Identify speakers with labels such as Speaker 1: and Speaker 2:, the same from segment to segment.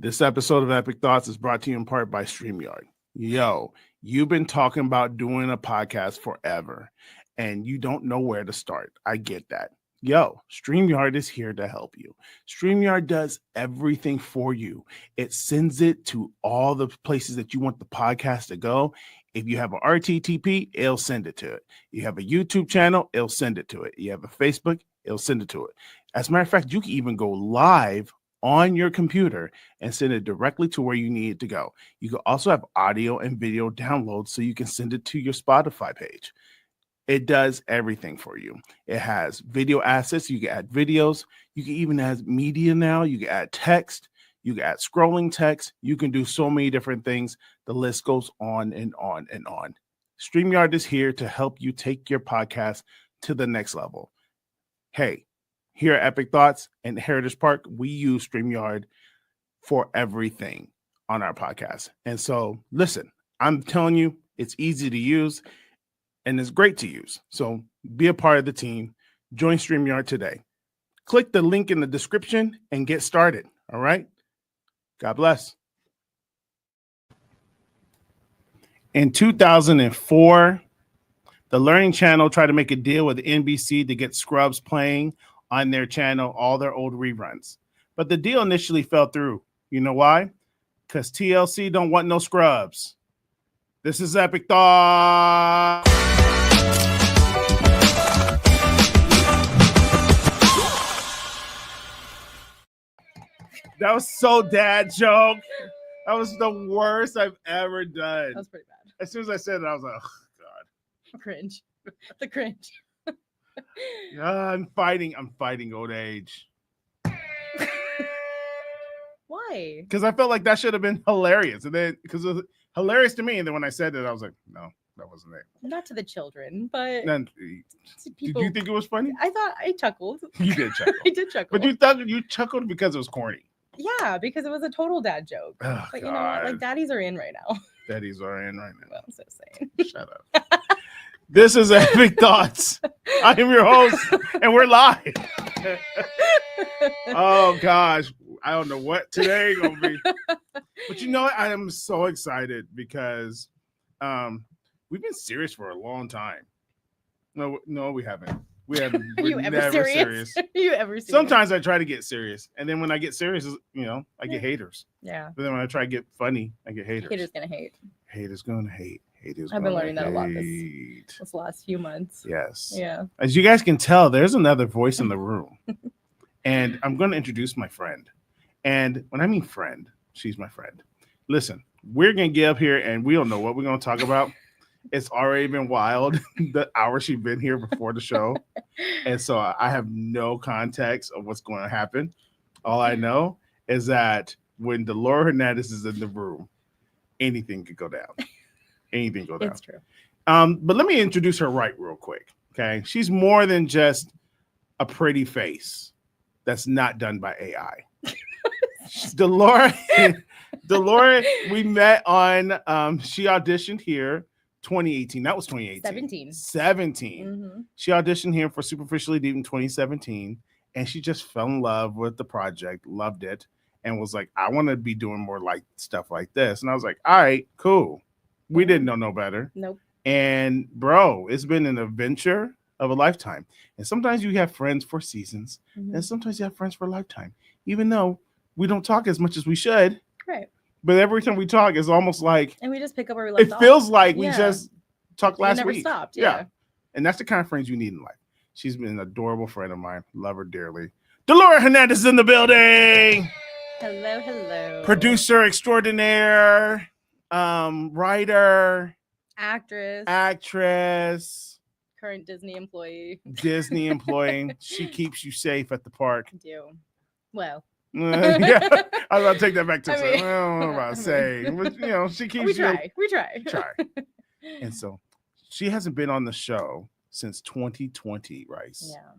Speaker 1: This episode of Epic Thoughts is brought to you in part by Streamyard. Yo, you've been talking about doing a podcast forever, and you don't know where to start. I get that. Yo, Streamyard is here to help you. Streamyard does everything for you. It sends it to all the places that you want the podcast to go. If you have an RTTP, it'll send it to it. You have a YouTube channel, it'll send it to it. You have a Facebook, it'll send it to it. As a matter of fact, you can even go live on your computer and send it directly to where you need it to go. You can also have audio and video downloads so you can send it to your Spotify page. It does everything for you. It has video assets. You can add videos. You can even add media now. You can add text. You can add scrolling text. You can do so many different things. The list goes on and on and on. StreamYard is here to help you take your podcast to the next level. Hey, here at Epic Thoughts and Heritage Park, we use StreamYard for everything on our podcast. And so, listen, I'm telling you, it's easy to use and it's great to use. So be a part of the team. Join StreamYard today. Click the link in the description and get started. All right? God bless. In 2004, the Learning Channel tried to make a deal with NBC to get Scrubs playing on their channel, all their old reruns. But the deal initially fell through. You know why? Because TLC don't want no Scrubs. This is Epic Thought. That was so dad joke. That was the worst I've ever done.
Speaker 2: That was pretty bad.
Speaker 1: As soon as I said it, I was like, oh, God.
Speaker 2: Cringe. The cringe.
Speaker 1: I'm fighting old age.
Speaker 2: Why?
Speaker 1: Because I felt like that should have been hilarious. And then, because it was hilarious to me. And then when I said it, I was like, no, that wasn't it.
Speaker 2: Not to the children, but
Speaker 1: Then,
Speaker 2: people,
Speaker 1: did you think it was funny?
Speaker 2: I chuckled.
Speaker 1: You did chuckle.
Speaker 2: I did chuckle.
Speaker 1: But you thought you chuckled because it was corny.
Speaker 2: Yeah, because it was a total dad joke.
Speaker 1: Oh,
Speaker 2: but you know what? Like, daddies are in right now.
Speaker 1: Daddies are in right now.
Speaker 2: Well, I'm so saying.
Speaker 1: Shut up. This is Epic Thoughts. I am your host, and we're live. Oh, gosh. I don't know what today gonna be. But you know what? I am so excited because we've been serious for a long time. No, we haven't. We're never serious.
Speaker 2: You ever serious?
Speaker 1: Sometimes I try to get serious, and then when I get serious, I get haters.
Speaker 2: Yeah.
Speaker 1: But then when I try to get funny, I get haters.
Speaker 2: Haters gonna hate.
Speaker 1: Haters gonna hate.
Speaker 2: I've been learning that a lot this last few months.
Speaker 1: Yes.
Speaker 2: Yeah.
Speaker 1: As you guys can tell, there's another voice in the room. And I'm going to introduce my friend. And when I mean friend, she's my friend. Listen, we're going to get up here and we don't know what we're going to talk about. It's already been wild, the hour she's been here before the show. And so I have no context of what's going to happen. All I know is that when Dolora Hernandez is in the room, anything could go down. Anything go down.
Speaker 2: It's true.
Speaker 1: But let me introduce her real quick. Okay. She's more than just a pretty face that's not done by AI. Dolora, we met on she auditioned here 2018. That was 2018. 17.
Speaker 2: Mm-hmm.
Speaker 1: She auditioned here for Superficially Deep in 2017. And she just fell in love with the project, loved it, and was like, I want to be doing more like stuff like this. And I was like, all right, cool. We didn't know no better.
Speaker 2: Nope.
Speaker 1: And bro, it's been an adventure of a lifetime. And sometimes you have friends for seasons, and sometimes you have friends for a lifetime, even though we don't talk as much as we should.
Speaker 2: Right.
Speaker 1: But every time we talk, it's almost like,
Speaker 2: and we just pick up where we left off.
Speaker 1: It feels like we just talked last
Speaker 2: never
Speaker 1: week.
Speaker 2: Stopped. Yeah.
Speaker 1: And that's the kind of friends you need in life. She's been an adorable friend of mine. Love her dearly. Dolora Hernandez is in the building.
Speaker 2: Hello.
Speaker 1: Producer extraordinaire. Writer, actress,
Speaker 2: current Disney employee.
Speaker 1: She keeps you safe at the park.
Speaker 2: I do. Well.
Speaker 1: Yeah, I was about to take that back to I don't know about saying, but she keeps
Speaker 2: We try.
Speaker 1: And so she hasn't been on the show since 2020, Rice.
Speaker 2: Yeah.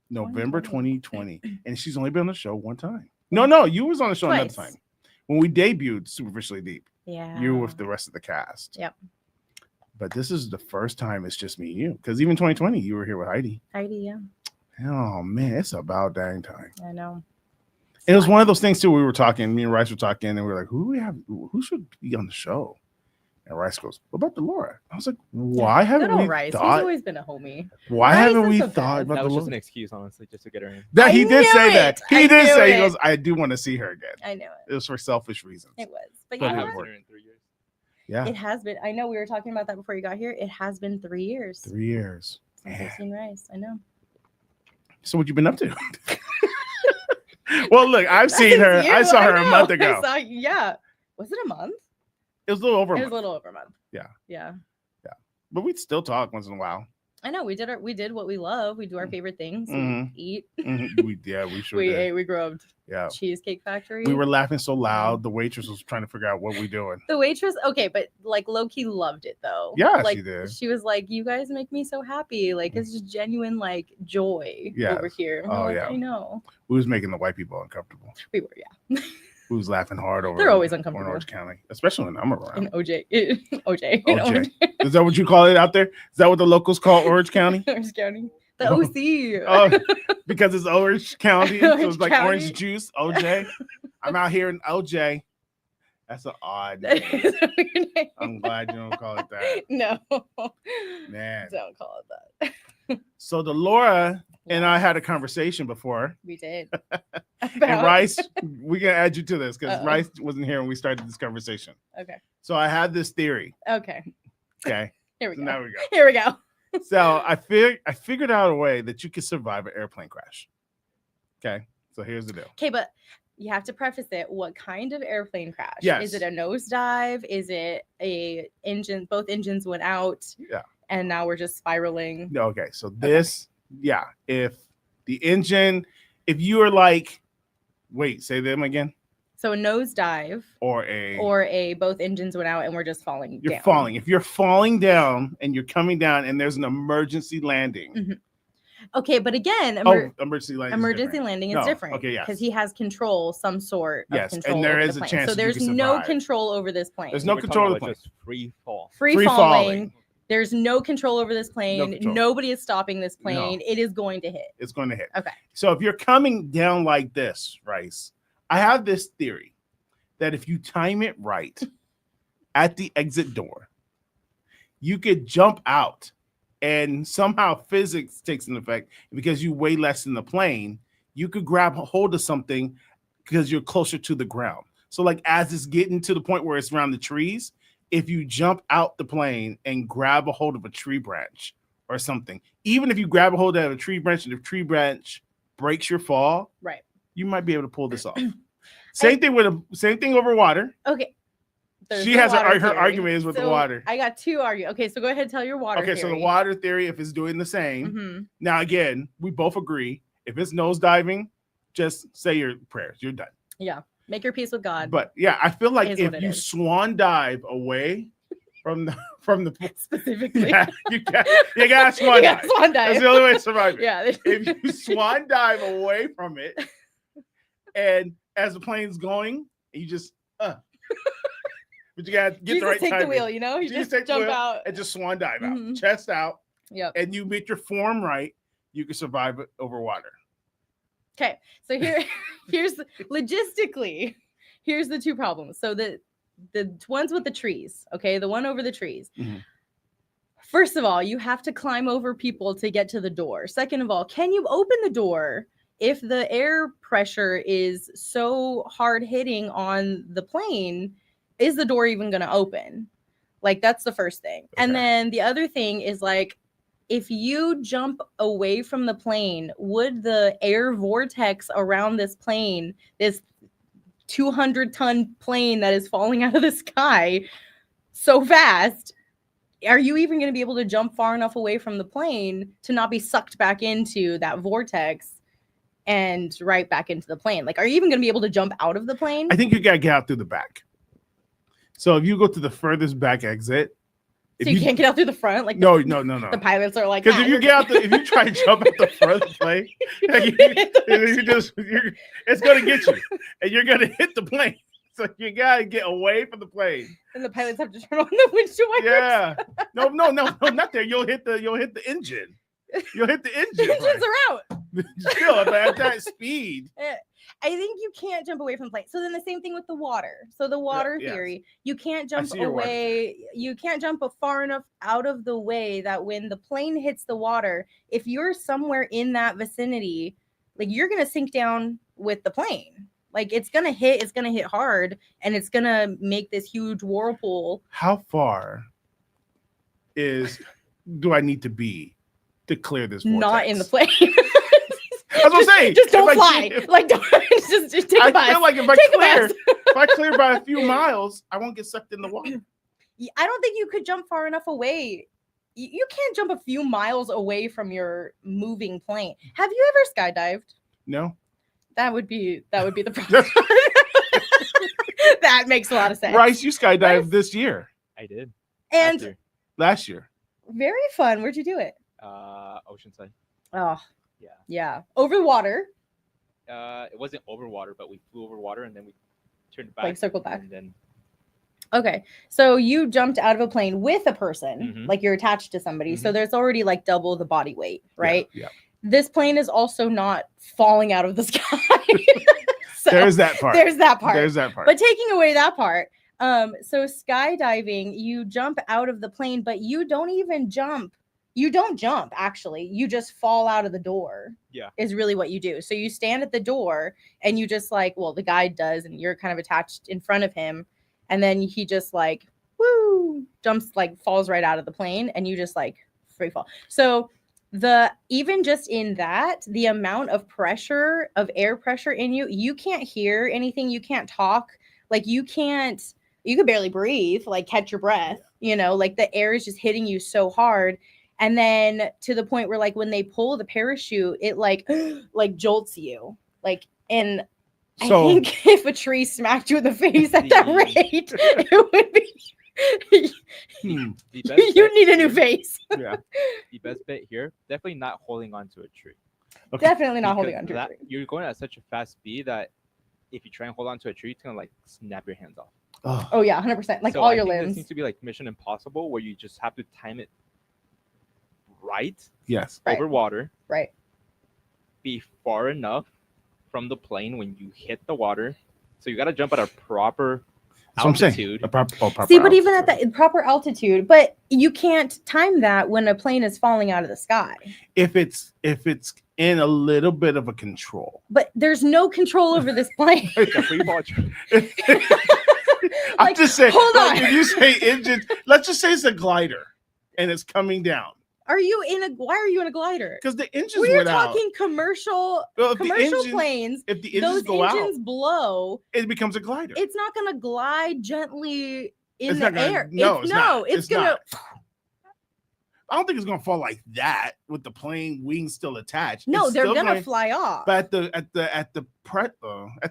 Speaker 1: November 2020. And she's only been on the show one time. No, you was on the show
Speaker 2: Twice.
Speaker 1: Another time. When we debuted Superficially Deep.
Speaker 2: Yeah.
Speaker 1: You with the rest of the cast.
Speaker 2: Yep.
Speaker 1: But this is the first time it's just me and you. Because even 2020, you were here with Heidi.
Speaker 2: Yeah.
Speaker 1: Oh, man, it's about dang time.
Speaker 2: I know.
Speaker 1: It was one of those things too. We were talking, me and Rice were talking, and we were like, who should be on the show? And Rice goes, what about Dolora? I was like, why haven't we
Speaker 2: Rice.
Speaker 1: thought?
Speaker 2: He's always been a homie.
Speaker 1: Why
Speaker 2: Rice
Speaker 1: haven't we
Speaker 2: the
Speaker 1: thought
Speaker 2: best.
Speaker 1: about
Speaker 3: That was
Speaker 1: Dolora?
Speaker 3: just an excuse, honestly, just to get her in.
Speaker 1: That he did say
Speaker 2: knew
Speaker 1: that.
Speaker 2: it.
Speaker 1: He
Speaker 2: I
Speaker 1: did
Speaker 2: knew
Speaker 1: say,
Speaker 2: it.
Speaker 1: he goes, I do want to see her again.
Speaker 2: I know
Speaker 1: It was for selfish reasons.
Speaker 2: It was. But
Speaker 1: But
Speaker 2: you know
Speaker 1: it
Speaker 2: what?
Speaker 1: worked.
Speaker 3: In 3 years.
Speaker 1: Yeah.
Speaker 2: It has been. I know we were talking about that before you got here. It has been 3 years
Speaker 1: 3 years.
Speaker 2: since I've seen Rice. I know.
Speaker 1: So what you been up to? Well, look, I've seen her.
Speaker 2: You.
Speaker 1: I saw her a
Speaker 2: know.
Speaker 1: month ago.
Speaker 2: Yeah. Was it a month?
Speaker 1: It was a little over a
Speaker 2: It was
Speaker 1: month.
Speaker 2: a little over a month.
Speaker 1: Yeah.
Speaker 2: Yeah.
Speaker 1: But we'd still talk once in a while.
Speaker 2: I know. We did what we love. We do our favorite things.
Speaker 1: Mhm.
Speaker 2: We eat.
Speaker 1: We sure
Speaker 2: We
Speaker 1: did.
Speaker 2: ate. We grubbed.
Speaker 1: Yeah.
Speaker 2: Cheesecake Factory.
Speaker 1: We were laughing so loud, the waitress was trying to figure out what we doing.
Speaker 2: The waitress, okay, but like low-key loved it though.
Speaker 1: Yeah,
Speaker 2: like,
Speaker 1: she did.
Speaker 2: She was like, "You guys make me so happy. Like it's just genuine like joy
Speaker 1: Yes.
Speaker 2: over here." And we're
Speaker 1: Oh,
Speaker 2: like,
Speaker 1: yeah.
Speaker 2: I know.
Speaker 1: We was making the white people uncomfortable.
Speaker 2: We were, yeah.
Speaker 1: We was laughing hard over.
Speaker 2: They're always
Speaker 1: in
Speaker 2: uncomfortable.
Speaker 1: Orange County, especially when I'm around.
Speaker 2: In OJ, OJ, in
Speaker 1: OJ. Is that what you call it out there? Is that what the locals call Orange County?
Speaker 2: Orange County, the
Speaker 1: Oh.
Speaker 2: OC.
Speaker 1: Oh, because it's Orange County, so it's
Speaker 2: Orange
Speaker 1: like
Speaker 2: County.
Speaker 1: orange juice. OJ. I'm out here in OJ. That's an odd
Speaker 2: That
Speaker 1: name.
Speaker 2: is a weird name.
Speaker 1: I'm glad you don't call it that.
Speaker 2: No,
Speaker 1: Man.
Speaker 2: don't call it that.
Speaker 1: So Dolora and I had a conversation before.
Speaker 2: We did.
Speaker 1: And
Speaker 2: About-
Speaker 1: Rice, we can add you to this because
Speaker 2: Uh-oh.
Speaker 1: Rice wasn't here when we started this conversation.
Speaker 2: Okay.
Speaker 1: So I had this theory.
Speaker 2: Okay.
Speaker 1: Okay.
Speaker 2: Here we
Speaker 1: So
Speaker 2: go.
Speaker 1: now we go.
Speaker 2: Here we go.
Speaker 1: So I figured out a way that you could survive an airplane crash. Okay. So here's the deal.
Speaker 2: Okay, but you have to preface it. What kind of airplane crash?
Speaker 1: Yes.
Speaker 2: Is it a nosedive? Is it a engine? Both engines went out.
Speaker 1: Yeah.
Speaker 2: And now we're just spiraling.
Speaker 1: Okay. So this, yeah. If the engine, if you are like, wait, say them again.
Speaker 2: So a nosedive
Speaker 1: Or a
Speaker 2: both engines went out and we're just falling
Speaker 1: you're
Speaker 2: down.
Speaker 1: falling. If you're falling down and you're coming down and there's an emergency landing.
Speaker 2: Mhm. Okay, but again,
Speaker 1: Emergency landing.
Speaker 2: emergency landing is
Speaker 1: No,
Speaker 2: different.
Speaker 1: okay, yes.
Speaker 2: because he has control, some sort of
Speaker 1: Yes, and
Speaker 2: control.
Speaker 1: there
Speaker 2: over
Speaker 1: is
Speaker 2: the
Speaker 1: a
Speaker 2: plane.
Speaker 1: chance
Speaker 2: So
Speaker 1: that you
Speaker 2: there's
Speaker 1: can
Speaker 2: no
Speaker 1: survive.
Speaker 2: control over this plane.
Speaker 1: There's no
Speaker 3: We're talking
Speaker 1: control of the
Speaker 3: about
Speaker 1: plane.
Speaker 3: just free fall.
Speaker 2: Free falling. There's no control over this plane.
Speaker 1: control.
Speaker 2: Nobody is stopping this plane. It is going to hit.
Speaker 1: It's going to hit.
Speaker 2: Okay.
Speaker 1: So if you're coming down like this, Rice, I have this theory that if you time it right at the exit door, you could jump out and somehow physics takes an effect because you weigh less than the plane. You could grab a hold of something because you're closer to the ground. So like as it's getting to the point where it's around the trees, if you jump out the plane and grab a hold of a tree branch or something, even if you grab a hold of a tree branch and the tree branch breaks your fall,
Speaker 2: Right.
Speaker 1: you might be able to pull this off. Same thing over water.
Speaker 2: Okay. There's
Speaker 1: She
Speaker 2: the
Speaker 1: has her
Speaker 2: water theory.
Speaker 1: argument is with the
Speaker 2: So
Speaker 1: water.
Speaker 2: I got two arguments. Okay, so go ahead and tell your water
Speaker 1: Okay, so the
Speaker 2: theory.
Speaker 1: water theory, if it's doing the same.
Speaker 2: Mhm.
Speaker 1: Now again, we both agree. If it's nose diving, just say your prayers. You're done.
Speaker 2: Yeah. Make your peace with God.
Speaker 1: But yeah, I feel like
Speaker 2: Is
Speaker 1: if
Speaker 2: what it
Speaker 1: you
Speaker 2: is.
Speaker 1: swan dive away from the
Speaker 2: Specifically.
Speaker 1: yeah, you got swan
Speaker 2: You got
Speaker 1: dive.
Speaker 2: swan dive.
Speaker 1: That's the only way to survive it.
Speaker 2: Yeah.
Speaker 1: If you swan dive away from it, and as the plane's going, you just but you gotta get
Speaker 2: you
Speaker 1: the right
Speaker 2: just take the
Speaker 1: timing.
Speaker 2: wheel, you know? You
Speaker 1: You
Speaker 2: just
Speaker 1: take the
Speaker 2: jump
Speaker 1: wheel
Speaker 2: out.
Speaker 1: and just swan dive out,
Speaker 2: Mhm.
Speaker 1: chest out,
Speaker 2: Yep.
Speaker 1: and you make your form right. You can survive it over water.
Speaker 2: Okay. So here's logistically, here's the two problems. So the ones with the trees, okay, the one over the trees.
Speaker 1: Mhm.
Speaker 2: First of all, you have to climb over people to get to the door. Second of all, can you open the door if the air pressure is so hard hitting on the plane? Is the door even going to open? Like, that's the first thing. And
Speaker 1: Okay.
Speaker 2: then the other thing is, like, if you jump away from the plane, would the air vortex around this plane, this 200-ton plane that is falling out of the sky so fast, are you even going to be able to jump far enough away from the plane to not be sucked back into that vortex and right back into the plane? Like, are you even going to be able to jump out of the plane?
Speaker 1: I think you gotta get out through the back. So if you go to the furthest back exit,
Speaker 2: So you can't get out through the front? Like,
Speaker 1: no.
Speaker 2: the pilots are like,
Speaker 1: Because
Speaker 2: "Ah,
Speaker 1: if you
Speaker 2: you're
Speaker 1: get out, if you try to jump out the front of the plane, it's gonna get you, and you're gonna hit the plane. So you gotta get away from the plane.
Speaker 2: And the pilots have to turn on the windshield wipers.
Speaker 1: Yeah. No, not there. You'll hit the engine. You'll hit the engine.
Speaker 2: The engines
Speaker 1: first.
Speaker 2: are out.
Speaker 1: Still, at that speed.
Speaker 2: I think you can't jump away from the plane. So then the same thing with the water. So the water
Speaker 1: yes.
Speaker 2: theory, you can't jump
Speaker 1: see your water
Speaker 2: away. You can't jump far enough out of the way that when the plane hits the water, if you're somewhere in that vicinity, like you're gonna sink down with the plane. Like it's gonna hit hard, and it's gonna make this huge whirlpool.
Speaker 1: How far do I need to be to clear this vortex?
Speaker 2: Not in the plane.
Speaker 1: That's what I'm saying.
Speaker 2: Just don't fly. Like, don't just take a bus.
Speaker 1: I feel like if I clear by a few miles, I won't get sucked in the water.
Speaker 2: I don't think you could jump far enough away. You can't jump a few miles away from your moving plane. Have you ever skydived?
Speaker 1: No.
Speaker 2: That would be the problem. That makes a lot of sense.
Speaker 1: Rice, you skydived this year.
Speaker 3: I did.
Speaker 2: And
Speaker 1: last year.
Speaker 2: Very fun. Where'd you do it?
Speaker 3: Oceanside.
Speaker 2: Oh,
Speaker 3: Yeah.
Speaker 2: yeah. Over the water.
Speaker 3: It wasn't over water, but we flew over water and then we turned back.
Speaker 2: Like circled back.
Speaker 3: And then
Speaker 2: Okay. So you jumped out of a plane with a person,
Speaker 3: Mhm.
Speaker 2: like you're attached to somebody. So
Speaker 3: Mhm.
Speaker 2: there's already like double the body weight, right?
Speaker 1: Yeah.
Speaker 2: This plane is also not falling out of the sky. So
Speaker 1: There's that part.
Speaker 2: There's that part.
Speaker 1: There's that part.
Speaker 2: But taking away that part, so skydiving, you jump out of the plane, but you don't even jump. You don't jump, actually. You just fall out of the door.
Speaker 3: Yeah.
Speaker 2: Is really what you do. So you stand at the door and you just like, well, the guide does, and you're kind of attached in front of him. And then he just like, woo, jumps, like falls right out of the plane, and you just like free fall. So even just in that, the amount of pressure, of air pressure in you, you can't hear anything, you can't talk, like you could barely breathe, like catch your breath, like the air is just hitting you so hard. And then to the point where like when they pull the parachute, it like jolts you, like, and
Speaker 1: So,
Speaker 2: I think if a tree smacked you in the face at that rate, it would be
Speaker 3: the best
Speaker 2: you
Speaker 3: bet
Speaker 2: need a new
Speaker 3: here-
Speaker 2: face.
Speaker 1: yeah.
Speaker 3: The best bet here, definitely not holding on to a tree.
Speaker 1: Okay.
Speaker 2: Definitely not holding
Speaker 3: Because
Speaker 2: on to a tree.
Speaker 3: You're going at such a fast speed that if you try and hold on to a tree, it's gonna like snap your hands off.
Speaker 1: Oh,
Speaker 2: Oh yeah, 100%. Like
Speaker 3: So
Speaker 2: all
Speaker 3: I
Speaker 2: your
Speaker 3: think This
Speaker 2: limbs.
Speaker 3: needs to be like Mission Impossible, where you just have to time it right
Speaker 1: yes.
Speaker 2: Right.
Speaker 3: over water,
Speaker 2: Right.
Speaker 3: be far enough from the plane when you hit the water. So you got to jump at a proper
Speaker 1: That's what I'm saying.
Speaker 3: altitude.
Speaker 1: A proper
Speaker 2: See, but even at
Speaker 1: altitude.
Speaker 2: that proper altitude, but you can't time that when a plane is falling out of the sky.
Speaker 1: If it's in a little bit of a control.
Speaker 2: But there's no control over this plane.
Speaker 3: It's a free fall trip.
Speaker 1: I'm
Speaker 2: Like,
Speaker 1: just saying,
Speaker 2: hold
Speaker 1: like,
Speaker 2: on.
Speaker 1: if you say engine, let's just say it's a glider and it's coming down
Speaker 2: Why are you in a glider?
Speaker 1: because the engines
Speaker 2: We're
Speaker 1: went out.
Speaker 2: talking commercial
Speaker 1: Well, if the engine-
Speaker 2: planes.
Speaker 1: If the engines
Speaker 2: Those
Speaker 1: go
Speaker 2: engines
Speaker 1: out,
Speaker 2: blow.
Speaker 1: it becomes a glider.
Speaker 2: It's not going to glide gently in
Speaker 1: It's
Speaker 2: the
Speaker 1: not gonna-
Speaker 2: air.
Speaker 1: no, it's not.
Speaker 2: It's
Speaker 1: It's
Speaker 2: going to.
Speaker 1: not. I don't think it's gonna fall like that with the plane wings still attached.
Speaker 2: No,
Speaker 1: It's
Speaker 2: they're
Speaker 1: still
Speaker 2: going to fly off.
Speaker 1: But at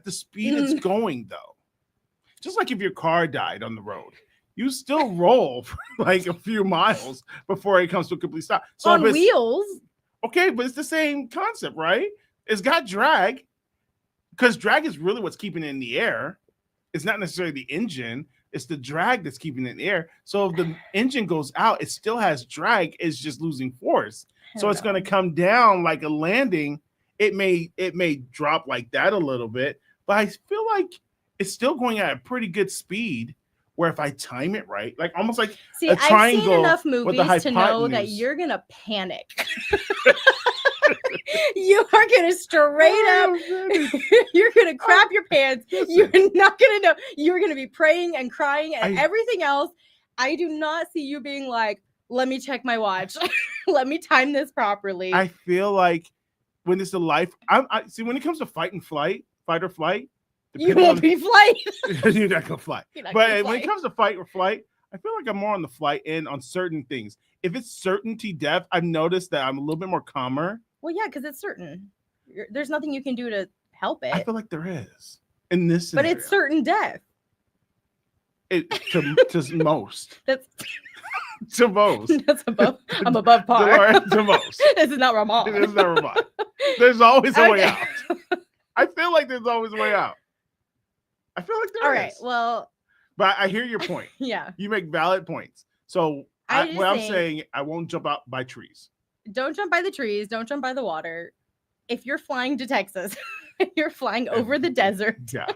Speaker 1: the speed it's going though, just like if your car died on the road, you still roll for like a few miles before it comes to a complete stop. So
Speaker 2: On
Speaker 1: if it's,
Speaker 2: wheels.
Speaker 1: okay, but it's the same concept, right? It's got drag because drag is really what's keeping it in the air. It's not necessarily the engine. It's the drag that's keeping it in the air. So if the engine goes out, it still has drag. It's just losing force. So it's going to come down like a landing. It may drop like that a little bit, but I feel like it's still going at a pretty good speed. Where if I time it right, like almost like
Speaker 2: See,
Speaker 1: a
Speaker 2: I've seen
Speaker 1: triangle
Speaker 2: enough
Speaker 1: with
Speaker 2: movies
Speaker 1: the
Speaker 2: to know that
Speaker 1: hypotenuse.
Speaker 2: you're gonna panic. You are gonna straight up. You're gonna crap your pants. You're not gonna know. You're gonna be praying and crying and everything else. I do not see you being like, "Let me check my watch. Let me time this properly."
Speaker 1: I feel like when it's the life, I see when it comes to fight or flight.
Speaker 2: You won't be flight.
Speaker 1: You're not gonna fly.
Speaker 2: You're not
Speaker 1: But
Speaker 2: gonna
Speaker 1: when
Speaker 2: fly.
Speaker 1: it comes to fight or flight, I feel like I'm more on the flight end on certain things. If it's certainty death, I've noticed that I'm a little bit more calmer.
Speaker 2: Well, yeah, because it's certain. There's nothing you can do to help it.
Speaker 1: I feel like there is in this
Speaker 2: But
Speaker 1: scenario.
Speaker 2: it's certain death.
Speaker 1: To most.
Speaker 2: That's
Speaker 1: To most.
Speaker 2: that's above. I'm above par.
Speaker 1: To most.
Speaker 2: This is not Ramon.
Speaker 1: It is never mind. There's always a way
Speaker 2: Okay.
Speaker 1: out. I feel like there's always a way out. I feel like there is.
Speaker 2: All right. Well,
Speaker 1: But I hear your point.
Speaker 2: yeah.
Speaker 1: You make valid points. So
Speaker 2: I just
Speaker 1: what I'm
Speaker 2: think-
Speaker 1: saying, I won't jump out by trees.
Speaker 2: Don't jump by the trees. Don't jump by the water. if you're flying to Texas, you're flying over the desert.
Speaker 1: Yeah.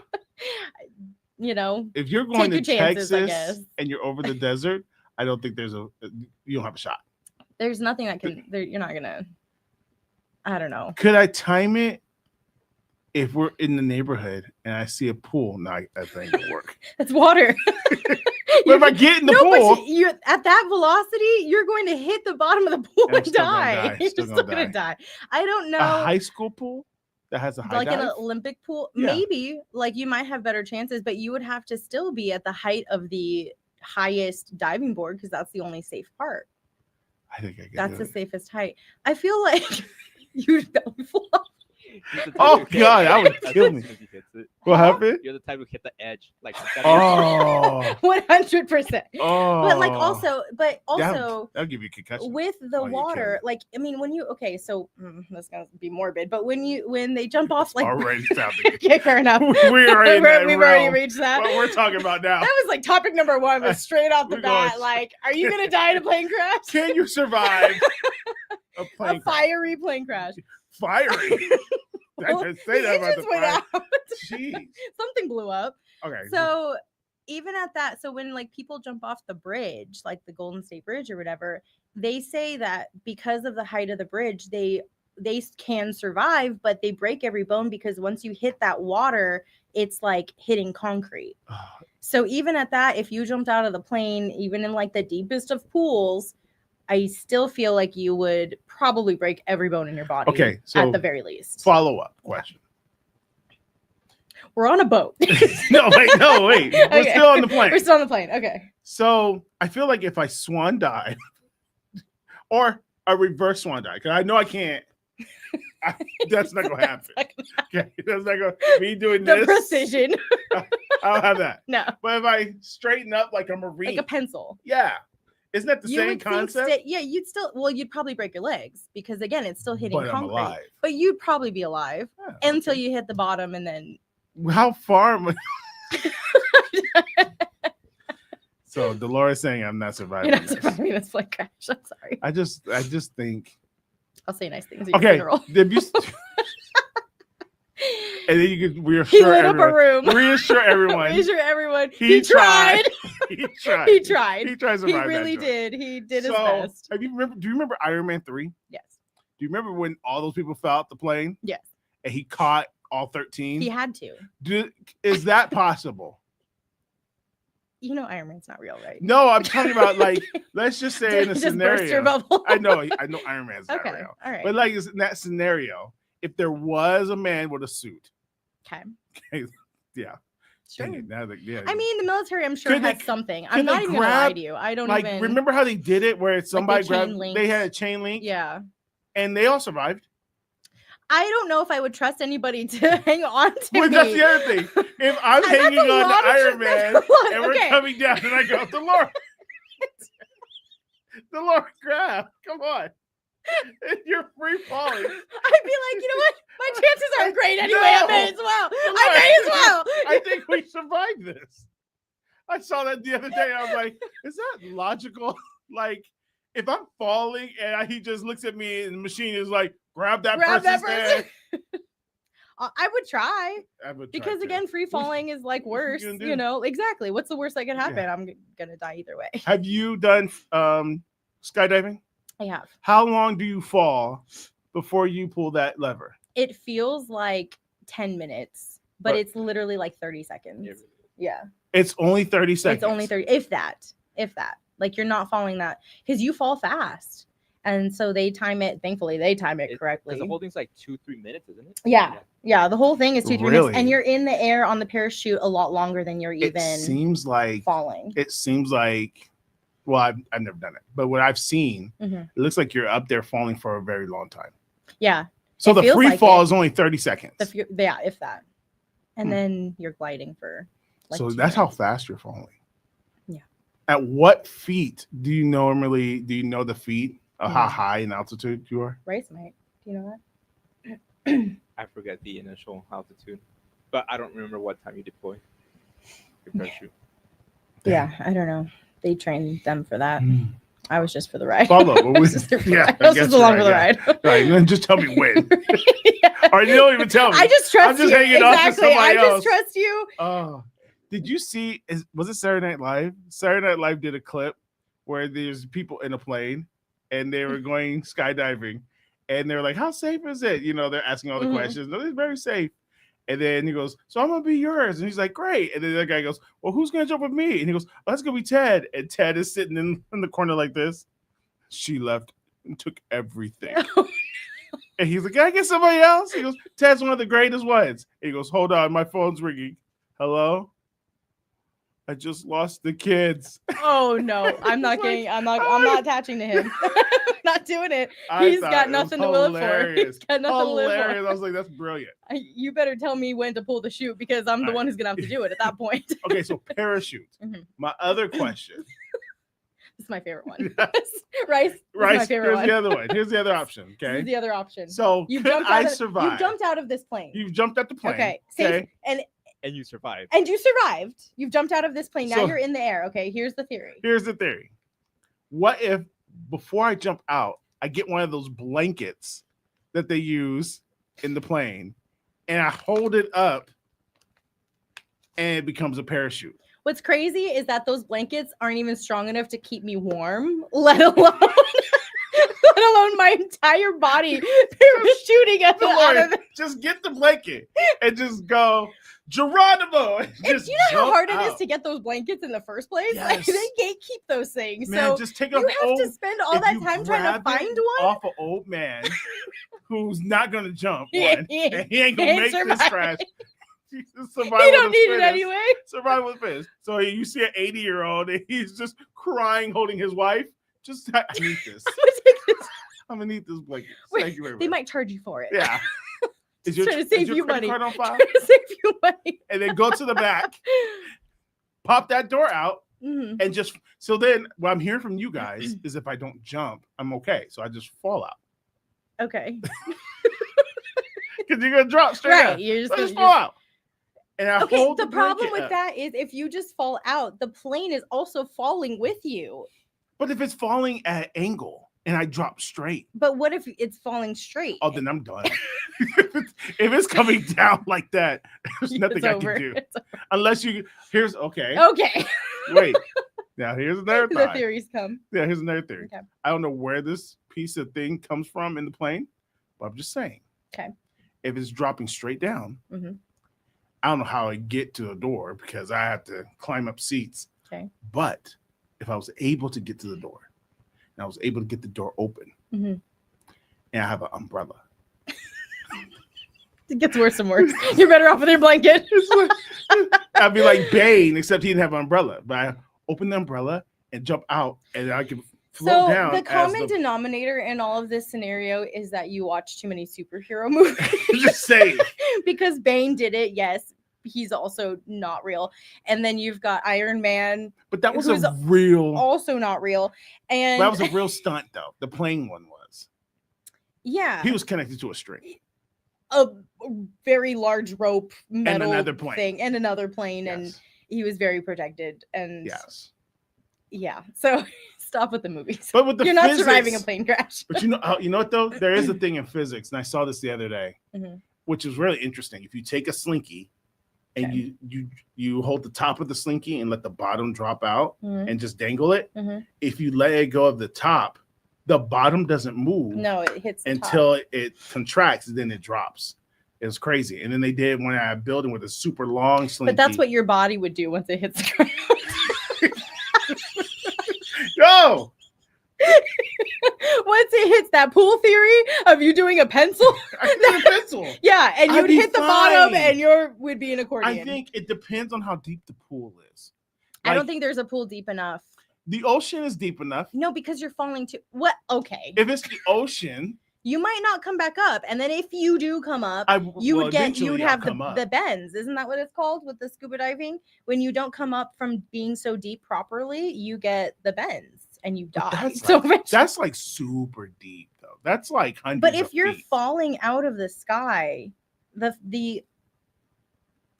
Speaker 2: You know,
Speaker 1: If you're going to
Speaker 2: take your chances, I
Speaker 1: Texas
Speaker 2: guess.
Speaker 1: and you're over the desert, I don't think you don't have a shot.
Speaker 2: There's nothing that can. You're not gonna. I don't know.
Speaker 1: Could I time it if we're in the neighborhood and I see a pool? No, that ain't gonna work.
Speaker 2: It's water.
Speaker 1: But if I get in the pool,
Speaker 2: but you're at that velocity, you're going to hit the bottom of the pool and die. You're still gonna die. I don't know.
Speaker 1: A high school pool that has a high
Speaker 2: like
Speaker 1: dive?
Speaker 2: an Olympic pool,
Speaker 1: Yeah.
Speaker 2: maybe. Like you might have better chances, but you would have to still be at the height of the highest diving board because that's the only safe part.
Speaker 1: I think I can.
Speaker 2: That's
Speaker 1: do
Speaker 2: the
Speaker 1: it.
Speaker 2: safest height. I feel like you'd belly flop.
Speaker 1: Oh God, that would kill me. What happened?
Speaker 3: You're the type who hit the edge, like.
Speaker 1: Oh,
Speaker 2: 100%.
Speaker 1: oh.
Speaker 2: But like also
Speaker 1: that'll give you a concussion.
Speaker 2: with the
Speaker 1: Oh, you
Speaker 2: water,
Speaker 1: kidding.
Speaker 2: like I mean, when you so that's gonna be morbid, but when they jump off, like
Speaker 1: Already sounding.
Speaker 2: okay, fair enough.
Speaker 1: We are in that
Speaker 2: We've already
Speaker 1: realm.
Speaker 2: reached that.
Speaker 1: What we're talking about now.
Speaker 2: That was like topic number 1, was straight off the
Speaker 1: We're
Speaker 2: bat.
Speaker 1: going-
Speaker 2: Like, are you gonna die in a plane crash?
Speaker 1: Can you survive a plane
Speaker 2: A fiery plane crash.
Speaker 1: Fiery. I
Speaker 2: Well,
Speaker 1: didn't say
Speaker 2: the
Speaker 1: that about the
Speaker 2: engines went
Speaker 1: fire.
Speaker 2: out.
Speaker 1: Jeez.
Speaker 2: Something blew up.
Speaker 1: Okay.
Speaker 2: So even at that, so when like people jump off the bridge, like the Golden State Bridge or whatever, they say that because of the height of the bridge, they can survive, but they break every bone because once you hit that water, it's like hitting concrete. So even at that, if you jumped out of the plane, even in like the deepest of pools, I still feel like you would probably break every bone in your body.
Speaker 1: Okay, so
Speaker 2: at the very least.
Speaker 1: Follow-up question.
Speaker 2: We're on a boat.
Speaker 1: No, wait. We're
Speaker 2: Okay.
Speaker 1: still on the plane.
Speaker 2: We're still on the plane. Okay.
Speaker 1: So I feel like if I swan dive or a reverse swan dive, because I know I can't. That's not gonna happen. Okay, that's not gonna me doing
Speaker 2: The
Speaker 1: this.
Speaker 2: precision.
Speaker 1: I don't have that.
Speaker 2: No.
Speaker 1: But if I straighten up like a marine,
Speaker 2: Like a pencil.
Speaker 1: yeah, isn't that the
Speaker 2: You
Speaker 1: same
Speaker 2: would think
Speaker 1: concept?
Speaker 2: you'd probably break your legs because again, it's still hitting
Speaker 1: But I'm
Speaker 2: concrete.
Speaker 1: alive.
Speaker 2: But you'd probably be alive
Speaker 1: Yeah,
Speaker 2: until
Speaker 1: okay.
Speaker 2: you hit the bottom and then
Speaker 1: How far? Am I... So Dolora saying I'm not surviving.
Speaker 2: you're not
Speaker 1: this.
Speaker 2: surviving this plane crash. I'm sorry.
Speaker 1: I just think.
Speaker 2: I'll say nice things at your
Speaker 1: Okay,
Speaker 2: funeral.
Speaker 1: and then you could
Speaker 2: He
Speaker 1: reassure
Speaker 2: lit up a
Speaker 1: everyone.
Speaker 2: room.
Speaker 1: Reassure everyone.
Speaker 2: Reassure everyone.
Speaker 1: He
Speaker 2: He tried.
Speaker 1: He tried.
Speaker 2: He tried.
Speaker 1: He tried to
Speaker 2: He
Speaker 1: survive that
Speaker 2: really
Speaker 1: joint.
Speaker 2: did. He did his
Speaker 1: So,
Speaker 2: best.
Speaker 1: do you remember Iron Man 3?
Speaker 2: Yes.
Speaker 1: Do you remember when all those people fell out the plane?
Speaker 2: Yes.
Speaker 1: And he caught all 13?
Speaker 2: He had to.
Speaker 1: Is that possible?
Speaker 2: You know Iron Man's not real, right?
Speaker 1: No, I'm talking about like, let's just say in a
Speaker 2: Just burst your
Speaker 1: scenario.
Speaker 2: bubble.
Speaker 1: I know Iron Man's not
Speaker 2: Okay.
Speaker 1: real.
Speaker 2: All right.
Speaker 1: But like in that scenario, if there was a man with a suit,
Speaker 2: Okay.
Speaker 1: yeah.
Speaker 2: Sure.
Speaker 1: Dang it, now that- yeah.
Speaker 2: I mean, the military, I'm sure,
Speaker 1: Could they-
Speaker 2: has something.
Speaker 1: could
Speaker 2: I'm not
Speaker 1: they
Speaker 2: even gonna lie
Speaker 1: grab,
Speaker 2: to you. I don't
Speaker 1: like
Speaker 2: even
Speaker 1: remember how they did it where somebody
Speaker 2: chain
Speaker 1: grabbed
Speaker 2: linked.
Speaker 1: they had a chain link
Speaker 2: Yeah.
Speaker 1: and they all survived.
Speaker 2: I don't know if I would trust anybody to hang on to
Speaker 1: Well,
Speaker 2: me.
Speaker 1: that's the other thing. If I'm
Speaker 2: That's
Speaker 1: hanging
Speaker 2: a
Speaker 1: on
Speaker 2: lot
Speaker 1: to
Speaker 2: of
Speaker 1: Iron
Speaker 2: trust.
Speaker 1: Man
Speaker 2: That's a lot.
Speaker 1: and we're
Speaker 2: Okay.
Speaker 1: coming down and I go, Dolora. Dolora, grab. Come on. You're free falling.
Speaker 2: I'd be like, you know what? My chances aren't great anyway.
Speaker 1: No.
Speaker 2: I may as well. I may as well.
Speaker 1: I think we survived this. I saw that the other day. I was like, is that logical? Like, if I'm falling and he just looks at me and the machine is like, grab that person's hand.
Speaker 2: I would try
Speaker 1: I would try
Speaker 2: because
Speaker 1: to.
Speaker 2: again, free falling is like worse.
Speaker 1: gonna do?
Speaker 2: You know, exactly. What's the worst that could happen?
Speaker 1: Yeah.
Speaker 2: I'm gonna die either way.
Speaker 1: Have you done skydiving?
Speaker 2: I have.
Speaker 1: How long do you fall before you pull that lever?
Speaker 2: It feels like 10 minutes, but it's literally like 30 seconds. Yeah.
Speaker 1: It's only 30 seconds.
Speaker 2: It's only 30, if that. Like you're not falling that because you fall fast. And so they time it, thankfully, they time it correctly.
Speaker 3: Because the whole thing's like 2-3 minutes, isn't it?
Speaker 2: Yeah. The whole thing is 2-3 minutes.
Speaker 1: Really?
Speaker 2: And you're in the air on the parachute a lot longer than you're even
Speaker 1: It seems like
Speaker 2: falling.
Speaker 1: Well, I've never done it, but what I've seen,
Speaker 2: Mhm.
Speaker 1: it looks like you're up there falling for a very long time.
Speaker 2: Yeah.
Speaker 1: So
Speaker 2: It
Speaker 1: the
Speaker 2: feels
Speaker 1: free
Speaker 2: like
Speaker 1: fall
Speaker 2: it.
Speaker 1: is only 30 seconds.
Speaker 2: Yeah, if that. And
Speaker 1: Hmm.
Speaker 2: then you're gliding for like
Speaker 1: So
Speaker 2: 2
Speaker 1: that's how
Speaker 2: minutes.
Speaker 1: fast you're falling.
Speaker 2: Yeah.
Speaker 1: At what feet do you know the feet of how
Speaker 2: No.
Speaker 1: high in altitude you are?
Speaker 2: Race mate. Do you know that?
Speaker 3: I forget the initial altitude, but I don't remember what time you deploy your parachute.
Speaker 2: Yeah, I don't know. They train them for that. I was just for the ride.
Speaker 1: Follow.
Speaker 2: I was just,
Speaker 1: Yeah,
Speaker 2: I was just along for the ride.
Speaker 1: Right, then just tell me when.
Speaker 2: Yeah.
Speaker 1: Or you don't even tell me.
Speaker 2: I just trust
Speaker 1: I'm just
Speaker 2: you.
Speaker 1: hanging off to
Speaker 2: Exactly.
Speaker 1: somebody
Speaker 2: I just
Speaker 1: else.
Speaker 2: trust you.
Speaker 1: Oh, did you see? Was it Saturday Night Live? Saturday Night Live did a clip where there's people in a plane and they were going skydiving, and they're like, "How safe is it?" You know, they're asking all the questions. No, it's very safe. And then he goes, "So I'm gonna be yours," and he's like, "Great." And then the other guy goes, "Well, who's gonna jump with me?" And he goes, "Oh, that's gonna be Ted." And Ted is sitting in the corner like this. She left and took everything. And he's like, "Can I get somebody else?" He goes, "Ted's one of the greatest ones." And he goes, "Hold on, my phone's ringing. Hello? I just lost the kids."
Speaker 2: Oh no, I'm not getting. I'm not attaching to him. Not doing it. He's got nothing to live for. He's got nothing to live for.
Speaker 1: I was like, that's brilliant.
Speaker 2: You better tell me when to pull the chute because I'm the one who's gonna have to do it at that point.
Speaker 1: Okay, so parachute. My other question.
Speaker 2: This is my favorite one. Rice.
Speaker 1: Rice.
Speaker 2: My favorite
Speaker 1: Here's
Speaker 2: one.
Speaker 1: the other one. Here's the other option. Okay.
Speaker 2: This is the other option.
Speaker 1: So
Speaker 2: You've
Speaker 1: could
Speaker 2: jumped
Speaker 1: I
Speaker 2: out of,
Speaker 1: survive?
Speaker 2: You've jumped out of this plane.
Speaker 1: You've jumped out the plane.
Speaker 2: Okay. Safe. And
Speaker 3: you survived.
Speaker 2: And you survived. You've jumped out of this plane. Now
Speaker 1: So-
Speaker 2: you're in the air. Okay. Here's the theory.
Speaker 1: Here's the theory. What if before I jump out, I get one of those blankets that they use in the plane and I hold it up and it becomes a parachute?
Speaker 2: What's crazy is that those blankets aren't even strong enough to keep me warm, let alone my entire body parachuting out of it.
Speaker 1: Just get the blanket and just go, Geronimo. And
Speaker 2: Do
Speaker 1: just
Speaker 2: you know how
Speaker 1: jump
Speaker 2: hard it
Speaker 1: out.
Speaker 2: is to get those blankets in the first place? Like,
Speaker 1: Yes.
Speaker 2: they gatekeep those things.
Speaker 1: Man,
Speaker 2: so
Speaker 1: just take
Speaker 2: you
Speaker 1: off
Speaker 2: have to spend all
Speaker 1: if
Speaker 2: that
Speaker 1: you
Speaker 2: time trying to
Speaker 1: grab it
Speaker 2: find one.
Speaker 1: off an old man who's not gonna jump
Speaker 2: He
Speaker 1: one,
Speaker 2: ain't-
Speaker 1: and he ain't gonna
Speaker 2: he ain't
Speaker 1: make this
Speaker 2: surviving.
Speaker 1: crash.
Speaker 2: You don't need it anyway.
Speaker 1: Survival of the fittest. So you see an 80-year-old and he's just crying, holding his wife. Just I need this.
Speaker 2: I'm gonna take this.
Speaker 1: I'm gonna need this blanket.
Speaker 2: Wait,
Speaker 1: Thank you very much.
Speaker 2: They might charge you for it.
Speaker 1: Yeah. Is
Speaker 2: Trying to save
Speaker 1: your
Speaker 2: you
Speaker 1: credit
Speaker 2: money.
Speaker 1: card on file?
Speaker 2: Trying to save you money.
Speaker 1: And then go to the back, pop that door out,
Speaker 2: Mhm.
Speaker 1: and just so then what I'm hearing from you guys is if I don't jump, I'm okay. So I just fall out.
Speaker 2: Okay.
Speaker 1: Because you're gonna drop straight
Speaker 2: Right.
Speaker 1: out.
Speaker 2: You're
Speaker 1: So
Speaker 2: just
Speaker 1: I just fall out. And I
Speaker 2: Okay,
Speaker 1: hold
Speaker 2: the problem
Speaker 1: blanket
Speaker 2: with
Speaker 1: up.
Speaker 2: that is if you just fall out, the plane is also falling with you.
Speaker 1: But if it's falling at an angle and I drop straight,
Speaker 2: But what if it's falling straight?
Speaker 1: oh, then I'm done. if it's coming down like that, there's nothing
Speaker 2: It's
Speaker 1: I
Speaker 2: over.
Speaker 1: can do.
Speaker 2: It's
Speaker 1: Unless you, here's, okay,
Speaker 2: okay.
Speaker 1: wait. Now, here's another
Speaker 2: The
Speaker 1: thought.
Speaker 2: theories come.
Speaker 1: Yeah, here's another theory.
Speaker 2: Okay.
Speaker 1: I don't know where this piece of thing comes from in the plane, but I'm just saying.
Speaker 2: Okay.
Speaker 1: If it's dropping straight down,
Speaker 2: Mhm.
Speaker 1: I don't know how I get to the door because I have to climb up seats.
Speaker 2: Okay.
Speaker 1: But if I was able to get to the door, and I was able to get the door open,
Speaker 2: Mhm.
Speaker 1: and I have an umbrella,
Speaker 2: It gets worse and worse. You're better off with your blanket.
Speaker 1: I'd be like Bane, except he didn't have an umbrella. But I open the umbrella and jump out, and I can float
Speaker 2: So
Speaker 1: down.
Speaker 2: the
Speaker 1: as
Speaker 2: common denominator in all of this scenario is that you watch too many superhero movies.
Speaker 1: just saying.
Speaker 2: Because Bane did it, yes. He's also not real. And then you've got Iron Man,
Speaker 1: But that was
Speaker 2: Who's
Speaker 1: a real.
Speaker 2: also not real. And
Speaker 1: That was a real stunt, though. The plane one was.
Speaker 2: yeah,
Speaker 1: He was connected to a string.
Speaker 2: a very large rope metal
Speaker 1: another plane.
Speaker 2: thing and another plane, and
Speaker 1: Yes.
Speaker 2: he was very protected. And
Speaker 1: Yes.
Speaker 2: yeah, so stop with the movies.
Speaker 1: But with the
Speaker 2: You're not
Speaker 1: physics,
Speaker 2: surviving a plane crash.
Speaker 1: But you know what though? There is a thing in physics, and I saw this the other day,
Speaker 2: Mhm.
Speaker 1: which is really interesting. If you take a slinky and
Speaker 2: Okay.
Speaker 1: you hold the top of the slinky and let the bottom drop out
Speaker 2: Mhm.
Speaker 1: and just dangle it,
Speaker 2: Mhm.
Speaker 1: if you let it go of the top, the bottom doesn't move
Speaker 2: No, it hits the top.
Speaker 1: until it contracts, and then it drops. It's crazy. And then they did one at a building with a super long slinky.
Speaker 2: But that's what your body would do once it hits the ground.
Speaker 1: Yo!
Speaker 2: Once it hits that pool theory of you doing a pencil,
Speaker 1: I need a pencil.
Speaker 2: yeah, and
Speaker 1: I'd
Speaker 2: you'd
Speaker 1: be
Speaker 2: hit the bottom
Speaker 1: fine.
Speaker 2: and you would be an accordion.
Speaker 1: I think it depends on how deep the pool is.
Speaker 2: I don't
Speaker 1: Like,
Speaker 2: think there's a pool deep enough.
Speaker 1: the ocean is deep enough.
Speaker 2: No, because you're falling to what? Okay,
Speaker 1: If it's the ocean,
Speaker 2: you might not come back up, and then if you do come up, you would
Speaker 1: eventually I'll
Speaker 2: have
Speaker 1: come up.
Speaker 2: the bends. Isn't that what it's called with the scuba diving? When you don't come up from being so deep properly, you get the bends and you
Speaker 1: But
Speaker 2: die.
Speaker 1: That's,
Speaker 2: So
Speaker 1: like,
Speaker 2: eventually-
Speaker 1: that's like super deep though. That's like hundreds.
Speaker 2: but if
Speaker 1: of
Speaker 2: you're
Speaker 1: feet.
Speaker 2: falling out of the sky, the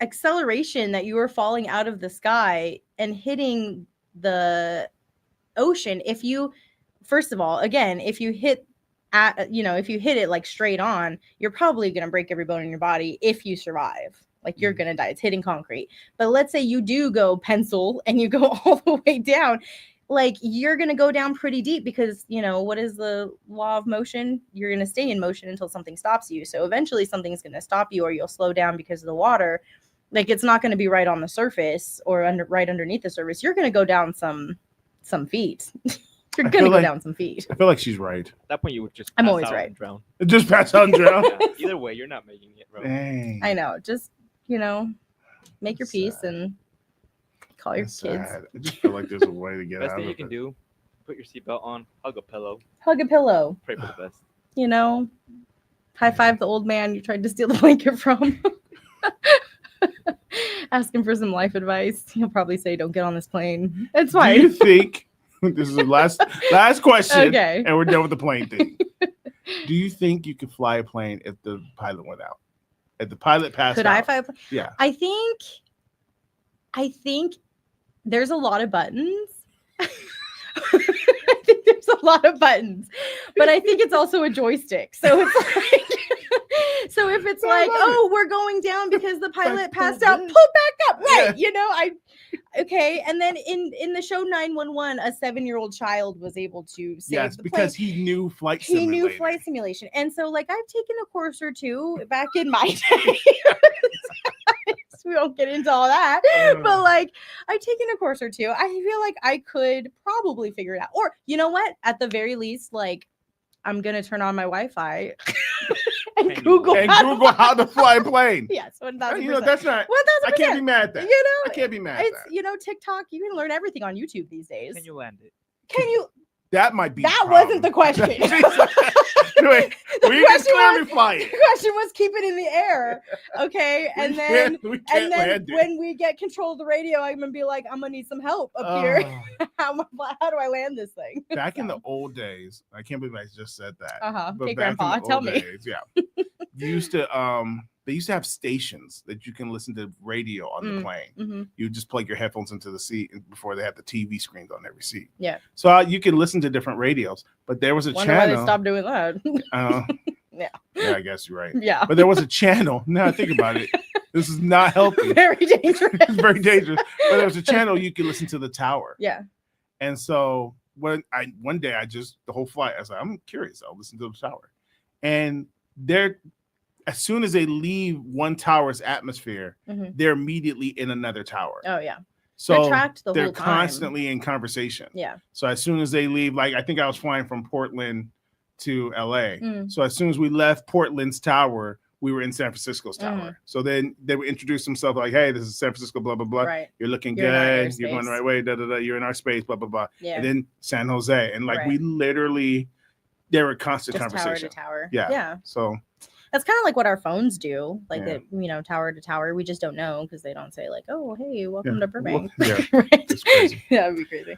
Speaker 2: acceleration that you are falling out of the sky and hitting the ocean, if you first of all, again, if you hit it like straight on, you're probably going to break every bone in your body if you survive. Like you're going to die. It's hitting concrete. But let's say you do go pencil and you go all the way down, like you're going to go down pretty deep because, what is the law of motion? You're going to stay in motion until something stops you. So eventually something's going to stop you or you'll slow down because of the water. Like it's not going to be right on the surface or right underneath the surface. You're going to go down some feet. You're going to go down some feet.
Speaker 1: I feel like she's right.
Speaker 3: At that point, you would just
Speaker 2: I'm
Speaker 3: pass
Speaker 2: always
Speaker 3: out
Speaker 2: right.
Speaker 3: and drown.
Speaker 1: Just pass out and drown.
Speaker 3: Yeah, either way, you're not making it, bro.
Speaker 1: Dang.
Speaker 2: I know. Just, make your peace
Speaker 1: sad.
Speaker 2: and call your
Speaker 1: That's
Speaker 2: kids.
Speaker 1: sad. I just feel like there's a way to get
Speaker 3: Best
Speaker 1: out
Speaker 3: thing
Speaker 1: of
Speaker 3: you can
Speaker 1: it.
Speaker 3: do, put your seatbelt on, hug a pillow,
Speaker 2: Hug a pillow.
Speaker 3: pray for the best.
Speaker 2: High five the old man you tried to steal the blanket from. Ask him for some life advice. He'll probably say, "Don't get on this plane." It's
Speaker 1: Do
Speaker 2: fine.
Speaker 1: you think this is the last question?
Speaker 2: Okay.
Speaker 1: And we're done with the plane thing. Do you think you could fly a plane if the pilot went out? If the pilot passed
Speaker 2: Could
Speaker 1: out?
Speaker 2: I fly a plane?
Speaker 1: Yeah.
Speaker 2: I think there's a lot of buttons. I think there's a lot of buttons, but I think it's also a joystick. So it's like, so if it's like, oh, we're going down because the pilot passed out, pull back up, right?
Speaker 1: Yeah.
Speaker 2: Okay. And then in the show 911, a 7-year-old child was able to save the
Speaker 1: because
Speaker 2: plane.
Speaker 1: he knew flight
Speaker 2: He
Speaker 1: simulator.
Speaker 2: knew flight simulation, and so like I've taken a course or two back in my day. We don't get into all that, but like I've taken a course or two. I feel like I could probably figure it out. Or you know what? At the very least, like I'm gonna turn on my Wi-Fi and Google
Speaker 1: how to fly a plane.
Speaker 2: Yes, 1,000%.
Speaker 1: That's not.
Speaker 2: 1,000%.
Speaker 1: I can't be mad at that. I can't be mad at
Speaker 2: It's
Speaker 1: that.
Speaker 2: TikTok. You can learn everything on YouTube these days.
Speaker 3: Can you land it?
Speaker 2: Can you?
Speaker 1: That might be.
Speaker 2: That wasn't the question.
Speaker 1: Wait, we can clearly fly it.
Speaker 2: The question was keep it in the air, okay? And then when we get control of the radio, I'm gonna be like, I'm gonna need some help up here. How do I land this thing?
Speaker 1: Back in the old days, I can't believe I just said that.
Speaker 2: Okay,
Speaker 1: back in
Speaker 2: Grandpa,
Speaker 1: the
Speaker 2: tell
Speaker 1: old
Speaker 2: me.
Speaker 1: days, yeah, they used to have stations that you can listen to radio on the plane.
Speaker 2: Mm-hmm.
Speaker 1: You just plug your headphones into the seat before they have the TV screens on every seat.
Speaker 2: Yeah.
Speaker 1: So you can listen to different radios, but there was a
Speaker 2: Wonder why
Speaker 1: channel.
Speaker 2: they stopped doing that.
Speaker 1: Yeah, I guess you're right.
Speaker 2: Yeah.
Speaker 1: But there was a channel. Now I think about it, this is not healthy.
Speaker 2: Very dangerous.
Speaker 1: It's very dangerous. But there was a channel you could listen to the tower.
Speaker 2: Yeah.
Speaker 1: And so one day the whole flight, I was like, I'm curious. I'll listen to the tower. And as soon as they leave one tower's atmosphere, they're immediately in another tower.
Speaker 2: Oh yeah.
Speaker 1: So
Speaker 2: they're tracked the
Speaker 1: they're
Speaker 2: whole time.
Speaker 1: constantly in conversation.
Speaker 2: Yeah.
Speaker 1: So as soon as they leave, like I think I was flying from Portland to LA.
Speaker 2: Mm.
Speaker 1: So as soon as we left Portland's tower, we were in San Francisco's tower. So then they would introduce themselves like, hey, this is San Francisco, blah, blah, blah.
Speaker 2: Right.
Speaker 1: You're looking
Speaker 2: You're in our
Speaker 1: good. You're going the
Speaker 2: airspace.
Speaker 1: right way. Da, da, da. You're in our space, blah, blah, blah.
Speaker 2: Yeah.
Speaker 1: And then San Jose. And like
Speaker 2: Right.
Speaker 1: we literally, they were constant
Speaker 2: Just
Speaker 1: conversation.
Speaker 2: tower to tower.
Speaker 1: Yeah.
Speaker 2: Yeah.
Speaker 1: So
Speaker 2: that's kind of like what our phones do, like
Speaker 1: Yeah.
Speaker 2: that, tower to tower. We just don't know because they don't say like, oh, hey, welcome to Burbank.
Speaker 1: Yeah.
Speaker 2: Right?
Speaker 1: It's crazy.
Speaker 2: That would be crazy.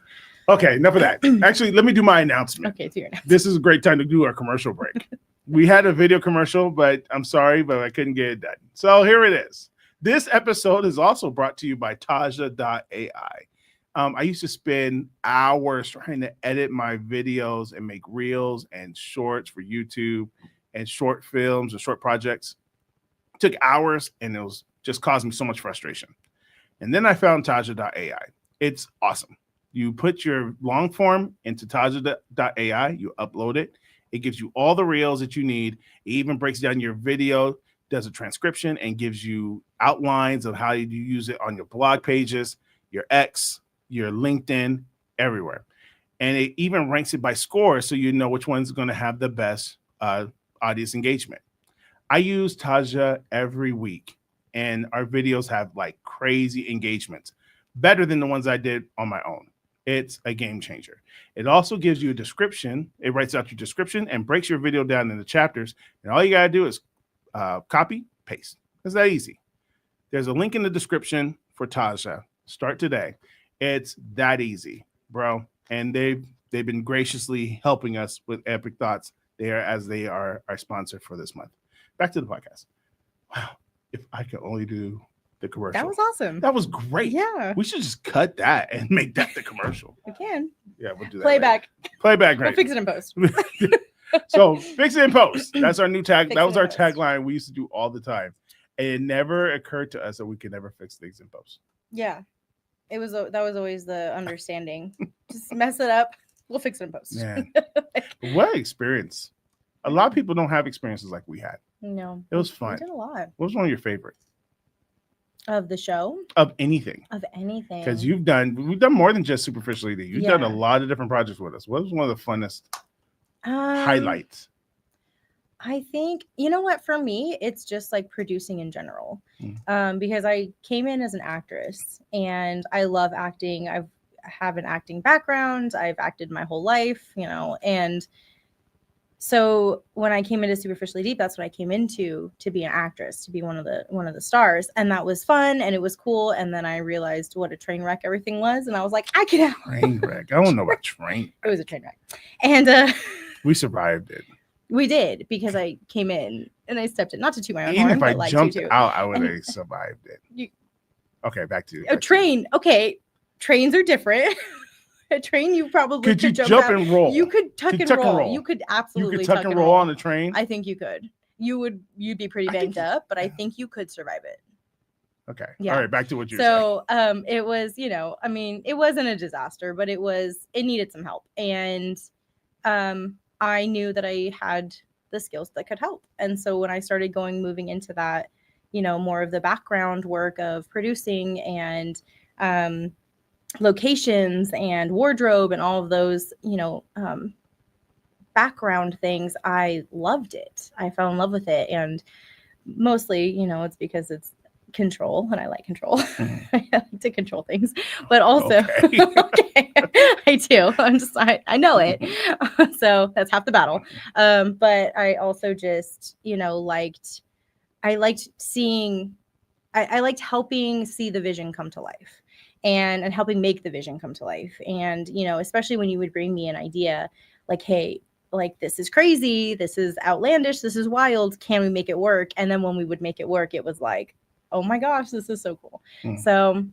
Speaker 1: Okay, enough of that. Actually, let me do my announcement.
Speaker 2: Okay, it's your now.
Speaker 1: This is a great time to do our commercial break. We had a video commercial, but I'm sorry, but I couldn't get it done. So here it is. This episode is also brought to you by Taja.ai. I used to spend hours trying to edit my videos and make reels and shorts for YouTube and short films or short projects. It took hours and it was just caused me so much frustration. And then I found Taja.ai. It's awesome. You put your long form into Taja.ai, you upload it. It gives you all the reels that you need. It even breaks down your video, does a transcription, and gives you outlines of how you use it on your blog pages, your X, your LinkedIn, everywhere. And it even ranks it by score so you know which one's going to have the best audience engagement. I use Taja every week, and our videos have like crazy engagements, better than the ones I did on my own. It's a game changer. It also gives you a description. It writes out your description and breaks your video down into chapters. And all you got to do is copy, paste. It's that easy. There's a link in the description for Taja. Start today. It's that easy, bro. And they've been graciously helping us with Epic Thoughts there as they are our sponsor for this month. Back to the podcast. Wow. If I could only do the commercial.
Speaker 2: That was awesome.
Speaker 1: That was great.
Speaker 2: Yeah.
Speaker 1: We should just cut that and make that the commercial.
Speaker 2: We can.
Speaker 1: Yeah, we'll do that.
Speaker 2: Playback.
Speaker 1: Playback,
Speaker 2: We'll
Speaker 1: right?
Speaker 2: fix it in post.
Speaker 1: So fix it in post. That's our new tag.
Speaker 2: Fix
Speaker 1: That
Speaker 2: it
Speaker 1: was
Speaker 2: in
Speaker 1: our
Speaker 2: post.
Speaker 1: tagline we used to do all the time. And it never occurred to us that we could never fix things in post.
Speaker 2: Yeah, that was always the understanding. Just mess it up. We'll fix it in post.
Speaker 1: Man, what experience! A lot of people don't have experiences like we had.
Speaker 2: No,
Speaker 1: It was
Speaker 2: we
Speaker 1: fun.
Speaker 2: did a lot
Speaker 1: What was one of your favorites
Speaker 2: of the show,
Speaker 1: of anything?
Speaker 2: of anything.
Speaker 1: Because we've done more than just superficially. You've done a
Speaker 2: Yeah.
Speaker 1: lot of different projects with us. What was one of the funnest highlights?
Speaker 2: I think, you know what, for me, it's just like producing in general. Because I came in as an actress and I love acting. I have an acting background. I've acted my whole life, you know, and so when I came into Superficially Deep, that's what I came into, to be an actress, to be one of the stars, and that was fun and it was cool. And then I realized what a train wreck everything was, and I was like, I can.
Speaker 1: Train wreck. I don't know about train.
Speaker 2: It was a train wreck, and
Speaker 1: We survived it.
Speaker 2: we did, because I came in and I stepped in, not to toot my own
Speaker 1: Even
Speaker 2: horn,
Speaker 1: if I
Speaker 2: but like
Speaker 1: jumped
Speaker 2: to
Speaker 1: out, I would
Speaker 2: And-
Speaker 1: have survived it.
Speaker 2: You-
Speaker 1: Okay, back to you.
Speaker 2: a train. Okay, trains are different. A train, you probably
Speaker 1: Could you jump
Speaker 2: out.
Speaker 1: and roll?
Speaker 2: You could tuck
Speaker 1: Could
Speaker 2: and
Speaker 1: tuck and
Speaker 2: roll.
Speaker 1: roll.
Speaker 2: You could
Speaker 1: You
Speaker 2: absolutely
Speaker 1: could tuck and roll on a train.
Speaker 2: I think you could. You'd be pretty
Speaker 1: I think
Speaker 2: banged up, but I think you could survive it.
Speaker 1: Okay.
Speaker 2: Yeah.
Speaker 1: All right. Back to what you were saying.
Speaker 2: So it was, you know, I mean, it wasn't a disaster, but it needed some help. And I knew that I had the skills that could help. And so when I started moving into that, you know, more of the background work of producing and locations and wardrobe and all of those, you know, background things, I loved it. I fell in love with it. And mostly, you know, it's because it's control and I like control. I like to control things, but also
Speaker 1: Okay.
Speaker 2: I do. I know it. So that's half the battle. But I also just, you know, liked seeing, I liked helping see the vision come to life and helping make the vision come to life. And, you know, especially when you would bring me an idea like, hey, like, this is crazy, this is outlandish, this is wild, can we make it work? And then when we would make it work, it was like, oh my gosh, this is so cool. So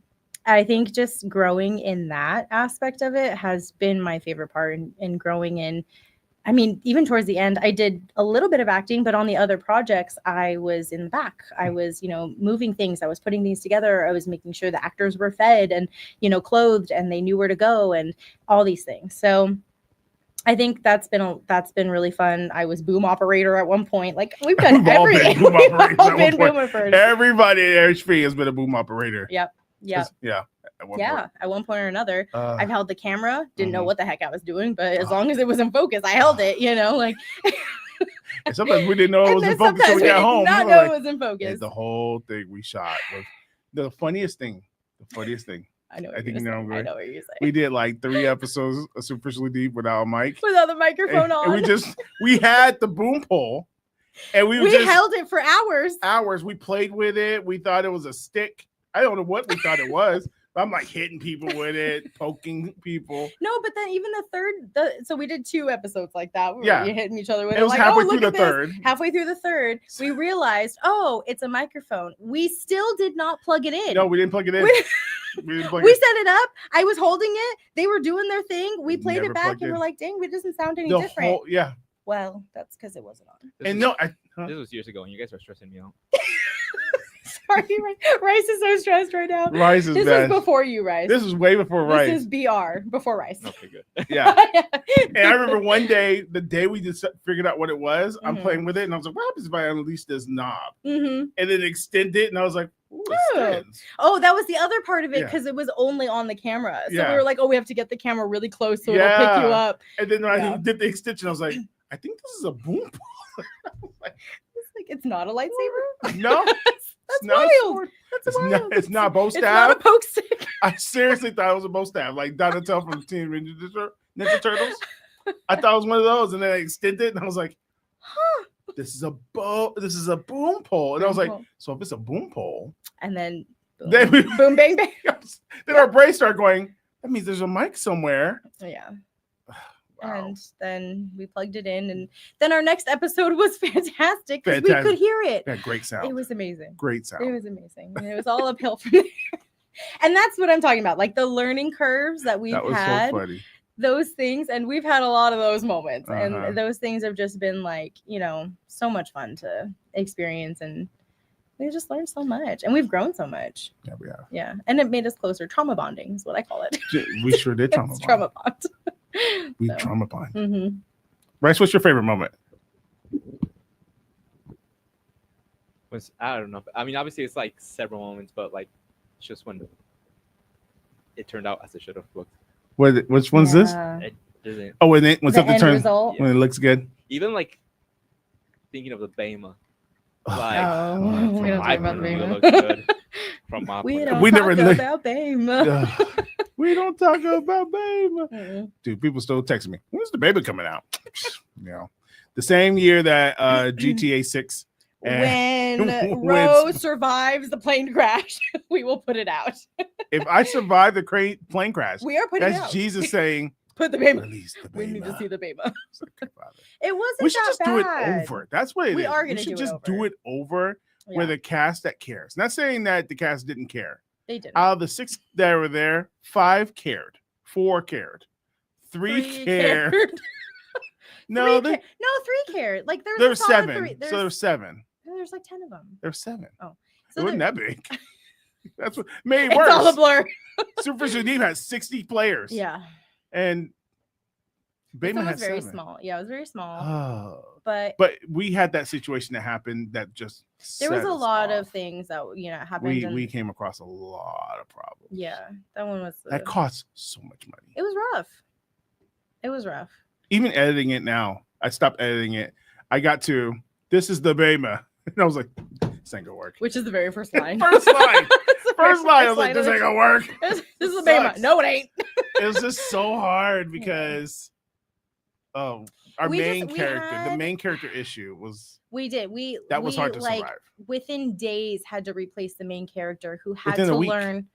Speaker 2: I think just growing in that aspect of it has been my favorite part, in growing in. I mean, even towards the end, I did a little bit of acting, but on the other projects, I was in the back. I was, you know, moving things. I was putting things together. I was making sure the actors were fed and, you know, clothed, and they knew where to go and all these things. So I think that's been really fun. I was boom operator at one point. Like, we've done everything. We've all been boom operators.
Speaker 1: Everybody at HP has been a boom operator.
Speaker 2: Yep. Yeah.
Speaker 1: Yeah.
Speaker 2: At one point or another. I've held the camera, didn't know
Speaker 1: Mhm.
Speaker 2: what the heck I was doing, but as long as it was in focus, I held it, you know, like.
Speaker 1: And sometimes we didn't know it
Speaker 2: And
Speaker 1: was
Speaker 2: then
Speaker 1: in focus until
Speaker 2: sometimes
Speaker 1: we got
Speaker 2: did
Speaker 1: home.
Speaker 2: not
Speaker 1: We
Speaker 2: know
Speaker 1: were
Speaker 2: it
Speaker 1: like,
Speaker 2: was in focus.
Speaker 1: and the whole thing we shot was the funniest thing.
Speaker 2: I know.
Speaker 1: I think you know.
Speaker 2: I know what you're saying.
Speaker 1: We did like 3 episodes of Superficially Deep without a mic.
Speaker 2: Without the microphone on.
Speaker 1: And we had the boom pole, and we just
Speaker 2: held it for hours.
Speaker 1: We played with it. We thought it was a stick. I don't know what we thought it was. But I'm like hitting people with it, poking people.
Speaker 2: No, but then even so we did 2 episodes like that. Where
Speaker 1: Yeah.
Speaker 2: you're hitting each other with
Speaker 1: It was
Speaker 2: like,
Speaker 1: halfway
Speaker 2: oh,
Speaker 1: through
Speaker 2: look
Speaker 1: the
Speaker 2: at this.
Speaker 1: third.
Speaker 2: Halfway through the third, we realized, oh, it's a microphone. We still did not plug it in.
Speaker 1: No, we didn't plug it in.
Speaker 2: We-
Speaker 1: We didn't plug
Speaker 2: We
Speaker 1: it.
Speaker 2: set it up. I was holding it. They were doing their thing. We played
Speaker 1: Never
Speaker 2: it back
Speaker 1: plugged
Speaker 2: and
Speaker 1: in.
Speaker 2: we're like, dang, it doesn't sound any
Speaker 1: The
Speaker 2: different.
Speaker 1: whole, yeah.
Speaker 2: Well, that's because it wasn't on.
Speaker 1: And no,
Speaker 3: This was years ago, and you guys are stressing me out.
Speaker 2: Sorry, Rice is so stressed right now.
Speaker 1: Rice is
Speaker 2: This
Speaker 1: bad.
Speaker 2: was before you, Rice.
Speaker 1: This was way before Rice.
Speaker 2: This is BR, before Rice.
Speaker 3: Okay, good.
Speaker 1: Yeah. And I remember one day, the day we just figured out what it was, I'm
Speaker 2: Mhm.
Speaker 1: playing with it, and I was like, what happens if I unleash this knob?
Speaker 2: Mm-hmm.
Speaker 1: And then extend it, and I was like, ooh, it
Speaker 2: Oh.
Speaker 1: spins.
Speaker 2: Oh, that was the other part of it
Speaker 1: Yeah.
Speaker 2: because it was only on the camera. So
Speaker 1: Yeah.
Speaker 2: we were like, oh, we have to get the camera really close so it'll pick you
Speaker 1: Yeah.
Speaker 2: up.
Speaker 1: And then when I
Speaker 2: Yeah.
Speaker 1: did the extension, I was like, I think this is a boom pole.
Speaker 2: It's like, it's not a lightsaber.
Speaker 1: No,
Speaker 2: That's
Speaker 1: not a
Speaker 2: wild.
Speaker 1: sword.
Speaker 2: That's
Speaker 1: It's
Speaker 2: wild.
Speaker 1: not, it's not bow
Speaker 2: It's not a
Speaker 1: stab.
Speaker 2: poke stick.
Speaker 1: I seriously thought it was a bow stab, like Donatello from Teenage Ninja Turtles. I thought it was one of those, and then I extended it, and I was like,
Speaker 2: Huh.
Speaker 1: this is a boom pole. And I was
Speaker 2: Boom
Speaker 1: like,
Speaker 2: pole.
Speaker 1: so if it's a boom pole,
Speaker 2: And then boom,
Speaker 1: then we
Speaker 2: boom bang bang.
Speaker 1: then our brains start going, that means there's a mic somewhere.
Speaker 2: Yeah.
Speaker 1: Wow.
Speaker 2: And then we plugged it in, and then our next episode was fantastic because we
Speaker 1: Fantastic.
Speaker 2: could hear it.
Speaker 1: Yeah, great sound.
Speaker 2: It was amazing.
Speaker 1: Great sound.
Speaker 2: It was amazing. And it was all uphill from there. And that's what I'm talking about. Like the learning curves that we've
Speaker 1: That was
Speaker 2: had.
Speaker 1: so funny.
Speaker 2: those things, and we've had a lot of those moments,
Speaker 1: Uh-huh.
Speaker 2: and those things have just been like, so much fun to experience, and we just learned so much, and we've grown so much.
Speaker 1: Yeah, we have.
Speaker 2: Yeah, and it made us closer. Trauma bonding is what I call it.
Speaker 1: We sure did trauma
Speaker 2: It's
Speaker 1: bond.
Speaker 2: trauma bond.
Speaker 1: We
Speaker 2: So,
Speaker 1: trauma bond.
Speaker 2: mhm.
Speaker 1: Bryce, what's your favorite moment?
Speaker 3: I don't know. I mean, obviously it's like several moments, but like it's just when it turned out as it should have looked.
Speaker 1: Which one's this?
Speaker 2: Yeah.
Speaker 3: It didn't.
Speaker 1: Oh, when what's
Speaker 2: The
Speaker 1: up the
Speaker 2: end
Speaker 1: turn?
Speaker 2: result.
Speaker 1: When it looks good.
Speaker 3: Even like thinking of the Bema.
Speaker 1: Oh,
Speaker 3: Like,
Speaker 2: Oh,
Speaker 1: from
Speaker 2: we don't
Speaker 1: my
Speaker 2: talk about
Speaker 1: point of
Speaker 2: Bema.
Speaker 3: it looked good from my
Speaker 2: We
Speaker 3: point of
Speaker 2: don't
Speaker 3: view.
Speaker 1: We
Speaker 2: talk
Speaker 1: never look-
Speaker 2: about Bema.
Speaker 1: We don't talk about baby.
Speaker 2: Mm-mm.
Speaker 1: Dude, people still texting me. When's the baby coming out? The same year that GTA 6.
Speaker 2: When
Speaker 1: When-
Speaker 2: Rose survives the plane crash, we will put it out.
Speaker 1: If I survive the plane crash,
Speaker 2: We are putting it
Speaker 1: that's
Speaker 2: out.
Speaker 1: Jesus saying,
Speaker 2: Put the Bema.
Speaker 1: release the
Speaker 2: We need to
Speaker 1: Bema.
Speaker 2: see the Bema.
Speaker 1: It's like, okay, Father.
Speaker 2: It wasn't
Speaker 1: We should
Speaker 2: that
Speaker 1: just
Speaker 2: bad.
Speaker 1: do it over. That's what it is.
Speaker 2: We are
Speaker 1: We
Speaker 2: gonna
Speaker 1: should
Speaker 2: do it
Speaker 1: just
Speaker 2: over.
Speaker 1: do it over with
Speaker 2: Yeah,
Speaker 1: a cast that cares. Not saying that the cast didn't care.
Speaker 2: they didn't.
Speaker 1: Out of the 6 that were there, 5 cared. 4 cared. 3 cared. No,
Speaker 2: Three no, 3 cared. Like
Speaker 1: there
Speaker 2: there's
Speaker 1: were
Speaker 2: a solid
Speaker 1: 7.
Speaker 2: 3.
Speaker 1: So there's 7.
Speaker 2: There's like 10 of them.
Speaker 1: There's 7.
Speaker 2: So
Speaker 1: It wasn't
Speaker 2: there-
Speaker 1: that big. That's what made it
Speaker 2: it's all a
Speaker 1: worse.
Speaker 2: blur.
Speaker 1: Super Supreme has 60 players.
Speaker 2: Yeah.
Speaker 1: And
Speaker 2: So
Speaker 1: Bayman
Speaker 2: it
Speaker 1: has
Speaker 2: was very
Speaker 1: 7.
Speaker 2: small. Yeah, it was very small.
Speaker 1: Oh.
Speaker 2: But
Speaker 1: But we had that situation that happened that just
Speaker 2: there was
Speaker 1: set
Speaker 2: a
Speaker 1: us
Speaker 2: lot
Speaker 1: off.
Speaker 2: of things that happened. and-
Speaker 1: We came across a lot of problems.
Speaker 2: yeah, that one was.
Speaker 1: That costs so much money.
Speaker 2: It was rough. It was rough.
Speaker 1: Even editing it now, I stopped editing it. I got to this is the Bema. And I was like, this ain't gonna work.
Speaker 2: Which is the very first line.
Speaker 1: First line.
Speaker 2: It's the very
Speaker 1: First line, I was like,
Speaker 2: of
Speaker 1: this
Speaker 2: the-
Speaker 1: ain't gonna work.
Speaker 2: This is the Bema.
Speaker 1: Sucks.
Speaker 2: No, it ain't.
Speaker 1: It was just so hard because our
Speaker 2: We
Speaker 1: main
Speaker 2: the
Speaker 1: character, main character issue was
Speaker 2: We did.
Speaker 1: that was hard to
Speaker 2: like,
Speaker 1: survive.
Speaker 2: Within days had to replace the main character who had
Speaker 1: Within a
Speaker 2: to
Speaker 1: week.
Speaker 2: learn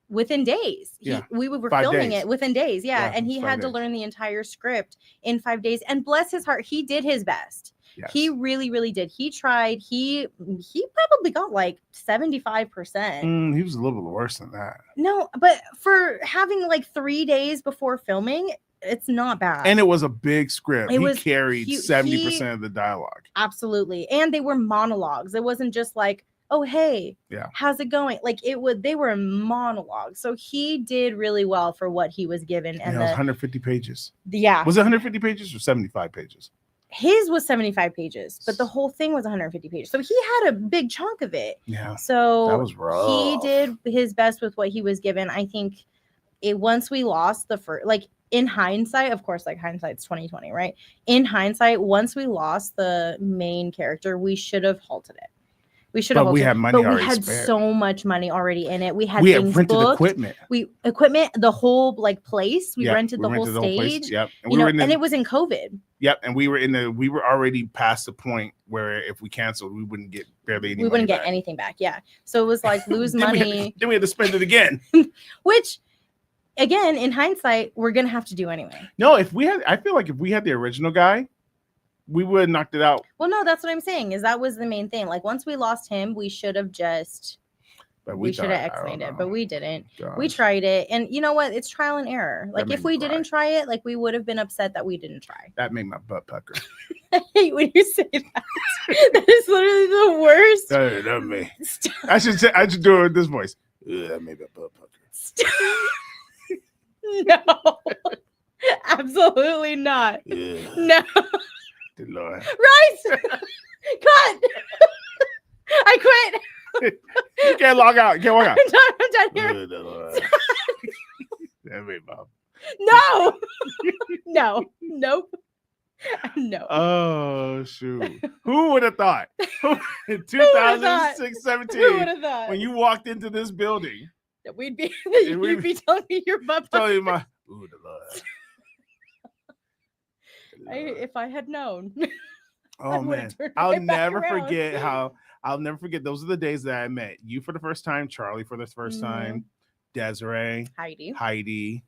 Speaker 2: within days.
Speaker 1: Yeah.
Speaker 2: We were
Speaker 1: 5
Speaker 2: filming
Speaker 1: days.
Speaker 2: it within days. Yeah.
Speaker 1: Yeah,
Speaker 2: And he
Speaker 1: it's 5
Speaker 2: had to
Speaker 1: days.
Speaker 2: learn the entire script in 5 days. And bless his heart, he did his best.
Speaker 1: Yes.
Speaker 2: He really, really did. He tried. He probably got like 75%.
Speaker 1: He was a little bit worse than that.
Speaker 2: No, but for having like 3 days before filming, it's not bad.
Speaker 1: And it was a big script.
Speaker 2: It
Speaker 1: He
Speaker 2: was
Speaker 1: carried
Speaker 2: hu-
Speaker 1: 70% of the dialogue.
Speaker 2: Absolutely. And they were monologues. It wasn't just like, oh, hey,
Speaker 1: Yeah.
Speaker 2: how's it going? Like they were monologues. So he did really well for what he was given.
Speaker 1: And
Speaker 2: And
Speaker 1: it was 150 pages.
Speaker 2: yeah,
Speaker 1: Was it 150 pages or 75 pages?
Speaker 2: his was 75 pages, but the whole thing was 150 pages. So he had a big chunk of it.
Speaker 1: Yeah.
Speaker 2: So
Speaker 1: That was rough.
Speaker 2: he did his best with what he was given. I think once we lost the first, like in hindsight, of course, like hindsight's 2020, right? In hindsight, once we lost the main character, we should have halted it. We should have.
Speaker 1: But we
Speaker 2: halted
Speaker 1: had
Speaker 2: it.
Speaker 1: money
Speaker 2: But we
Speaker 1: already
Speaker 2: had
Speaker 1: spared.
Speaker 2: so much money already in it. We had
Speaker 1: We had
Speaker 2: things
Speaker 1: rented
Speaker 2: booked.
Speaker 1: equipment.
Speaker 2: Equipment, the whole like place. We
Speaker 1: Yep,
Speaker 2: rented the whole
Speaker 1: place.
Speaker 2: stage.
Speaker 1: Yep. And
Speaker 2: You
Speaker 1: we
Speaker 2: know,
Speaker 1: were in the,
Speaker 2: and it was in COVID.
Speaker 1: yep. And we were already past the point where if we canceled, we wouldn't get barely any
Speaker 2: We wouldn't
Speaker 1: money
Speaker 2: get
Speaker 1: back.
Speaker 2: anything back. Yeah. So it was like lose
Speaker 1: Then we had-
Speaker 2: money,
Speaker 1: then we had to spend it again.
Speaker 2: which again, in hindsight, we're gonna have to do anyway.
Speaker 1: No, I feel like if we had the original guy, we would have knocked it out.
Speaker 2: Well, no, that's what I'm saying. Is that was the main thing. Like once we lost him, we should have just
Speaker 1: But
Speaker 2: we should
Speaker 1: thought,
Speaker 2: have
Speaker 1: I don't
Speaker 2: explained it,
Speaker 1: know.
Speaker 2: but we didn't. We
Speaker 1: Gosh.
Speaker 2: tried it, and you know what? It's trial and error. Like
Speaker 1: made
Speaker 2: if
Speaker 1: me
Speaker 2: we
Speaker 1: cry.
Speaker 2: didn't try it, like we would have been upset that we didn't try.
Speaker 1: That made my butt pucker.
Speaker 2: I hate when you say that. That is literally the worst.
Speaker 1: That me.
Speaker 2: Stop.
Speaker 1: I should do it with this voice. Ugh, that made my butt pucker.
Speaker 2: Stop. No, absolutely not.
Speaker 1: Ugh,
Speaker 2: No,
Speaker 1: good Lord.
Speaker 2: Rice, cut. I quit.
Speaker 1: You can't log out. You can't walk out.
Speaker 2: I'm done here.
Speaker 1: Good Lord. That made my
Speaker 2: No, no, nope, no.
Speaker 1: Oh shoot! Who would have thought in
Speaker 2: would've thought?
Speaker 1: 2006,
Speaker 2: Who
Speaker 1: 17
Speaker 2: would have thought
Speaker 1: when you walked into this building,
Speaker 2: that we'd be
Speaker 1: we'd
Speaker 2: you'd be telling me your butt?
Speaker 1: tell you my ooh the Lord. The Lord.
Speaker 2: If I had known. I
Speaker 1: Oh
Speaker 2: would've
Speaker 1: man,
Speaker 2: turned
Speaker 1: I'll
Speaker 2: right back
Speaker 1: never
Speaker 2: around.
Speaker 1: forget how I'll never forget. Those are the days that I met you for the first time, Charlie for the 1st
Speaker 2: Mhm.
Speaker 1: time, Desiree,
Speaker 2: Heidi.
Speaker 1: Heidi,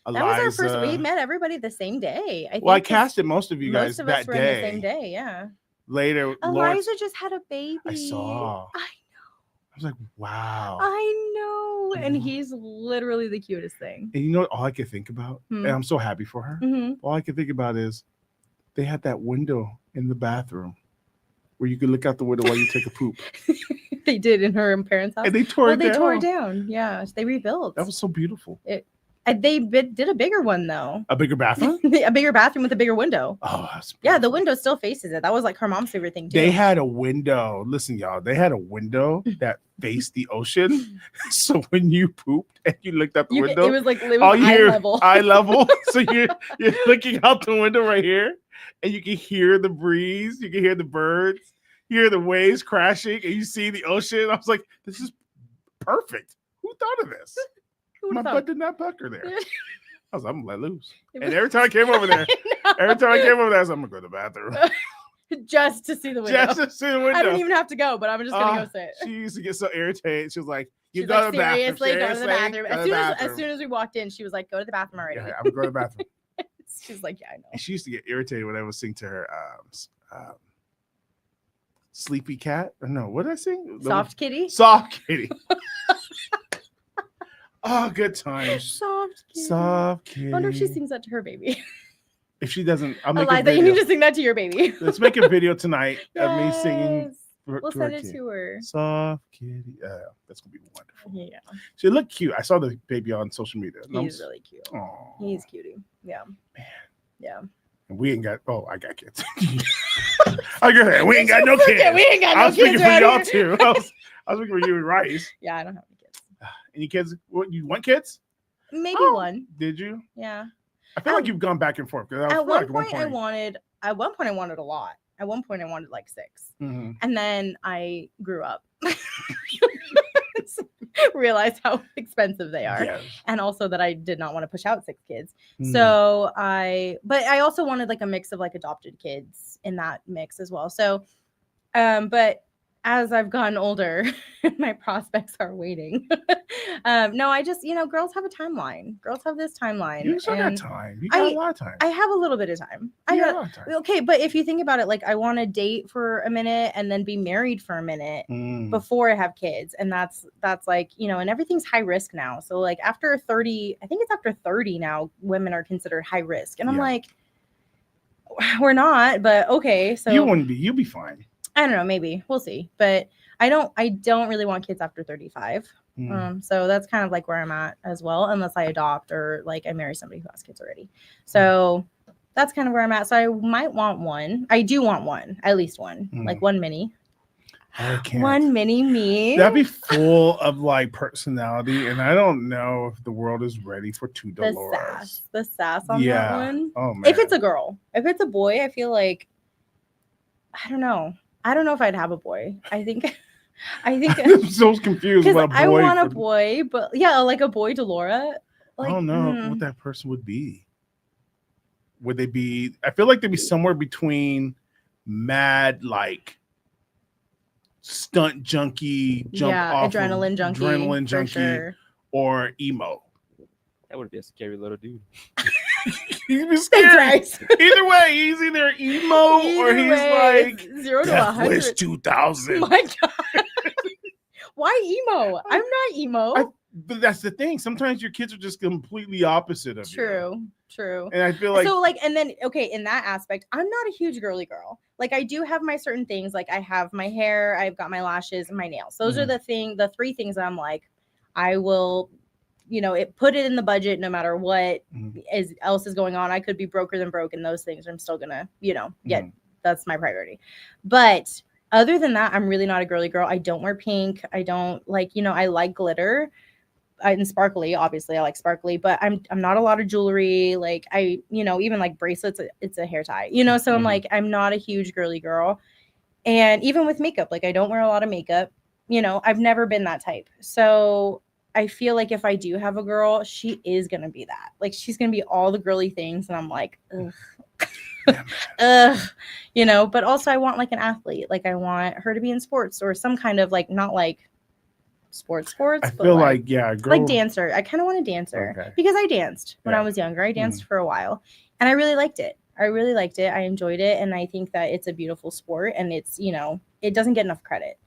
Speaker 1: Eliza.
Speaker 2: That was our first. We met everybody the same day. I think
Speaker 1: Well, I
Speaker 2: 'cause
Speaker 1: casted most of you guys
Speaker 2: most of
Speaker 1: that
Speaker 2: us were
Speaker 1: day.
Speaker 2: in the same day. Yeah.
Speaker 1: Later,
Speaker 2: Eliza just had a baby.
Speaker 1: I saw.
Speaker 2: I
Speaker 1: I was like, wow.
Speaker 2: I know. know, and he's literally the cutest thing.
Speaker 1: And you know what all I could think about?
Speaker 2: Hmm.
Speaker 1: And I'm so happy for her.
Speaker 2: Mm-hmm.
Speaker 1: All I could think about is they had that window in the bathroom where you could look out the window while you take a poop.
Speaker 2: They did in her parents' house.
Speaker 1: And they tore it down.
Speaker 2: They tore it down. Yeah, they rebuilt.
Speaker 1: That was so beautiful.
Speaker 2: They did a bigger one though.
Speaker 1: A bigger bathroom?
Speaker 2: A bigger bathroom with a bigger window.
Speaker 1: Oh, that's
Speaker 2: Yeah, the
Speaker 1: beautiful.
Speaker 2: window still faces it. That was like her mom's favorite thing too.
Speaker 1: They had a window. Listen, y'all, they had a window that faced the ocean. So when you pooped and you looked out the window,
Speaker 2: it was like
Speaker 1: all you hear
Speaker 2: level.
Speaker 1: eye level. So you're looking out the window right here, and you can hear the breeze, you can hear the birds, you hear the waves crashing, and you see the ocean. I was like, this is perfect. Who thought of this?
Speaker 2: Who
Speaker 1: My
Speaker 2: would've
Speaker 1: butt did not pucker there.
Speaker 2: thought?
Speaker 1: I was like, I'm gonna let loose.
Speaker 2: It
Speaker 1: And
Speaker 2: was-
Speaker 1: every time I came over there, I was like, I'm gonna go to the bathroom.
Speaker 2: Just to see the window.
Speaker 1: Just to see the window.
Speaker 2: I don't even have to go, but I'm just gonna go sit.
Speaker 1: She used to get so irritated. She was like, you
Speaker 2: She's
Speaker 1: go
Speaker 2: like,
Speaker 1: to the bathroom.
Speaker 2: seriously, go to the bathroom.
Speaker 1: Go to the
Speaker 2: As
Speaker 1: bathroom.
Speaker 2: soon as we walked in, she was like, go to the bathroom already.
Speaker 1: Yeah, I'm going to the bathroom.
Speaker 2: She's like, yeah, I know.
Speaker 1: And she used to get irritated when I would sing to her Sleepy Cat. Or no, what did I sing?
Speaker 2: Soft kitty.
Speaker 1: Soft Kitty. Oh, good times.
Speaker 2: Soft kitty.
Speaker 1: Soft Kitty.
Speaker 2: I wonder if she sings that to her baby.
Speaker 1: If she doesn't, I'll make a
Speaker 2: Eliza, you
Speaker 1: video.
Speaker 2: need to sing that to your baby.
Speaker 1: Let's make a video tonight of me singing
Speaker 2: Yes.
Speaker 1: for,
Speaker 2: We'll
Speaker 1: to her
Speaker 2: send it
Speaker 1: kid.
Speaker 2: to her.
Speaker 1: Soft Kitty. That's going to be wonderful.
Speaker 2: Yeah,
Speaker 1: She looked cute. I saw the baby on social media. And I'm
Speaker 2: he's really cute.
Speaker 1: Aw.
Speaker 2: He's cutie. Yeah.
Speaker 1: Man.
Speaker 2: Yeah.
Speaker 1: And we ain't got. Oh, I got kids. I got it. We ain't got no kids.
Speaker 2: Yeah, we ain't got
Speaker 1: I
Speaker 2: no
Speaker 1: was speaking
Speaker 2: kids
Speaker 1: for
Speaker 2: around
Speaker 1: y'all
Speaker 2: here.
Speaker 1: too. I was speaking for you and Rice.
Speaker 2: Yeah, I don't have any kids.
Speaker 1: Any kids? What, you want kids?
Speaker 2: Maybe
Speaker 1: Oh,
Speaker 2: one.
Speaker 1: Did you?
Speaker 2: Yeah.
Speaker 1: I feel like you've gone back and forth. 'Cause I
Speaker 2: At
Speaker 1: feel
Speaker 2: one
Speaker 1: like
Speaker 2: point, I wanted. At one point, I wanted a lot. At one point, I wanted like 6,
Speaker 1: Mhm.
Speaker 2: and then I grew up. Realized how expensive they are.
Speaker 1: Yes.
Speaker 2: And also that I did not want to push out 6 kids.
Speaker 1: Mm.
Speaker 2: So but I also wanted like a mix of like adopted kids in that mix as well. So, but as I've gotten older, my prospects are waiting. No, I just, girls have a timeline. Girls have this timeline.
Speaker 1: You still got
Speaker 2: and
Speaker 1: time. You got a lot of time.
Speaker 2: I have a little bit of time.
Speaker 1: You
Speaker 2: I
Speaker 1: got a
Speaker 2: got
Speaker 1: lot of time.
Speaker 2: okay, but if you think about it, like I want to date for a minute and then be married for a minute
Speaker 1: Mm.
Speaker 2: before I have kids, and that's like, and everything's high risk now. So like after 30, I think it's after 30 now, women are considered high risk, and I'm
Speaker 1: Yeah.
Speaker 2: like, we're not, but okay. So
Speaker 1: You wouldn't be. You'll be fine.
Speaker 2: I don't know, maybe we'll see, but I don't really want kids after 35.
Speaker 1: Mm.
Speaker 2: So that's kind of like where I'm at as well, unless I adopt or like I marry somebody who has kids already. So that's kind of where I'm at. So I might want one. I do want one, at least one, like one mini.
Speaker 1: I can't.
Speaker 2: One mini me.
Speaker 1: That'd be full of like personality, and I don't know if the world is ready for 2
Speaker 2: the
Speaker 1: Doloras.
Speaker 2: sass on
Speaker 1: Yeah.
Speaker 2: that one.
Speaker 1: Oh man.
Speaker 2: If it's a girl, if it's a boy, I feel like I don't know if I'd have a boy. I think
Speaker 1: I'm so confused
Speaker 2: because
Speaker 1: about a boy.
Speaker 2: I want a
Speaker 1: for-
Speaker 2: boy, but yeah, like a boy Dolora. Like,
Speaker 1: I don't know what that person would be. Would they be? I feel like they'd be somewhere between mad, like stunt junkie, jump off,
Speaker 2: adrenaline junkie, for sure.
Speaker 1: or emo.
Speaker 3: That would be a scary little dude.
Speaker 1: He'd be scary.
Speaker 2: Right.
Speaker 1: Either way, he's either emo or
Speaker 2: Either
Speaker 1: he's
Speaker 2: way,
Speaker 1: like
Speaker 2: it's 0 to
Speaker 1: Death
Speaker 2: 100.
Speaker 1: Wish 2000.
Speaker 2: My God. Why emo? I'm not emo.
Speaker 1: But that's the thing. Sometimes your kids are just completely opposite of you.
Speaker 2: True.
Speaker 1: And I feel like
Speaker 2: So like, and then okay, in that aspect, I'm not a huge girly girl. Like I do have my certain things. Like I have my hair, I've got my lashes, and my nails. Those are the 3 things that I'm like, I will, put it in the budget no matter what else is going on. I could be broker than broke, and those things I'm still gonna, get. That's my priority. But other than that, I'm really not a girly girl. I don't wear pink. I don't like, I like glitter. And sparkly, obviously I like sparkly, but I'm not a lot of jewelry. Like I, even like bracelets, it's a hair tie, so I'm like, I'm not a huge girly girl. And even with makeup, like I don't wear a lot of makeup, I've never been that type. So I feel like if I do have a girl, she is going to be that. Like she's going to be all the girly things. And I'm like, ugh. But also I want like an athlete. Like I want her to be in sports or some kind of like, not like sports,
Speaker 1: I
Speaker 2: but
Speaker 1: feel like a girl,
Speaker 2: like dancer. I kind of want a dancer because I danced when I was younger. I danced for a while and I really liked it. I enjoyed it. And I think that it's a beautiful sport and it's, it doesn't get enough credit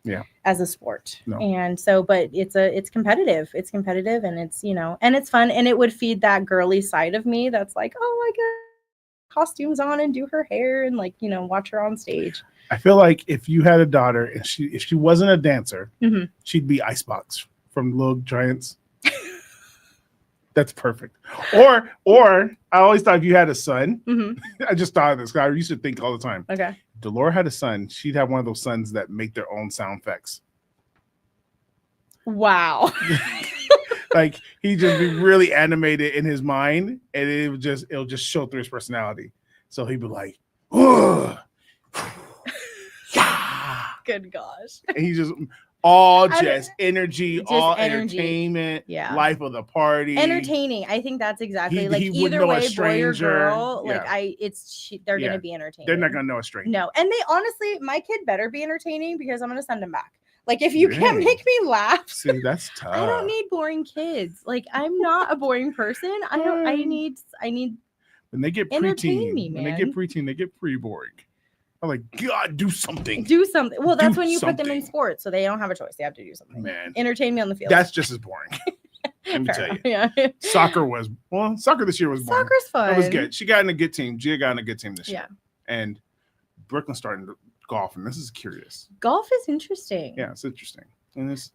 Speaker 2: as a sport.
Speaker 1: No.
Speaker 2: And so, but it's competitive. It's competitive, and it's, and it's fun, and it would feed that girly side of me that's like, oh, I got costumes on and do her hair and watch her on stage.
Speaker 1: I feel like if you had a daughter and if she wasn't a dancer, she'd be Icebox from Little Giants. That's perfect. Or I always thought if you had a son, I just thought of this. I used to think all the time.
Speaker 2: Okay.
Speaker 1: Dolora had a son. She'd have one of those sons that make their own sound effects.
Speaker 2: Wow.
Speaker 1: Like he'd just be really animated in his mind, and it'll just show through his personality. So he'd be like, "Ugh." Yeah.
Speaker 2: Good gosh.
Speaker 1: And he just all just energy,
Speaker 2: just
Speaker 1: all
Speaker 2: energy.
Speaker 1: Entertainment, life of the party,
Speaker 2: entertaining. I think that's exactly
Speaker 1: he
Speaker 2: either
Speaker 1: know
Speaker 2: way,
Speaker 1: a
Speaker 2: boy or girl.
Speaker 1: Yeah.
Speaker 2: They're gonna be entertaining.
Speaker 1: They're not gonna know a stranger.
Speaker 2: No, and they honestly, my kid better be entertaining because I'm gonna send him back. Like if you can't make me laugh,
Speaker 1: see, that's tough.
Speaker 2: I don't need boring kids. Like I'm not a boring person. I need.
Speaker 1: When they get preteen, they get pretty boring. I'm like, God, do something.
Speaker 2: Do something. Well, that's when you put them in sports, so they don't have a choice. They have to do something.
Speaker 1: Man,
Speaker 2: entertain me on the field.
Speaker 1: That's just as boring. Let me tell you.
Speaker 2: Yeah.
Speaker 1: Soccer this year was boring.
Speaker 2: Soccer's fun.
Speaker 1: It was good. She got in a good team. Gia got in a good team this year.
Speaker 2: Yeah.
Speaker 1: And Brooklyn's starting to golf, and this is curious.
Speaker 2: Golf is interesting.
Speaker 1: Yeah, it's interesting. And it's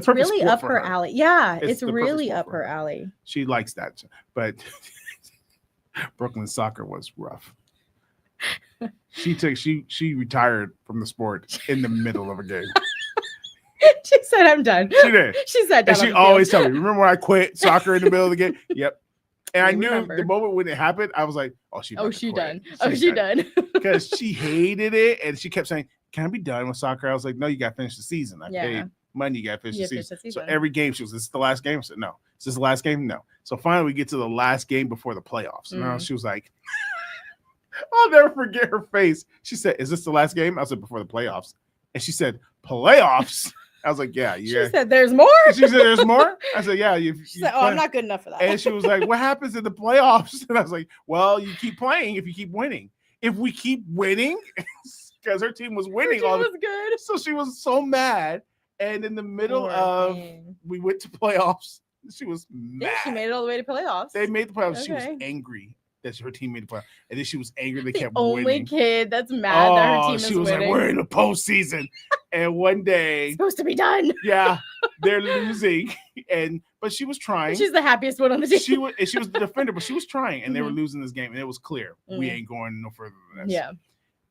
Speaker 2: really up her alley. Yeah, it's really up her
Speaker 1: her
Speaker 2: alley.
Speaker 1: She likes that. But Brooklyn soccer was rough. She retired from the sport in the middle of a game.
Speaker 2: She said, "I'm done."
Speaker 1: She did.
Speaker 2: She said,
Speaker 1: and she always tells me, "Remember when I quit soccer in the middle of the game?" Yep. And I knew the moment when it happened, I was like, "Oh, she done." Because she hated it, and she kept saying, "Can I be done with soccer?" I was like, "No, you got to finish the season. I paid money. You got to finish the season." So every game, she was, "Is this the last game?" I said, "No." "Is this the last game?" "No." So finally, we get to the last game before the playoffs. And now she was like, I'll never forget her face. She said, "Is this the last game?" I said, "Before the playoffs." And she said, "Playoffs?" I was like, yeah.
Speaker 2: She said, "There's more?"
Speaker 1: She said, "There's more?" I said, "Yeah."
Speaker 2: She said, "Oh, I'm not good enough for that."
Speaker 1: And she was like, "What happens in the playoffs?" And I was like, "Well, you keep playing if you keep winning. If we keep winning," because her team was winning.
Speaker 2: Good.
Speaker 1: So she was so mad. And in the middle of, we went to playoffs. She was mad.
Speaker 2: Yeah, she made it all the way to playoffs.
Speaker 1: They made the playoffs. Okay. She was angry that her team made the playoffs. And then she was angry they kept
Speaker 2: winning.
Speaker 1: Only
Speaker 2: kid that's mad that her team is winning.
Speaker 1: She was like, "We're in the postseason." And one day,
Speaker 2: it's supposed to be done.
Speaker 1: Yeah, they're losing. But she was trying.
Speaker 2: She's the happiest one on the team.
Speaker 1: She was the defender, but she was trying, and they were losing this game, and it was clear we ain't going no further than this.
Speaker 2: Yeah.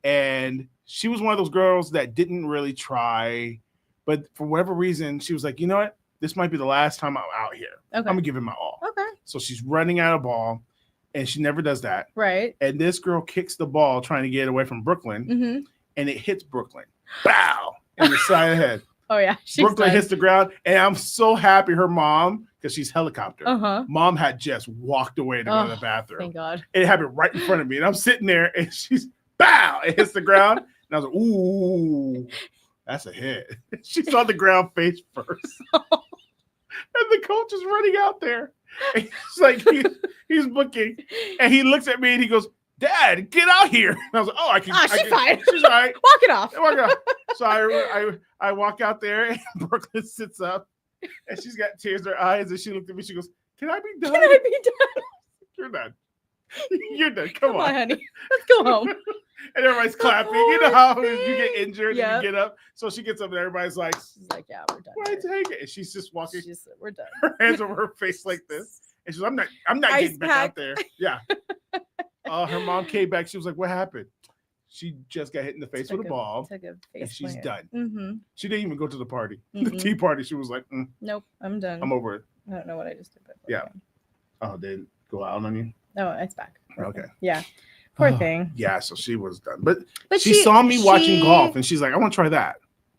Speaker 1: And she was one of those girls that didn't really try, but for whatever reason, she was like, "You know what? This might be the last time I'm out here. Okay. I'm gonna give it my all."
Speaker 2: Okay.
Speaker 1: So she's running out of ball, and she never does that.
Speaker 2: Right.
Speaker 1: And this girl kicks the ball trying to get away from Brooklyn, and it hits Brooklyn. Bow! In the side of the head.
Speaker 2: Oh yeah.
Speaker 1: Brooklyn hits the ground, and I'm so happy her mom, because she's helicopter. Mom had just walked away to go to the bathroom.
Speaker 2: Thank God.
Speaker 1: It happened right in front of me, and I'm sitting there, and she's bow! It hits the ground, and I was like, "Ooh, that's a hit." She saw the ground face first. And the coach is running out there. And he's like, he's booking. And he looks at me and he goes, "Dad, get out here." And I was like, "Oh, I can."
Speaker 2: She's fine.
Speaker 1: She's all right.
Speaker 2: Walk it off.
Speaker 1: So I walk out there, and Brooklyn sits up, and she's got tears in her eyes, and she looked at me. She goes, "Can I be done?" "You're done. You're done. Come on,
Speaker 2: honey. Let's go home."
Speaker 1: And everybody's clapping. You know how you get injured and you get up. So she gets up and everybody's like,
Speaker 2: she's like, "Yeah, we're done."
Speaker 1: "Why take it?" And she's just walking.
Speaker 2: "We're done."
Speaker 1: Her hands over her face like this. And she's like, I'm not getting back out there. Yeah. Her mom came back. She was like, "What happened?" She just got hit in the face with a ball. And she's done. She didn't even go to the party. The tea party. She was like,
Speaker 2: "Nope, I'm done.
Speaker 1: I'm over it."
Speaker 2: I don't know what I just did. But
Speaker 1: yeah. Oh, they didn't go out on you?
Speaker 2: No, it's back.
Speaker 1: Okay.
Speaker 2: Yeah. Poor thing.
Speaker 1: Yeah, so she was done. But she saw me watching golf, and she's like, "I want to try that."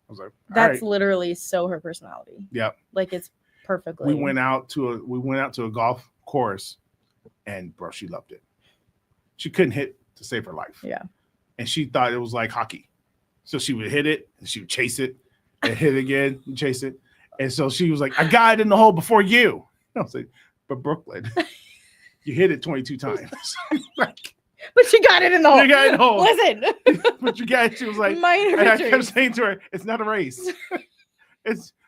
Speaker 1: I was like,
Speaker 2: "That's literally so her personality."
Speaker 1: Yep.
Speaker 2: Like it's perfectly.
Speaker 1: We went out to a golf course, and bro, she loved it. She couldn't hit to save her life.
Speaker 2: Yeah. And
Speaker 1: she thought it was like hockey. So she would hit it, and she would chase it, and hit it again, and chase it. And so she was like, "I got it in the hole before you." I was like, "But Brooklyn, you hit it 22 times." Like,
Speaker 2: But she got it in the hole.
Speaker 1: You got it in the hole.
Speaker 2: Listen.
Speaker 1: But you got it. She was like,
Speaker 2: Minor
Speaker 1: and I kept
Speaker 2: victories.
Speaker 1: saying to her, it's not a race.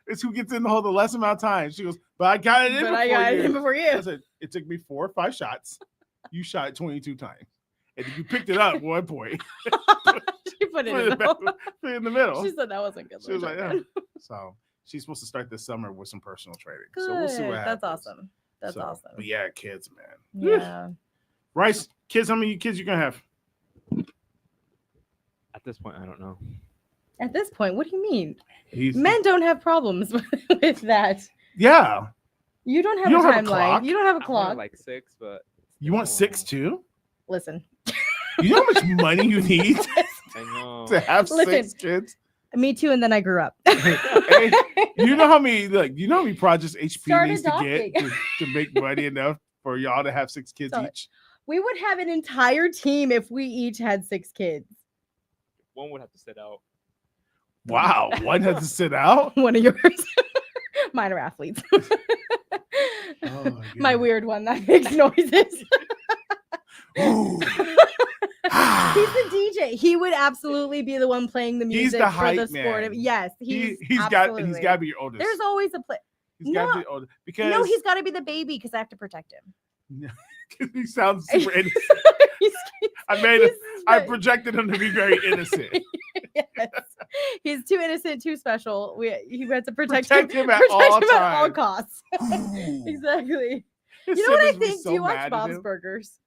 Speaker 1: It's who gets in the hole the less amount of time. She goes, but I got it in
Speaker 2: But
Speaker 1: before
Speaker 2: I got
Speaker 1: you.
Speaker 2: it in before
Speaker 1: I
Speaker 2: you.
Speaker 1: said, it took me 4 or 5 shots. You shot it 22 times. And you picked it up at one point.
Speaker 2: She put it
Speaker 1: Put
Speaker 2: in the
Speaker 1: it back-
Speaker 2: hole.
Speaker 1: put it in the middle.
Speaker 2: She said that wasn't good.
Speaker 1: She was like,
Speaker 2: Lord,
Speaker 1: yeah. So she's supposed to start this summer with some personal training.
Speaker 2: Good.
Speaker 1: So we'll see what happens.
Speaker 2: That's awesome. That's
Speaker 1: So,
Speaker 2: awesome.
Speaker 1: But yeah, kids, man.
Speaker 2: Yeah.
Speaker 1: Rice, kids, how many kids you gonna have?
Speaker 3: At this point, I don't know.
Speaker 2: At this point, what do you mean?
Speaker 1: He's,
Speaker 2: Men don't have problems with that.
Speaker 1: yeah.
Speaker 2: You don't have
Speaker 1: You
Speaker 2: a
Speaker 1: don't have a
Speaker 2: timeline.
Speaker 1: clock.
Speaker 2: You don't have a
Speaker 3: I wanted
Speaker 2: clock.
Speaker 3: like 6, but
Speaker 1: You want
Speaker 3: still.
Speaker 1: 6 too?
Speaker 2: Listen.
Speaker 1: You know how much money you need
Speaker 3: I know.
Speaker 1: to have
Speaker 2: Listen.
Speaker 1: 6 kids?
Speaker 2: Me too, and then I grew up.
Speaker 1: Hey, you know how many projects HP
Speaker 2: Start
Speaker 1: needs to get
Speaker 2: adopting.
Speaker 1: to make money enough for y'all to have 6 kids
Speaker 2: Sorry.
Speaker 1: each?
Speaker 2: We would have an entire team if we each had 6 kids.
Speaker 3: One would have to sit out.
Speaker 1: Wow, one has to sit out.
Speaker 2: One of yours. Mine are athletes.
Speaker 1: Oh,
Speaker 2: My
Speaker 1: God.
Speaker 2: weird one that makes noises.
Speaker 1: Ooh.
Speaker 2: He's the DJ. He would absolutely be the one playing the
Speaker 1: He's
Speaker 2: music
Speaker 1: the
Speaker 2: for
Speaker 1: hype
Speaker 2: the sport.
Speaker 1: man.
Speaker 2: Yes,
Speaker 1: He's
Speaker 2: he's
Speaker 1: got to
Speaker 2: absolutely.
Speaker 1: be your oldest.
Speaker 2: There's always a play.
Speaker 1: He's got to
Speaker 2: No.
Speaker 1: be oldest because
Speaker 2: No, he's got to be the baby because I have to protect him.
Speaker 1: he sounds super innocent.
Speaker 2: He's-
Speaker 1: I
Speaker 2: he's-
Speaker 1: projected him to be very innocent.
Speaker 2: yes. He's too innocent, too special. He had to protect
Speaker 1: Protect
Speaker 2: him,
Speaker 1: him at
Speaker 2: protect
Speaker 1: all
Speaker 2: him at all
Speaker 1: times.
Speaker 2: costs.
Speaker 1: Ooh.
Speaker 2: Exactly.
Speaker 1: His
Speaker 2: You know what I
Speaker 1: siblings be
Speaker 2: think?
Speaker 1: so
Speaker 2: Do you watch
Speaker 1: mad at
Speaker 2: Bob's
Speaker 1: him.
Speaker 2: Burgers?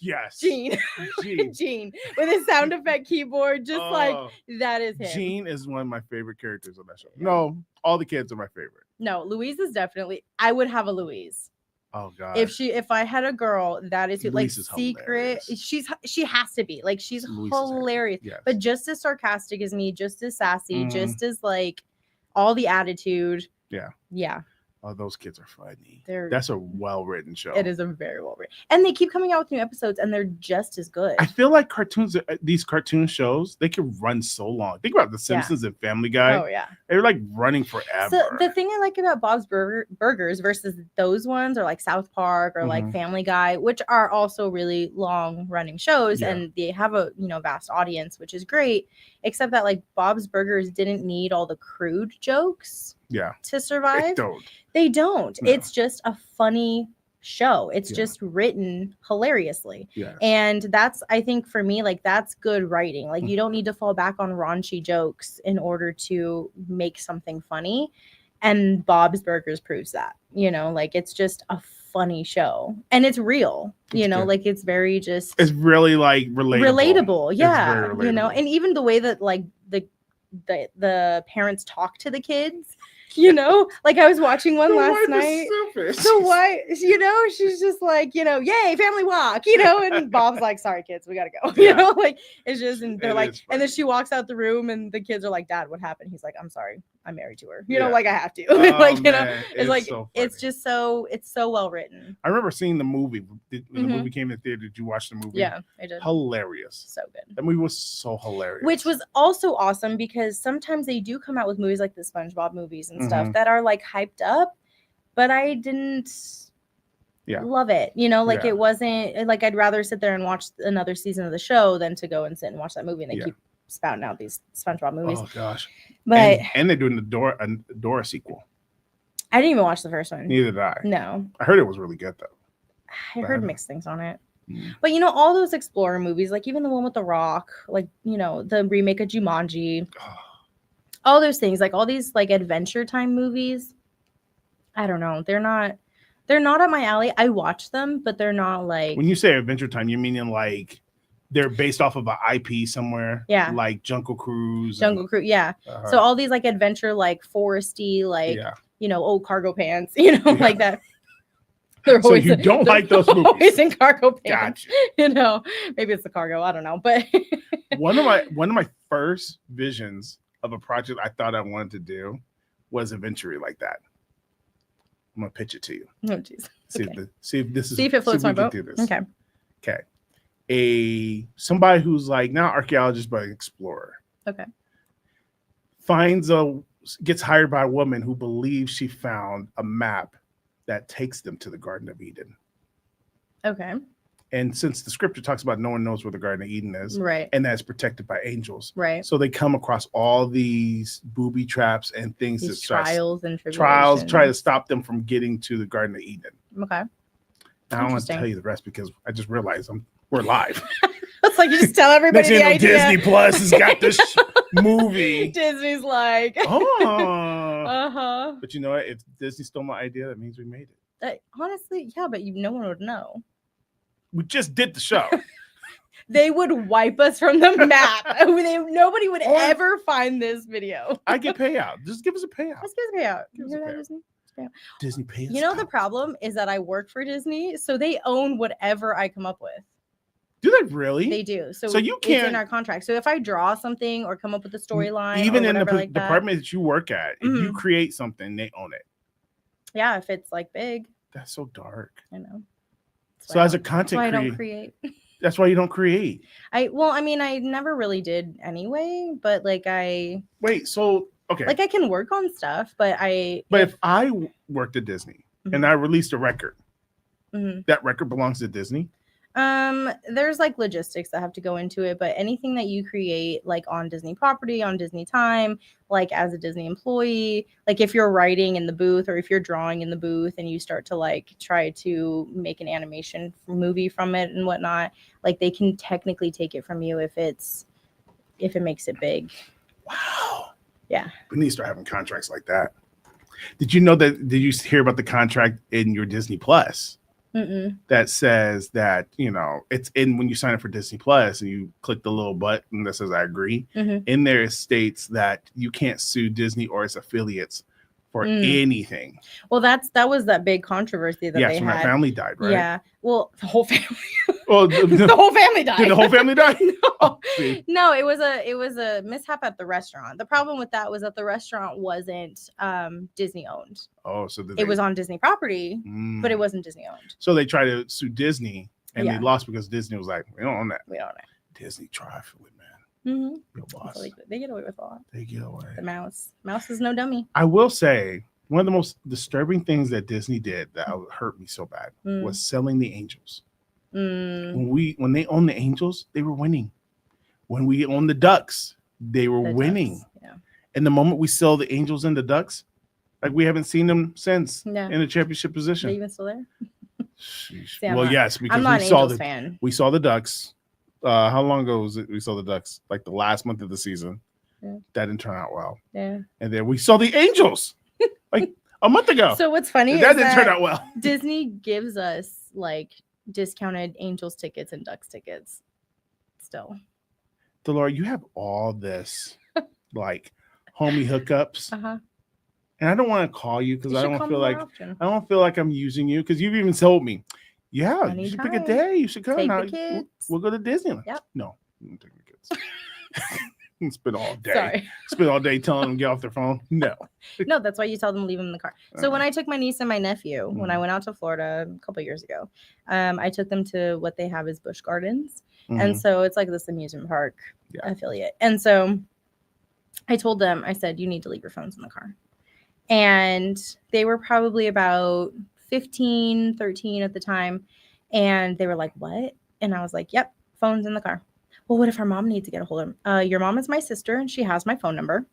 Speaker 1: Yes.
Speaker 2: Gene.
Speaker 1: Gene.
Speaker 2: Gene with his sound effect keyboard, just like
Speaker 1: Oh,
Speaker 2: that is him.
Speaker 1: Gene is one of my favorite characters on that show. No, all the kids are my favorite.
Speaker 2: No, Louise is definitely. I would have a Louise
Speaker 1: Oh God.
Speaker 2: if I had a girl that is who, like
Speaker 1: Louise is
Speaker 2: secret.
Speaker 1: hilarious.
Speaker 2: She has to be like she's
Speaker 1: Louise is
Speaker 2: hilarious,
Speaker 1: Yes.
Speaker 2: but just as sarcastic as me, just as sassy,
Speaker 1: Mhm.
Speaker 2: just as like all the attitude.
Speaker 1: Yeah.
Speaker 2: Yeah.
Speaker 1: Oh, those kids are funny.
Speaker 2: They're.
Speaker 1: That's a well-written show.
Speaker 2: It is a very well written, and they keep coming out with new episodes, and they're just as good.
Speaker 1: I feel like these cartoon shows, they can run so long. Think about The Simpsons and Family Guy.
Speaker 2: Oh yeah.
Speaker 1: They're like running forever.
Speaker 2: So the thing I like about Bob's Burgers versus those ones, or like South Park or like
Speaker 1: Mhm.
Speaker 2: Family Guy, which are also really long running shows,
Speaker 1: Yeah.
Speaker 2: and they have a vast audience, which is great. Except that like Bob's Burgers didn't need all the crude jokes
Speaker 1: Yeah.
Speaker 2: to survive.
Speaker 1: They don't.
Speaker 2: They don't.
Speaker 1: No.
Speaker 2: It's just a funny show. It's
Speaker 1: Yeah.
Speaker 2: just written hilariously.
Speaker 1: Yeah.
Speaker 2: And that's, I think for me, like that's good writing. Like you don't need to fall back on raunchy jokes in order to make something funny. And Bob's Burgers proves that, like it's just a funny show and it's real,
Speaker 1: It's good.
Speaker 2: like it's very just
Speaker 1: It's really like relatable.
Speaker 2: Yeah.
Speaker 1: very relatable.
Speaker 2: And even the way that like the parents talk to the kids, like I was watching one last night. So why, she's just like, yay, family walk, and Bob's like, sorry, kids, we gotta go.
Speaker 1: Yeah.
Speaker 2: Like it's just, and they're
Speaker 1: It
Speaker 2: like,
Speaker 1: is
Speaker 2: and then
Speaker 1: funny.
Speaker 2: she walks out the room and the kids are like, Dad, what happened? He's like, I'm sorry, I'm married to her.
Speaker 1: Yeah.
Speaker 2: Like I have to.
Speaker 1: Oh,
Speaker 2: like,
Speaker 1: man,
Speaker 2: it's like,
Speaker 1: so
Speaker 2: it's
Speaker 1: funny.
Speaker 2: just it's so well written.
Speaker 1: I remember seeing the movie. When the
Speaker 2: Mhm.
Speaker 1: movie came to the theater, did you watch the movie?
Speaker 2: Yeah, I did.
Speaker 1: Hilarious.
Speaker 2: So good.
Speaker 1: That movie was so hilarious.
Speaker 2: Which was also awesome because sometimes they do come out with movies like the SpongeBob movies and stuff
Speaker 1: Mhm.
Speaker 2: that are like hyped up, but I didn't love it. Like
Speaker 1: Yeah.
Speaker 2: it wasn't like I'd rather sit there and watch another season of the show than to go and sit and watch that movie. And they
Speaker 1: Yeah.
Speaker 2: keep spouting out these SpongeBob movies.
Speaker 1: Oh gosh.
Speaker 2: But
Speaker 1: and they're doing the Dora sequel.
Speaker 2: I didn't even watch the first one.
Speaker 1: Neither did I.
Speaker 2: No.
Speaker 1: I heard it was really good though.
Speaker 2: I heard mixed things on it.
Speaker 1: Mm.
Speaker 2: But all those Explorer movies, like even the one with The Rock, like the remake of Jumanji, all those things, like all these like Adventure Time movies, I don't know. They're not up my alley. I watch them, but they're not like
Speaker 1: When you say Adventure Time, you mean like they're based off of an IP somewhere?
Speaker 2: Yeah.
Speaker 1: Like Jungle Cruise.
Speaker 2: Jungle Cruise. Yeah.
Speaker 1: Uh-huh.
Speaker 2: So all these like adventure, like foresty, like
Speaker 1: yeah.
Speaker 2: old cargo pants,
Speaker 1: Yeah.
Speaker 2: like that. They're
Speaker 1: So you don't
Speaker 2: they're
Speaker 1: like those movies?
Speaker 2: always in cargo pants.
Speaker 1: Gotcha.
Speaker 2: Maybe it's the cargo. I don't know, but
Speaker 1: One of my first visions of a project I thought I wanted to do was eventually like that. I'm gonna pitch it to you.
Speaker 2: oh jeez.
Speaker 1: See
Speaker 2: Okay.
Speaker 1: if this is
Speaker 2: See if it floats
Speaker 1: we
Speaker 2: my
Speaker 1: can
Speaker 2: boat.
Speaker 1: do this.
Speaker 2: Okay.
Speaker 1: Okay. Somebody who's like not archaeologist but an explorer.
Speaker 2: Okay.
Speaker 1: Gets hired by a woman who believes she found a map that takes them to the Garden of Eden.
Speaker 2: Okay.
Speaker 1: And since the scripture talks about no one knows where the Garden of Eden is,
Speaker 2: Right.
Speaker 1: and that's protected by angels,
Speaker 2: Right.
Speaker 1: so they come across all these booby traps and things
Speaker 2: These
Speaker 1: that
Speaker 2: trials and
Speaker 1: trials try to
Speaker 2: tribulations.
Speaker 1: stop them from getting to the Garden of Eden.
Speaker 2: Okay.
Speaker 1: Now, I don't want to
Speaker 2: Interesting.
Speaker 1: tell you the rest because I just realized we're live.
Speaker 2: It's like you just tell everybody
Speaker 1: Next thing
Speaker 2: the
Speaker 1: you know,
Speaker 2: idea.
Speaker 1: Disney Plus has got this movie.
Speaker 2: Disney's like,
Speaker 1: Oh. But you know what? If Disney stole my idea, that means we made it.
Speaker 2: Honestly, yeah, but no one would know.
Speaker 1: We just did the show.
Speaker 2: They would wipe us from the map. Nobody would ever find this video.
Speaker 1: I get payout. Just give us a payout.
Speaker 2: Let's give us a payout.
Speaker 1: Give us
Speaker 2: You
Speaker 1: a
Speaker 2: hear that,
Speaker 1: payout.
Speaker 2: Disney?
Speaker 1: Disney pay us
Speaker 2: You know, the
Speaker 1: out.
Speaker 2: problem is that I work for Disney, so they own whatever I come up with.
Speaker 1: Do they really?
Speaker 2: They do. So
Speaker 1: you
Speaker 2: it's in
Speaker 1: can't
Speaker 2: our contract. So if I draw something or come up with a storyline,
Speaker 1: even
Speaker 2: or
Speaker 1: in the
Speaker 2: whatever like that,
Speaker 1: department that you work at, if you
Speaker 2: Mhm.
Speaker 1: create something, they own it.
Speaker 2: yeah, if it's like big,
Speaker 1: That's so dark.
Speaker 2: I know. That's
Speaker 1: So
Speaker 2: why
Speaker 1: as a
Speaker 2: that's
Speaker 1: content
Speaker 2: why I don't
Speaker 1: creator,
Speaker 2: create.
Speaker 1: that's why you don't create.
Speaker 2: I mean, I never really did anyway, but like
Speaker 1: Wait, so okay.
Speaker 2: I can work on stuff, but
Speaker 1: if I worked at Disney and I released a record,
Speaker 2: Mhm.
Speaker 1: that record belongs to Disney.
Speaker 2: There's like logistics that have to go into it, but anything that you create like on Disney property, on Disney time, like as a Disney employee, like if you're writing in the booth or if you're drawing in the booth and you start to like try to make an animation movie from it and whatnot, like they can technically take it from you if it makes it big.
Speaker 1: Wow.
Speaker 2: Yeah.
Speaker 1: We need to start having contracts like that. Did you hear about the contract in your Disney Plus?
Speaker 2: Mm-mm.
Speaker 1: That says that, it's in when you sign up for Disney Plus and you click the little button that says I agree.
Speaker 2: Mhm.
Speaker 1: In there it states that you can't sue Disney or its affiliates for anything.
Speaker 2: Well, that was that big controversy that they
Speaker 1: when
Speaker 2: had.
Speaker 1: that family died, right?
Speaker 2: Yeah. Well, the whole family.
Speaker 1: Well,
Speaker 2: the whole family died.
Speaker 1: Did the whole family die?
Speaker 2: No.
Speaker 1: Oh, see.
Speaker 2: No, it was a mishap at the restaurant. The problem with that was that the restaurant wasn't Disney owned.
Speaker 1: Oh, so
Speaker 2: It was on Disney property, but it wasn't Disney owned.
Speaker 1: So they tried to sue Disney and they lost because Disney was like, we don't own that.
Speaker 2: We don't own it.
Speaker 1: Disney trifling, man.
Speaker 2: Mm-hmm.
Speaker 1: Your boss.
Speaker 2: So they get away with a lot.
Speaker 1: They get away.
Speaker 2: The mouse is no dummy.
Speaker 1: I will say one of the most disturbing things that Disney did that hurt me so bad was selling the angels. When they owned the angels, they were winning. When we owned the ducks, they were winning.
Speaker 2: Yeah.
Speaker 1: And the moment we sell the angels and the ducks, like we haven't seen them since in a championship
Speaker 2: Are
Speaker 1: position.
Speaker 2: they even still there?
Speaker 1: See,
Speaker 2: well,
Speaker 1: yes, because
Speaker 2: I'm not
Speaker 1: we
Speaker 2: an
Speaker 1: saw
Speaker 2: Angels fan.
Speaker 1: We saw the ducks. How long ago was it? We saw the ducks like the last month of the season.
Speaker 2: Yeah.
Speaker 1: That didn't turn out well.
Speaker 2: Yeah.
Speaker 1: And then we saw the angels like a month ago.
Speaker 2: So what's funny
Speaker 1: that
Speaker 2: is
Speaker 1: didn't turn out well.
Speaker 2: Disney gives us like discounted Angels tickets and Ducks tickets. Still,
Speaker 1: Dolora, you have all this like homie hookups, and I don't want to call you because I don't feel like I'm using you because you've even told me, yeah, you should pick a day. You should come.
Speaker 2: Take the kids.
Speaker 1: We'll go to Disneyland.
Speaker 2: Yep.
Speaker 1: No, I'm taking the kids. Spend all day.
Speaker 2: Sorry.
Speaker 1: Spend all day telling them to get off their phone. No.
Speaker 2: No, that's why you tell them to leave them in the car. So when I took my niece and my nephew, when I went out to Florida a couple years ago, I took them to what they have is Busch Gardens. And so it's like this amusement park affiliate. And so I told them, I said, you need to leave your phones in the car. And they were probably about 15, 13 at the time. And they were like, what? And I was like, yep, phones in the car. Well, what if our mom needs to get a hold of him? Your mom is my sister and she has my phone number.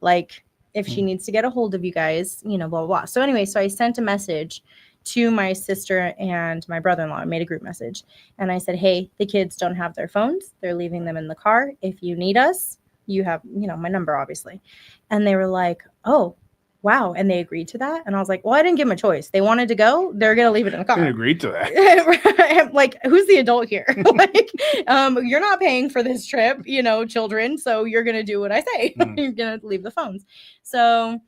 Speaker 2: Like if she needs to get a hold of you guys, blah, blah, blah. So anyway, so I sent a message to my sister and my brother-in-law. I made a group message and I said, hey, the kids don't have their phones. They're leaving them in the car. If you need us, you have, my number, obviously. And they were like, oh, wow. And they agreed to that. And I was like, well, I didn't give them a choice. They wanted to go. They're going to leave it in the car.
Speaker 1: They agreed to that.
Speaker 2: Like, who's the adult here? Like, you're not paying for this trip, children. So you're going to do what I say. You're going to leave the phones. So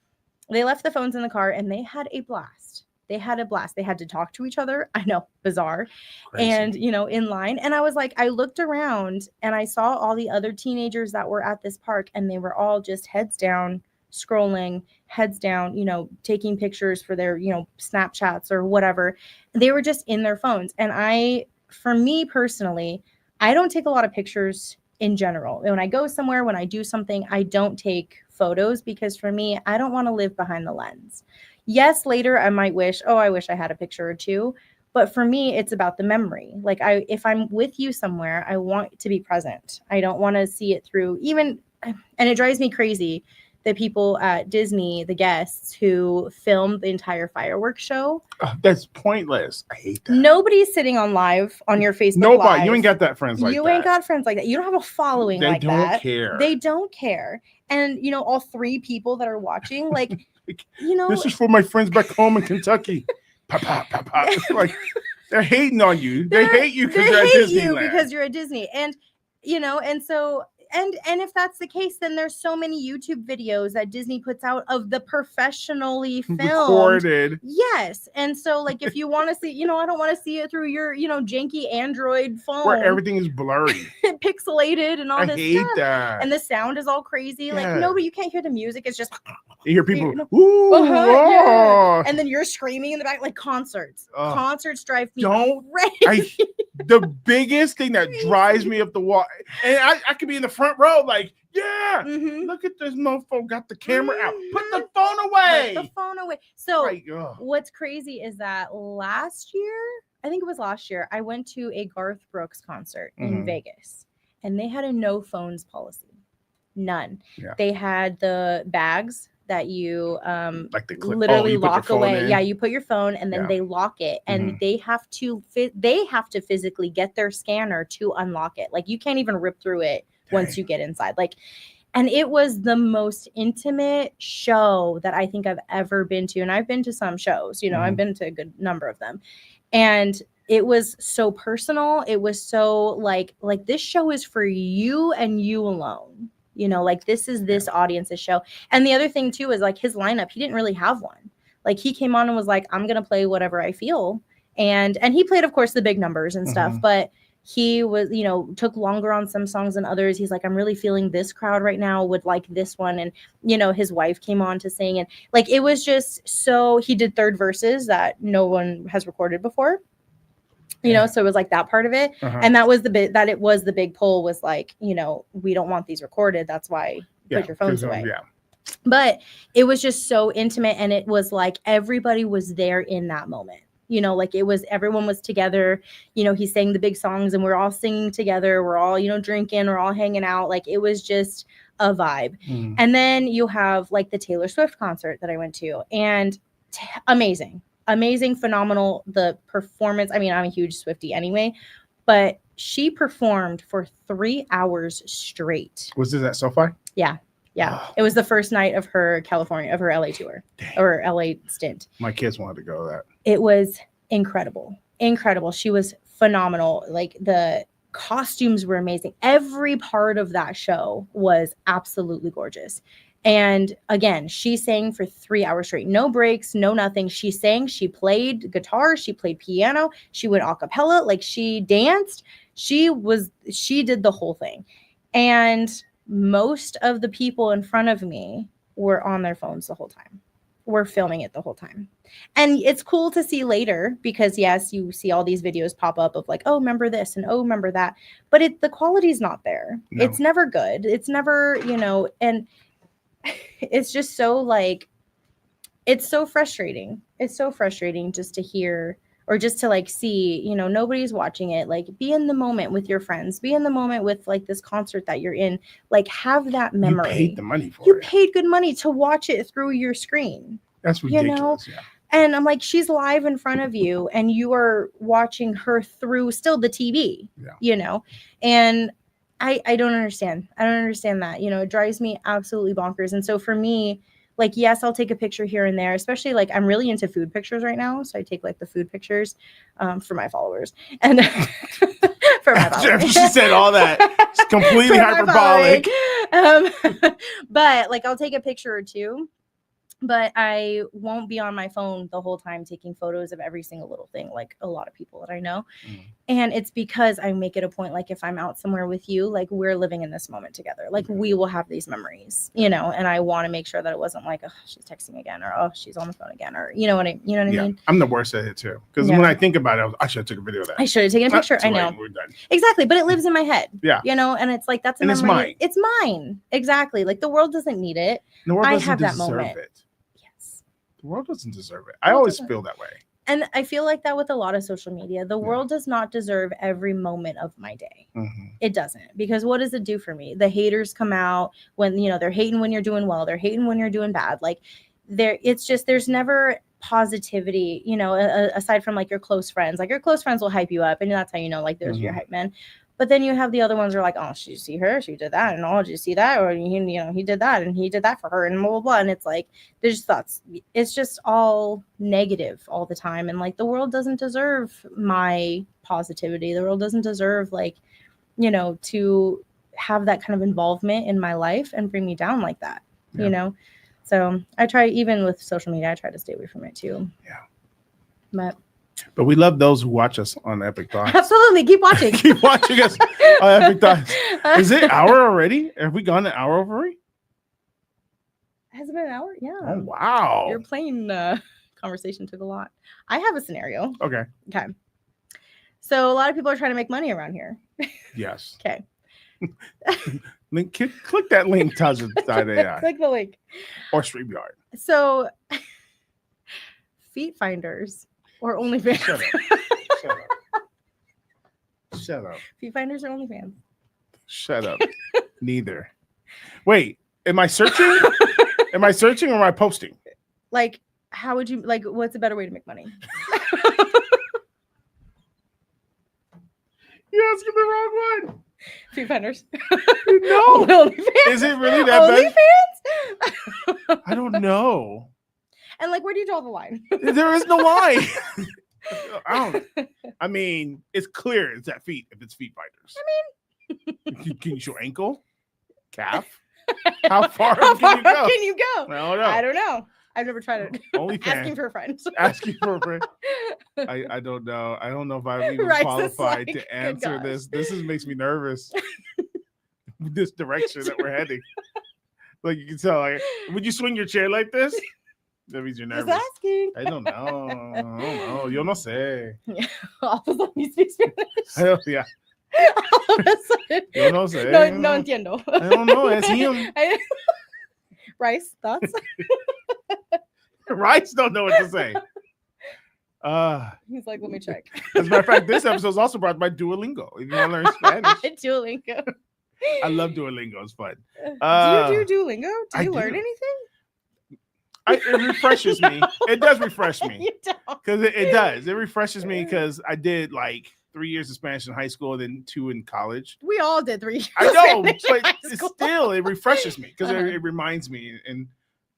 Speaker 2: they left the phones in the car and they had a blast. They had to talk to each other. I know, bizarre. Crazy. And, in line. And I was like, I looked around and I saw all the other teenagers that were at this park and they were all just heads down, scrolling, heads down, taking pictures for their, Snapchats or whatever. They were just in their phones. And for me personally, I don't take a lot of pictures in general. When I go somewhere, when I do something, I don't take photos because for me, I don't want to live behind the lens. Yes, later I might wish, I wish I had a picture or two. But for me, it's about the memory. Like if I'm with you somewhere, I want to be present. I don't want to see it through even, and it drives me crazy, the people at Disney, the guests who filmed the entire fireworks show.
Speaker 1: That's pointless. I hate that.
Speaker 2: Nobody's sitting on live on your Facebook
Speaker 1: Nobody.
Speaker 2: Live.
Speaker 1: You ain't got that friends like that.
Speaker 2: You ain't got friends like that. You don't have a following like that.
Speaker 1: They don't care.
Speaker 2: They don't care. And, you know, all 3 people that are watching, like, you know.
Speaker 1: This is for my friends back home in Kentucky. Papa, papa. It's like, they're hating on you. They hate you because you're at Disneyland.
Speaker 2: Because you're at Disney. And, you know, and so... And if that's the case, then there's so many YouTube videos that Disney puts out of the professionally filmed.
Speaker 1: Recorded.
Speaker 2: Yes. And so, like, if you want to see, you know, I don't want to see it through your, you know, janky Android phone.
Speaker 1: Where everything is blurry.
Speaker 2: Pixelated and all
Speaker 1: I
Speaker 2: this
Speaker 1: hate
Speaker 2: stuff.
Speaker 1: that.
Speaker 2: And the sound is all crazy.
Speaker 1: Yeah.
Speaker 2: Like, nobody, you can't hear the music. It's just...
Speaker 1: You hear people,
Speaker 2: you know,
Speaker 1: ooh,
Speaker 2: yeah. And then you're screaming in the back, like concerts. Concerts drive me crazy.
Speaker 1: The biggest thing that drives me up the wall, and I could be in the front row, like, yeah, look at this mofo, got the camera out. Put the phone away.
Speaker 2: Put the phone away. So
Speaker 1: like,
Speaker 2: what's crazy is that last year, I think it was last year, I went to a Garth Brooks concert in Vegas, and they had a no phones policy. None. Yeah. They had the bags that you
Speaker 1: like the clip.
Speaker 2: Literally lock away. Yeah, you put your phone and then they lock it, and they have to physically get their scanner to unlock it. Like, you can't even rip through it once you get inside. Like, and it was the most intimate show that I think I've ever been to. And I've been to some shows, you know, I've been to a good number of them. And it was so personal. It was so like this show is for you and you alone. You know, like, this is this audience's show. And the other thing too is, like, his lineup, he didn't really have one. Like, he came on and was like, I'm going to play whatever I feel. And he played, of course, the big numbers and stuff, but he was, you know, took longer on some songs than others. He's like, I'm really feeling this crowd right now, would like this one. And, you know, his wife came on to sing, and like, it was just so, he did 3rd verses that no one has recorded before. You know, so it was like that part of it. And that was the bit that it was the big pull, was like, you know, we don't want these recorded. That's why put your phones away. But it was just so intimate. And it was like everybody was there in that moment. You know, like, it was, everyone was together. You know, he sang the big songs and we're all singing together. We're all, you know, drinking, we're all hanging out. Like, it was just a vibe. And then you have like the Taylor Swift concert that I went to, and amazing, phenomenal. The performance, I mean, I'm a huge Swiftie anyway, but she performed for 3 hours straight.
Speaker 1: Was this at SoFi?
Speaker 2: Yeah. Oh. It was the first night of her LA tour. Dang. Or LA stint.
Speaker 1: My kids wanted to go to that.
Speaker 2: It was incredible. She was phenomenal. Like, the costumes were amazing. Every part of that show was absolutely gorgeous. And again, she sang for 3 hours straight, no breaks, no nothing. She sang, she played guitar, she played piano, she went a cappella, like, she danced, she did the whole thing. And most of the people in front of me were on their phones the whole time. We're filming it the whole time. And it's cool to see later, because yes, you see all these videos pop up of like, oh, remember this and oh, remember that. But the quality's not there. No. It's never good. It's never, you know, and it's just so like, it's so frustrating. It's so frustrating just to hear, or just to like see, you know, nobody's watching it. Like, be in the moment with your friends, be in the moment with like this concert that you're in, like, have that memory. You
Speaker 1: paid the money for it.
Speaker 2: You paid good money to watch it through your screen.
Speaker 1: That's ridiculous.
Speaker 2: You know? And I'm like, she's live in front of you and you are watching her through still the TV, you know? And I don't understand. I don't understand that. You know, it drives me absolutely bonkers. And so for me, like, yes, I'll take a picture here and there, especially like, I'm really into food pictures right now. So I take like the food pictures for my followers and for my followers.
Speaker 1: She said all that. It's completely hyperbolic.
Speaker 2: But like, I'll take a picture or two, but I won't be on my phone the whole time taking photos of every single little thing, like a lot of people that I know. And it's because I make it a point, like, if I'm out somewhere with you, like, we're living in this moment together. Like, we will have these memories, you know, and I want to make sure that it wasn't like, oh, she's texting again, or oh, she's on the phone again, or you know what I mean?
Speaker 1: I'm the worst at it too. Because when I think about it, I should have took a video of that.
Speaker 2: I should have taken a picture. I know.
Speaker 1: We're done.
Speaker 2: Exactly. But it lives in my head.
Speaker 1: Yeah.
Speaker 2: You know, and it's like, that's a
Speaker 1: and
Speaker 2: memory.
Speaker 1: It's
Speaker 2: mine. It's mine. Exactly. Like, the world doesn't need it.
Speaker 1: The world doesn't
Speaker 2: have that
Speaker 1: deserve
Speaker 2: moment.
Speaker 1: it. The world doesn't deserve it. I always feel that way.
Speaker 2: And I feel like that with a lot of social media. The world does not deserve every moment of my day. It doesn't, because what does it do for me? The haters come out when, they're hating when you're doing well, they're hating when you're doing bad. Like it's just, there's never positivity, aside from like your close friends. Like your close friends will hype you up, and that's how like there's your hype man. But then you have the other ones who are like, oh, did you see her? She did that. And oh, did you see that? Or, he did that and he did that for her and blah, blah, blah. And it's like, there's thoughts. It's just all negative all the time. And like, the world doesn't deserve my positivity. The world doesn't deserve to have that kind of involvement in my life and bring me down like that, So I try, even with social media, I try to stay away from it too.
Speaker 1: Yeah. But we love those who watch us on Epic Thoughts.
Speaker 2: Absolutely. Keep watching.
Speaker 1: Keep watching us on Epic Thoughts. Is it an hour already? Have we gone an hour over it?
Speaker 2: Has it been an hour? Yeah.
Speaker 1: Oh, wow.
Speaker 2: Your plane conversation took a lot. I have a scenario.
Speaker 1: Okay.
Speaker 2: So a lot of people are trying to make money around here.
Speaker 1: Yes.
Speaker 2: Okay.
Speaker 1: Click that link, Taja.ai.
Speaker 2: Click the link.
Speaker 1: Or Streamyard.
Speaker 2: So, feet finders or OnlyFans.
Speaker 1: Shut up.
Speaker 2: Feet finders or OnlyFans.
Speaker 1: Shut up. Neither. Wait, am I searching? Am I searching or am I posting?
Speaker 2: Like, how would you what's a better way to make money?
Speaker 1: You're asking the wrong one.
Speaker 2: Feet finders.
Speaker 1: No.
Speaker 2: OnlyFans.
Speaker 1: Is it really that
Speaker 2: bad?
Speaker 1: I don't know.
Speaker 2: And where do you draw the line?
Speaker 1: There is no line. I mean, it's clear it's at feet if it's feet finders. I mean, can you show ankle? Calf? How far can you go? I don't know. I've never tried it. OnlyFans.
Speaker 2: Asking for a friend.
Speaker 1: Asking for a friend. I don't know. I don't know if I'm even qualified to answer this. This makes me nervous. This direction that we're heading. Like you can tell. Would you swing your chair like this? That means you're nervous.
Speaker 2: Just asking.
Speaker 1: I don't know. Yo no sé.
Speaker 2: Yeah. All of a sudden you speak Spanish.
Speaker 1: Yeah.
Speaker 2: All of a sudden.
Speaker 1: Yo no sé.
Speaker 2: No entiendo.
Speaker 1: I don't know. Es him.
Speaker 2: Rice, thoughts?
Speaker 1: Rice don't know what to say.
Speaker 2: He's like, let me check.
Speaker 1: As a matter of fact, this episode is also brought by Duolingo. If you want to learn Spanish.
Speaker 2: Duolingo.
Speaker 1: I love Duolingo. It's fun.
Speaker 2: Do you do Duolingo? Do you learn anything?
Speaker 1: It refreshes me. It does refresh me.
Speaker 2: You don't.
Speaker 1: Because it does. It refreshes me because I did 3 years of Spanish in high school, then 2 in college.
Speaker 2: We all did 3 years.
Speaker 1: I know, but still, it refreshes me because it reminds me.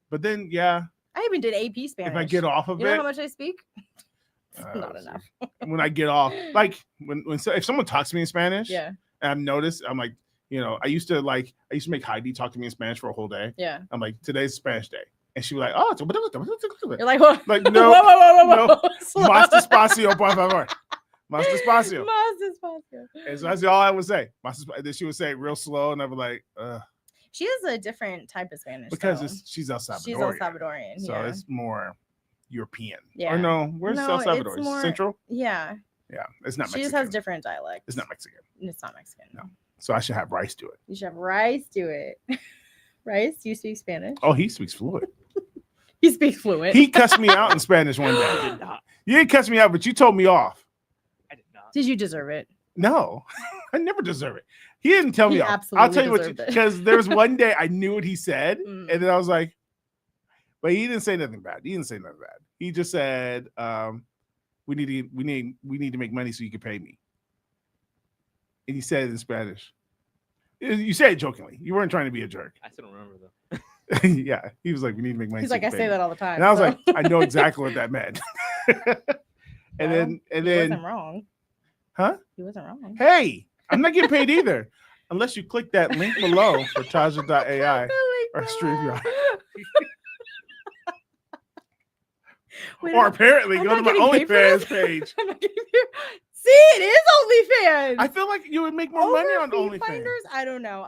Speaker 1: But then, yeah.
Speaker 2: I even did AP Spanish.
Speaker 1: If I get off of
Speaker 2: you know how much I speak? Not enough.
Speaker 1: When I get off, if someone talks to me in Spanish,
Speaker 2: yeah,
Speaker 1: and I've noticed, I'm like, I used to make Heidi talk to me in Spanish for a whole day.
Speaker 2: Yeah,
Speaker 1: I'm like, today's Spanish day. And she was like, oh,
Speaker 2: you're like, whoa.
Speaker 1: Like, no,
Speaker 2: whoa.
Speaker 1: Más despacio, por favor. Más despacio.
Speaker 2: Más despacio.
Speaker 1: And so that's all I would say. Then she would say it real slow, and I would like,
Speaker 2: She has a different type of Spanish.
Speaker 1: Because she's El Salvadorian.
Speaker 2: She's El Salvadorian.
Speaker 1: So it's more European.
Speaker 2: Yeah.
Speaker 1: Or no, where's El Salvador?
Speaker 2: More,
Speaker 1: Central?
Speaker 2: Yeah.
Speaker 1: Yeah. It's not Mexican.
Speaker 2: She just has different dialects.
Speaker 1: It's not Mexican.
Speaker 2: It's not Mexican.
Speaker 1: No. So I should have Rice do it.
Speaker 2: You should have Rice do it. Rice, do you speak Spanish?
Speaker 1: Oh, he speaks fluent.
Speaker 2: He speaks fluent.
Speaker 1: He cussed me out in Spanish one day.
Speaker 3: I did not.
Speaker 1: You didn't cuss me out, but you told me off.
Speaker 3: I did not.
Speaker 2: Did you deserve it?
Speaker 1: No, I never deserve it. He didn't tell me off. I'll tell you what, because there was one day I knew what he said, and then I was like, but he didn't say nothing bad. He just said, we need to make money so you can pay me. And he said it in Spanish. You said it jokingly. You weren't trying to be a jerk.
Speaker 3: I still don't remember though.
Speaker 1: Yeah, he was like, we need to make money.
Speaker 2: He's like, I say that all the time.
Speaker 1: And I was like, I know exactly what that meant. and then
Speaker 2: he wasn't wrong.
Speaker 1: Huh?
Speaker 2: He wasn't wrong.
Speaker 1: Hey, I'm not getting paid either. Unless you click that link below for Taja.ai or Streamyard. Or apparently go to my OnlyFans page.
Speaker 2: I'm not getting paid. See, it is OnlyFans.
Speaker 1: I feel like you would make more money on OnlyFans.
Speaker 2: Finders? I don't know.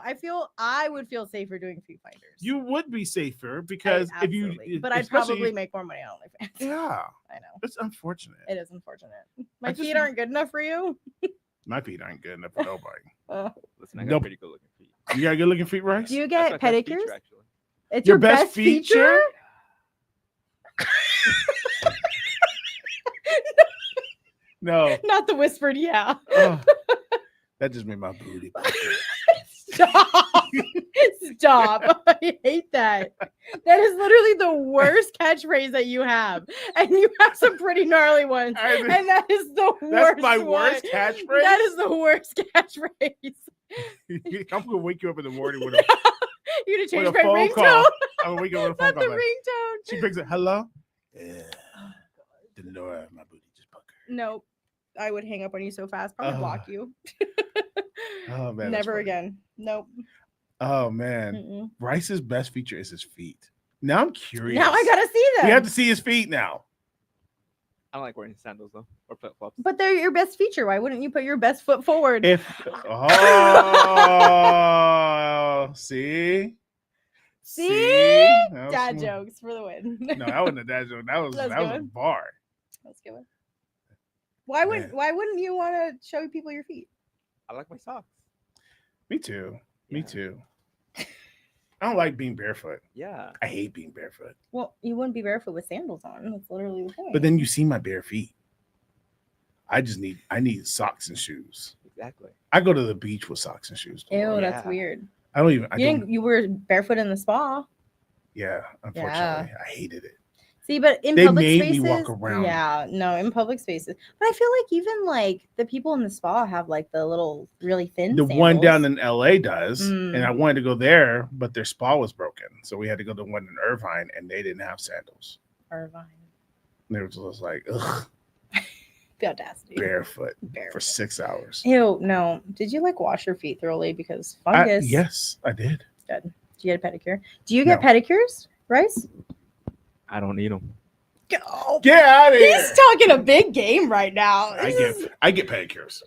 Speaker 2: I would feel safer doing feet finders.
Speaker 1: You would be safer because
Speaker 2: but I'd probably make more money on OnlyFans.
Speaker 1: Yeah,
Speaker 2: I know.
Speaker 1: It's unfortunate.
Speaker 2: It is unfortunate. My feet aren't good enough for you.
Speaker 1: My feet aren't good enough for nobody.
Speaker 3: Listen, I got pretty good looking feet.
Speaker 1: You got good looking feet, Rice?
Speaker 2: Do you get pedicures?
Speaker 3: Feature,
Speaker 2: it's
Speaker 1: your best feature? No.
Speaker 2: Not the whispered yeah.
Speaker 1: Oh, that just made my booty.
Speaker 2: Stop. Stop. I hate that. That is literally the worst catchphrase that you have. And you have some pretty gnarly ones. And that is the worst.
Speaker 1: That's my
Speaker 2: one.
Speaker 1: worst catchphrase.
Speaker 2: That is the worst catchphrase.
Speaker 1: I'm gonna wake you up in the morning with a,
Speaker 2: You're gonna change
Speaker 1: with a
Speaker 2: my
Speaker 1: phone
Speaker 2: ringtone.
Speaker 1: call. I'm gonna wake you up with a phone
Speaker 2: Not the
Speaker 1: call. Like,
Speaker 2: ringtone.
Speaker 1: she picks it. Hello. Yeah. Dolora, my booty just puckered.
Speaker 2: Nope. I would hang up on you so fast. Probably block you.
Speaker 1: Oh man.
Speaker 2: Never again. Nope.
Speaker 1: Oh man.
Speaker 2: Mm-mm.
Speaker 1: Bryce's best feature is his feet. Now I'm curious.
Speaker 2: Now I gotta see them.
Speaker 1: We have to see his feet now.
Speaker 3: I don't like wearing sandals though, or flip flops.
Speaker 2: But they're your best feature. Why wouldn't you put your best foot forward?
Speaker 1: See?
Speaker 2: See?
Speaker 1: That was
Speaker 2: Dad
Speaker 1: smooth.
Speaker 2: jokes for the win.
Speaker 1: No, that wasn't a dad joke. That was
Speaker 2: That's
Speaker 1: a
Speaker 2: good.
Speaker 1: bar.
Speaker 2: Let's go. Why
Speaker 1: Man.
Speaker 2: wouldn't you want to show people your feet?
Speaker 3: I like my socks.
Speaker 1: Me too. Me
Speaker 3: Yeah.
Speaker 1: too. I don't like being barefoot.
Speaker 3: Yeah.
Speaker 1: I hate being barefoot.
Speaker 2: Well, you wouldn't be barefoot with sandals on. That's literally the point.
Speaker 1: But then you see my bare feet. I need socks and shoes.
Speaker 3: Exactly.
Speaker 1: I go to the beach with socks and shoes.
Speaker 2: Ew, that's
Speaker 3: Yeah.
Speaker 2: weird.
Speaker 1: I don't even.
Speaker 2: You were barefoot in the spa.
Speaker 1: Yeah, unfortunately, I hated it.
Speaker 2: See, but in
Speaker 1: They
Speaker 2: public
Speaker 1: made me
Speaker 2: spaces,
Speaker 1: walk around.
Speaker 2: Yeah, no, in public spaces. But I feel like even like the people in the spa have like the little really thin.
Speaker 1: The one
Speaker 2: sandals.
Speaker 1: down in LA does,
Speaker 2: Mm.
Speaker 1: and I wanted to go there, but their spa was broken, so we had to go to one in Irvine, and they didn't have sandals.
Speaker 2: Irvine.
Speaker 1: And they were just like, ugh,
Speaker 2: The audacity.
Speaker 1: barefoot for
Speaker 2: Barefoot.
Speaker 1: 6 hours.
Speaker 2: Ew, no. Did you like wash your feet thoroughly because fungus?
Speaker 1: Yes, I did.
Speaker 2: Good. Do you get a pedicure? Do you get pedicures, Rice?
Speaker 3: I don't need them.
Speaker 2: Oh,
Speaker 1: Get out of here!
Speaker 2: he's talking a big game right now.
Speaker 1: I get pedicures.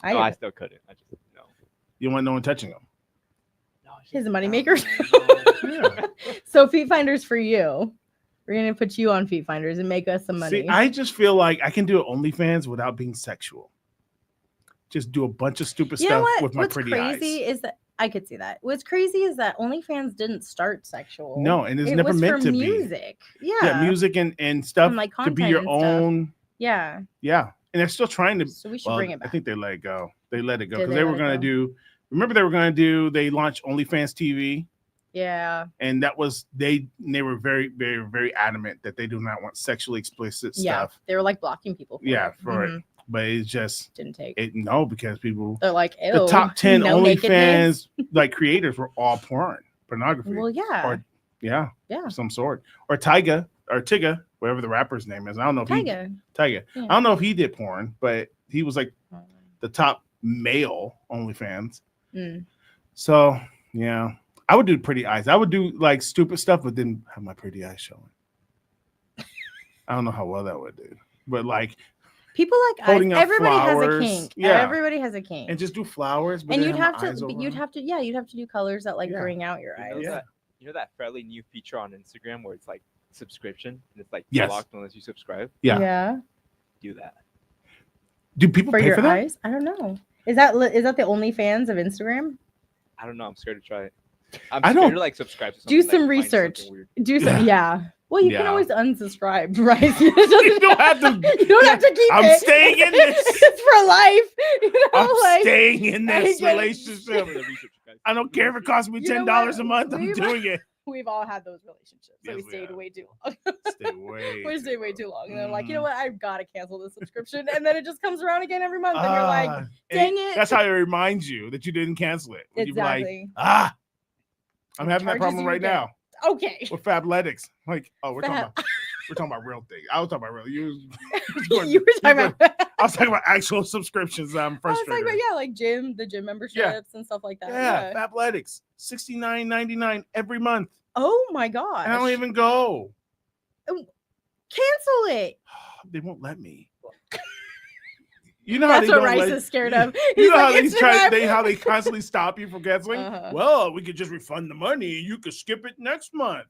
Speaker 3: I still couldn't. I just no.
Speaker 1: You want no one touching them?
Speaker 3: No, it's
Speaker 2: His
Speaker 3: just-
Speaker 2: money
Speaker 3: no,
Speaker 2: makers.
Speaker 1: Yeah.
Speaker 2: So Feet Finders for you. We're gonna put you on Feet Finders and make us some money.
Speaker 1: See, I just feel like I can do OnlyFans without being sexual. Just do a bunch of stupid
Speaker 2: you know
Speaker 1: stuff
Speaker 2: what?
Speaker 1: with my
Speaker 2: What's
Speaker 1: pretty
Speaker 2: crazy
Speaker 1: eyes.
Speaker 2: is that I could see that. What's crazy is that OnlyFans didn't start sexual.
Speaker 1: No, and it's
Speaker 2: it
Speaker 1: never
Speaker 2: was
Speaker 1: meant
Speaker 2: for
Speaker 1: to be.
Speaker 2: music. Yeah.
Speaker 1: Yeah, music and stuff
Speaker 2: And, like,
Speaker 1: to be
Speaker 2: content
Speaker 1: your
Speaker 2: and stuff.
Speaker 1: own.
Speaker 2: Yeah.
Speaker 1: Yeah, and they're still trying to.
Speaker 2: So we should
Speaker 1: Well,
Speaker 2: bring it back.
Speaker 1: I think they let it go. They let it go
Speaker 2: Did
Speaker 1: because
Speaker 2: they
Speaker 1: they were
Speaker 2: let it
Speaker 1: going to
Speaker 2: go?
Speaker 1: do. Remember, they launched OnlyFans TV,
Speaker 2: Yeah.
Speaker 1: and that was they were very, very, very adamant that they do not want sexually explicit
Speaker 2: Yeah.
Speaker 1: stuff.
Speaker 2: They were like blocking people. For
Speaker 1: Yeah,
Speaker 2: it.
Speaker 1: for
Speaker 2: Mhm.
Speaker 1: it. But it's just
Speaker 2: Didn't take.
Speaker 1: because people.
Speaker 2: They're like, ew.
Speaker 1: The top 10
Speaker 2: no nakedness.
Speaker 1: OnlyFans like creators were all pornography.
Speaker 2: Well, yeah.
Speaker 1: Or yeah,
Speaker 2: Yeah.
Speaker 1: of some sort. Or Tyga, whatever the rapper's name is. I don't know if
Speaker 2: Tyga.
Speaker 1: Tyga.
Speaker 2: Yeah.
Speaker 1: I don't know if he did porn, but he was like the top male OnlyFans.
Speaker 2: Mm.
Speaker 1: So yeah, I would do pretty eyes. I would do like stupid stuff, but then have my pretty eyes showing. I don't know how well that would do, but like
Speaker 2: People like eyes.
Speaker 1: Holding up
Speaker 2: Everybody has a
Speaker 1: flowers.
Speaker 2: kink.
Speaker 1: Yeah.
Speaker 2: Everybody has a kink.
Speaker 1: and just do flowers. But
Speaker 2: And
Speaker 1: then
Speaker 2: you'd have
Speaker 1: my eyes
Speaker 2: to,
Speaker 1: over
Speaker 2: you'd
Speaker 1: them.
Speaker 2: have to, yeah, you'd have to do colors that like
Speaker 1: Yeah.
Speaker 2: bring out your
Speaker 3: You
Speaker 2: eyes.
Speaker 3: know
Speaker 1: Yeah.
Speaker 3: that you know that fairly new feature on Instagram where it's like subscription and it's like
Speaker 1: Yes.
Speaker 3: blocked unless you subscribe.
Speaker 1: Yeah.
Speaker 2: Yeah.
Speaker 3: Do that.
Speaker 1: Do people
Speaker 2: For
Speaker 1: pay
Speaker 2: your
Speaker 1: for that?
Speaker 2: eyes? I don't know. Is that the OnlyFans of Instagram?
Speaker 3: I don't know. I'm scared to try it. I'm
Speaker 1: I
Speaker 3: scared
Speaker 1: don't-
Speaker 3: to like subscribe to
Speaker 2: Do
Speaker 3: something,
Speaker 2: some
Speaker 3: like, find something
Speaker 2: research.
Speaker 3: weird.
Speaker 2: Do some, yeah. Well, you can
Speaker 1: Yeah.
Speaker 2: always unsubscribe, right? you
Speaker 1: don't have to-
Speaker 2: You don't have to keep
Speaker 1: I'm
Speaker 2: it.
Speaker 1: staying in this.
Speaker 2: It's for life. You know,
Speaker 1: I'm
Speaker 2: like,
Speaker 1: staying in
Speaker 2: I
Speaker 1: this
Speaker 2: get it.
Speaker 1: relationship.
Speaker 3: Some of the research, guys.
Speaker 1: I don't care if it costs me
Speaker 2: You know
Speaker 1: $10
Speaker 2: what?
Speaker 1: a month. I'm
Speaker 2: We've-
Speaker 1: doing it.
Speaker 2: we've all had those relationships. So
Speaker 1: Yes,
Speaker 2: we
Speaker 1: we
Speaker 2: stayed
Speaker 1: have.
Speaker 2: way too long.
Speaker 1: Stay way.
Speaker 2: We stayed way too long. And then like, you know
Speaker 1: Mhm.
Speaker 2: what? I've got to cancel the subscription. And then it just comes around again every month. And you're like,
Speaker 1: Ah,
Speaker 2: dang
Speaker 1: and
Speaker 2: it.
Speaker 1: That's how it reminds you that you didn't cancel it. When you be like,
Speaker 2: exactly.
Speaker 1: I'm having that
Speaker 2: Charges
Speaker 1: problem
Speaker 2: you
Speaker 1: right
Speaker 2: again.
Speaker 1: now
Speaker 2: Okay.
Speaker 1: with Fabletics. Like, oh, we're talking
Speaker 2: Fab-
Speaker 1: about real things. I was talking about real. You
Speaker 2: you were talking about.
Speaker 1: I was talking about actual subscriptions. I'm
Speaker 2: I was
Speaker 1: frustrated.
Speaker 2: talking about like the gym memberships and stuff like that.
Speaker 1: Yeah, Fabletics, $69.99 every month.
Speaker 2: Oh my gosh.
Speaker 1: I don't even go.
Speaker 2: cancel it.
Speaker 1: They won't let me. You know how
Speaker 2: That's
Speaker 1: they
Speaker 2: what
Speaker 1: don't
Speaker 2: Rice
Speaker 1: let-
Speaker 2: is scared of.
Speaker 1: You
Speaker 2: He's
Speaker 1: know how
Speaker 2: like,
Speaker 1: they
Speaker 2: Instagram.
Speaker 1: how they constantly stop you from canceling?
Speaker 2: Uh-huh.
Speaker 1: Well, we could just refund the money and you could skip it next month.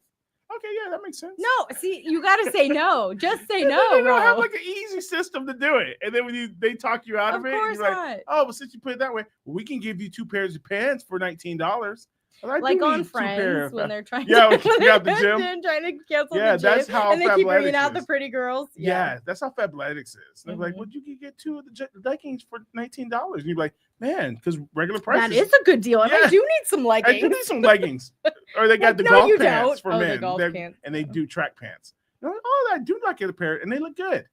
Speaker 1: Okay, yeah, that makes sense.
Speaker 2: No, see, you gotta say no. Just say
Speaker 1: And then
Speaker 2: no,
Speaker 1: they don't have
Speaker 2: bro.
Speaker 1: like an easy system to do it. And then when they talk you out of,
Speaker 2: Of
Speaker 1: it,
Speaker 2: course
Speaker 1: you're like,
Speaker 2: not.
Speaker 1: oh, well, since you put it that way, we can give you 2 pairs of pants for $19. Well, I
Speaker 2: Like
Speaker 1: do
Speaker 2: on
Speaker 1: need 2 pair
Speaker 2: Friends
Speaker 1: of
Speaker 2: when
Speaker 1: fa-
Speaker 2: they're trying
Speaker 1: Yeah,
Speaker 2: to,
Speaker 1: when you got the gym.
Speaker 2: trying to cancel
Speaker 1: Yeah,
Speaker 2: the gym,
Speaker 1: that's how
Speaker 2: and they keep bringing
Speaker 1: Fabletics
Speaker 2: out the
Speaker 1: is.
Speaker 2: pretty girls.
Speaker 1: Yeah, that's how Fabletics is. They're like,
Speaker 2: Mhm.
Speaker 1: well, you can get 2 of the leggings for $19. And you're like, man, because regular
Speaker 2: That
Speaker 1: prices.
Speaker 2: is a good deal. And
Speaker 1: Yeah.
Speaker 2: I do need some
Speaker 1: I
Speaker 2: leggings.
Speaker 1: do need some leggings. Or they got
Speaker 2: Like,
Speaker 1: the
Speaker 2: no,
Speaker 1: golf
Speaker 2: you
Speaker 1: pants
Speaker 2: don't.
Speaker 1: for
Speaker 2: Oh, the
Speaker 1: men.
Speaker 2: golf
Speaker 1: They're-
Speaker 2: pants,
Speaker 1: And they
Speaker 2: yeah.
Speaker 1: do track pants. You're like, oh, I do like it a pair, and they look good.